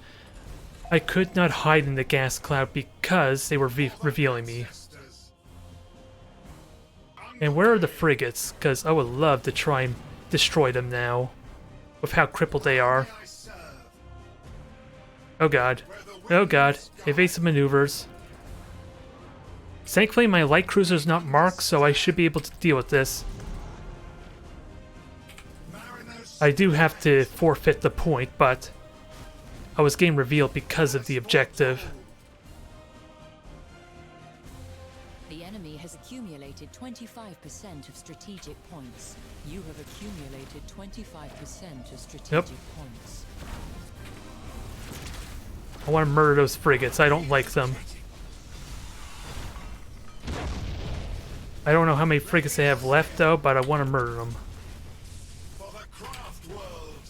I could not hide in the gas cloud because they were revealing me. And where are the frigates? Because I would love to try and destroy them now, with how crippled they are. Oh god. Oh god. Evasive maneuvers. Thankfully my light cruiser's not marked, so I should be able to deal with this. I do have to forfeit the point, but I was getting revealed because of the objective.
The enemy has accumulated 25% of strategic points. You have accumulated 25% of strategic points.
I want to murder those frigates. I don't like them. I don't know how many frigates they have left, though, but I want to murder them.
For the craft world.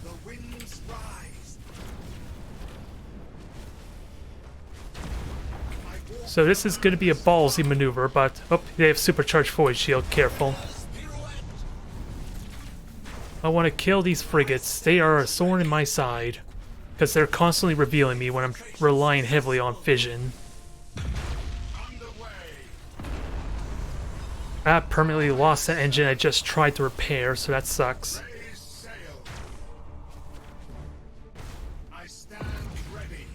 The winds rise.
So this is going to be a ballsy maneuver, but... Oh, they have supercharged void shield. Careful. I want to kill these frigates. They are a thorn in my side. Because they're constantly revealing me when I'm relying heavily on fission. I permanently lost that engine I just tried to repair, so that sucks.
Raise sail. I stand ready.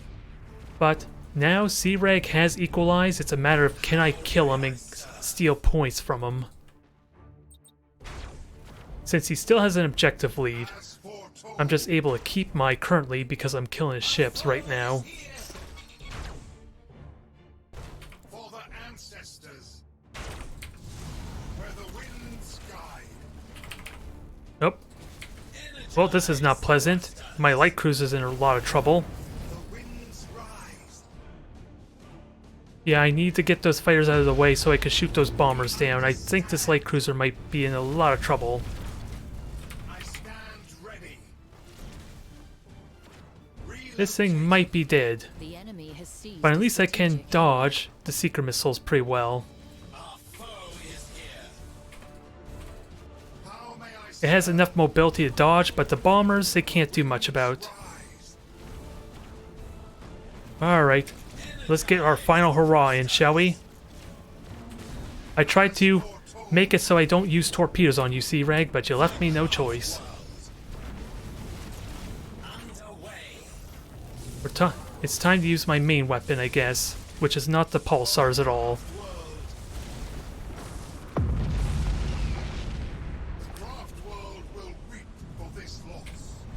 But now C-Rag has equalized. It's a matter of can I kill him and steal points from him. Since he still has an objective lead,
As foretold.
I'm just able to keep my current lead because I'm killing his ships right now.
For the ancestors.
Well, this is not pleasant. My light cruiser's in a lot of trouble.
The winds rise.
Yeah, I need to get those fighters out of the way so I can shoot those bombers down. I think this light cruiser might be in a lot of trouble.
I stand ready.
This thing might be dead.
The enemy has seized
But at
a
least I can
strategic
dodge the seeker missiles pretty well.
Our foe is here.
How may I
It has enough mobility to dodge, but the bombers, they can't do much about. Alright, let's get our final hurrah in, shall we? I tried to make it so I don't use torpedoes on you, C-Rag, but you left me no choice. It's time to use my main weapon, I guess, which is not the pulsars at all.
Craft world will weep for this loss.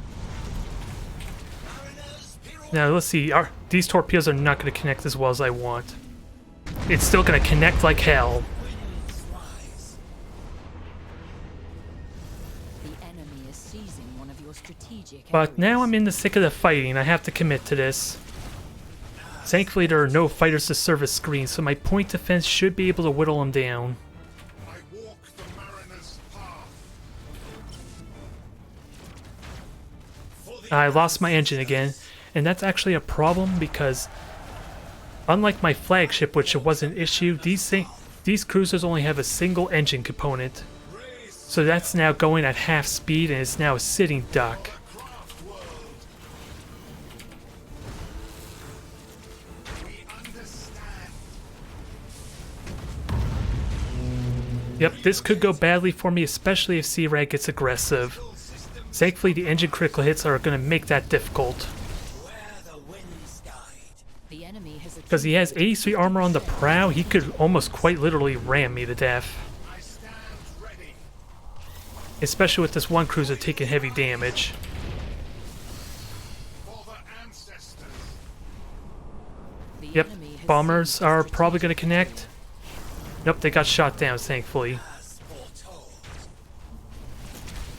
Now let's see, these torpedoes are not going to connect as well as I want. It's still going to connect like hell.
The enemy is seizing one of your strategic
But now
areas.
I'm in the thick of the fighting, I have to commit to this. Thankfully there are no fighters to service screens, so my point defense should be able to whittle them down.
I walk the mariner's path.
I lost my engine again, and that's actually a problem because unlike my flagship, which was an issue, these cruisers only have a single engine component. So that's now going at half speed and it's now a sitting duck. Yep, this could go badly for me, especially if C-Rag gets aggressive. Thankfully, the engine critical hits are going to make that difficult.
The enemy has
Because he has 83 armor on the prow, he could almost quite literally ram me to death. Especially with this one cruiser taking heavy damage.
the
Yep,
enemy has
bombers
seized
are
a
probably going to
strategic
connect. Nope, they got shot down, thankfully.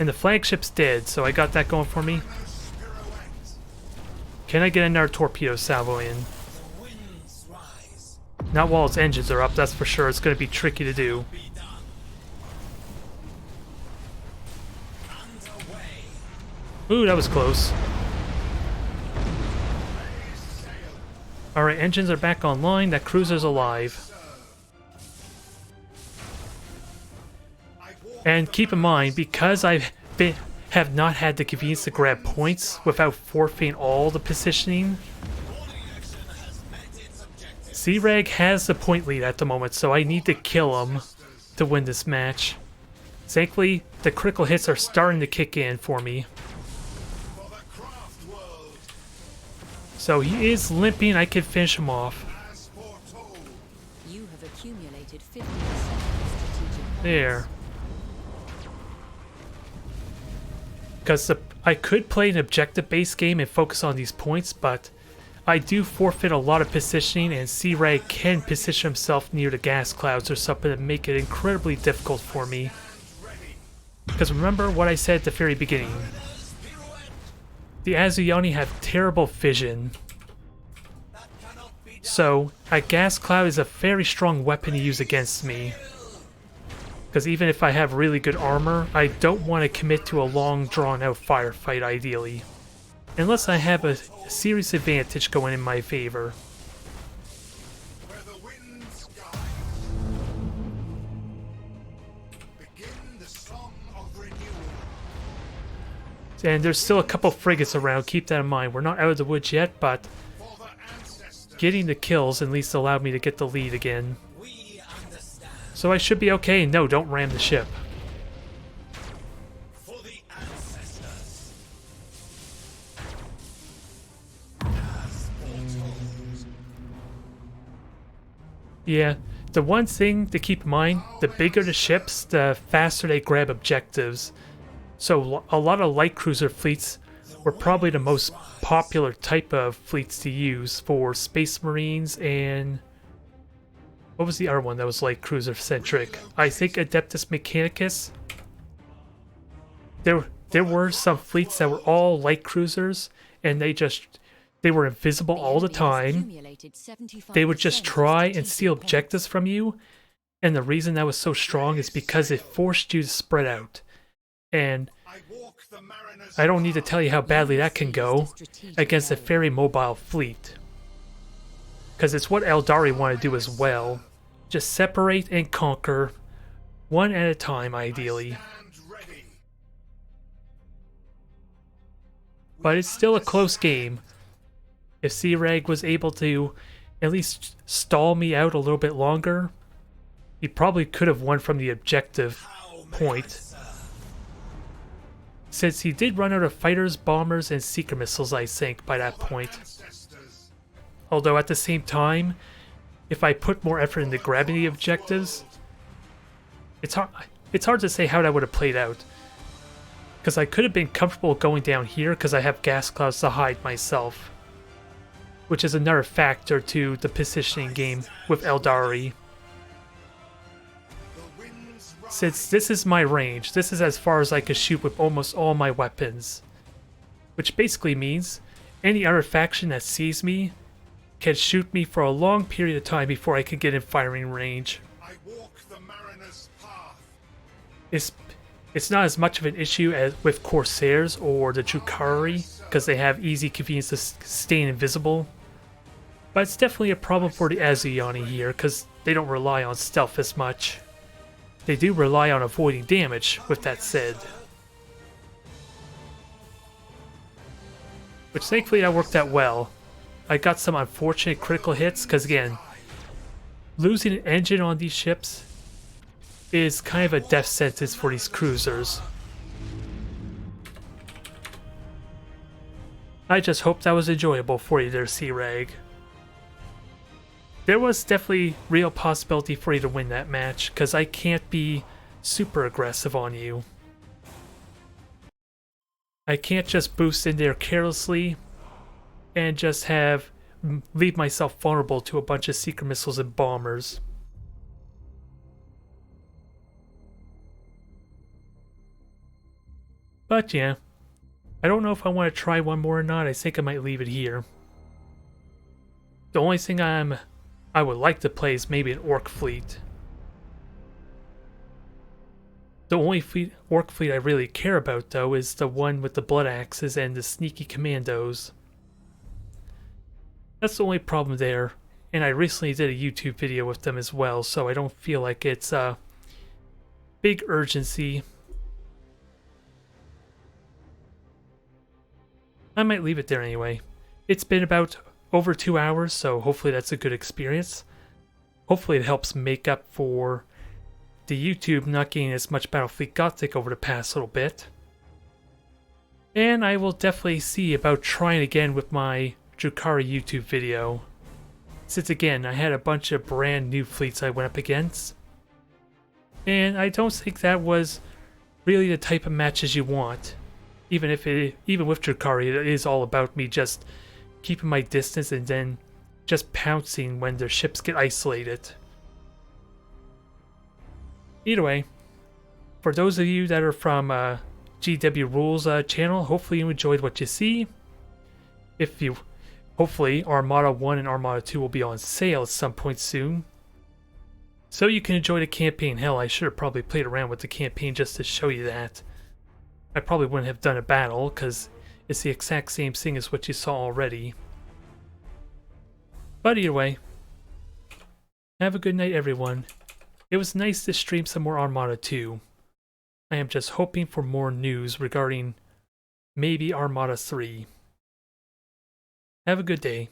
And the flagship's dead, so I got that going for me. Can I get another torpedo salvo in? Not while its engines are up, that's for sure. It's going to be tricky to do. Ooh, that was close. Alright, engines are back online. That cruiser's alive. And keep in mind, because have not had the convenience to grab points without forfeiting all the positioning, C-Rag has the point lead at the moment, so I need to kill him to win this match. Thankfully, the critical hits are starting to kick in for me. So he is limping, I can finish him off.
You have accumulated 50% of strategic points.
There. Because I could play an objective-based game and focus on these points, but I do forfeit a lot of positioning, and C-Rag can position himself near the gas clouds or something to make it incredibly difficult for me. Because remember what I said at the very beginning. The Auxiliaries have terrible vision. So, a gas cloud is a very strong weapon to use against me. Because even if I have really good armor, I don't want to commit to a long drawn-out firefight ideally. Unless I have a serious advantage going in my favor.
Where the winds guide. Begin the song of renewal.
And there's still a couple frigates around, keep that in mind. We're not out of the woods yet, but
For the ancestors.
getting the kills at least allowed me to get the lead again. So I should be okay. No, don't ram the ship.
For the ancestors.
Yeah, the one thing to keep in mind, the bigger the ships, the faster they grab objectives. So a lot of light cruiser fleets were probably the most popular type of fleets to use for Space Marines and... what was the other one that was light cruiser centric? I think Adeptus Mechanicus. They there were some fleets that were all light cruisers, and they were invisible all the time. They would just try and steal objectives from you, and the reason that was so strong is because it forced you to spread out. And I don't need to tell you how badly that can go against a very mobile fleet. Because it's what Eldari want to do as well. Just separate and conquer, one at a time ideally. But it's still a close game. If C-Rag was able to at least stall me out a little bit longer, he probably could have won from the objective point. Since he did run out of fighters, bombers, and seeker missiles, I think, by that point. Although at the same time, if I put more effort into grabbing the objectives, it's hard to say how that would have played out. Because I could have been comfortable going down here because I have gas clouds to hide myself. Which is another factor to the positioning game with Eldari. Since this is my range, this is as far as I could shoot with almost all my weapons. Which basically means any other faction that sees me can shoot me for a long period of time before I can get in firing range.
I walk the mariner's path.
It's not as much of an issue as with Corsairs or the Drukhari, because they have easy convenience to staying invisible. But it's definitely a problem for the Asuryani here, because they don't rely on stealth as much. They do rely on avoiding damage, with that said. Which thankfully that worked out well. I got some unfortunate critical hits, because again, losing an engine on these ships is kind of a death sentence for these cruisers. I just hope that was enjoyable for you there, C-Rag. There was definitely real possibility for you to win that match, because I can't be super aggressive on you. I can't just boost in there carelessly and just leave myself vulnerable to a bunch of seeker missiles and bombers. But yeah, I don't know if I want to try one more or not. I think I might leave it here. The only thing I would like to play is maybe an Orc fleet. The only Orc fleet I really care about, though, is the one with the blood axes and the sneaky commandos. That's the only problem there, and I recently did a YouTube video with them as well, so I don't feel like it's a big urgency. I might leave it there anyway. It's been about over 2 hours, so hopefully that's a good experience. Hopefully it helps make up for the YouTube not getting as much Battlefleet Gothic over the past little bit. And I will definitely see about trying again with my Drukhari YouTube video. Since again, I had a bunch of brand new fleets I went up against. And I don't think that was really the type of matches you want. Even with Drukhari, it is all about me just keeping my distance and then just pouncing when their ships get isolated. Either way, for those of you that are from GW Rules channel, hopefully you enjoyed what you see. Hopefully Armada 1 and Armada 2 will be on sale at some point soon. So you can enjoy the campaign. Hell, I should have probably played around with the campaign just to show you that. I probably wouldn't have done a battle, because it's the exact same thing as what you saw already. But either way, have a good night everyone. It was nice to stream some more Armada 2. I am just hoping for more news regarding maybe Armada 3. Have a good day.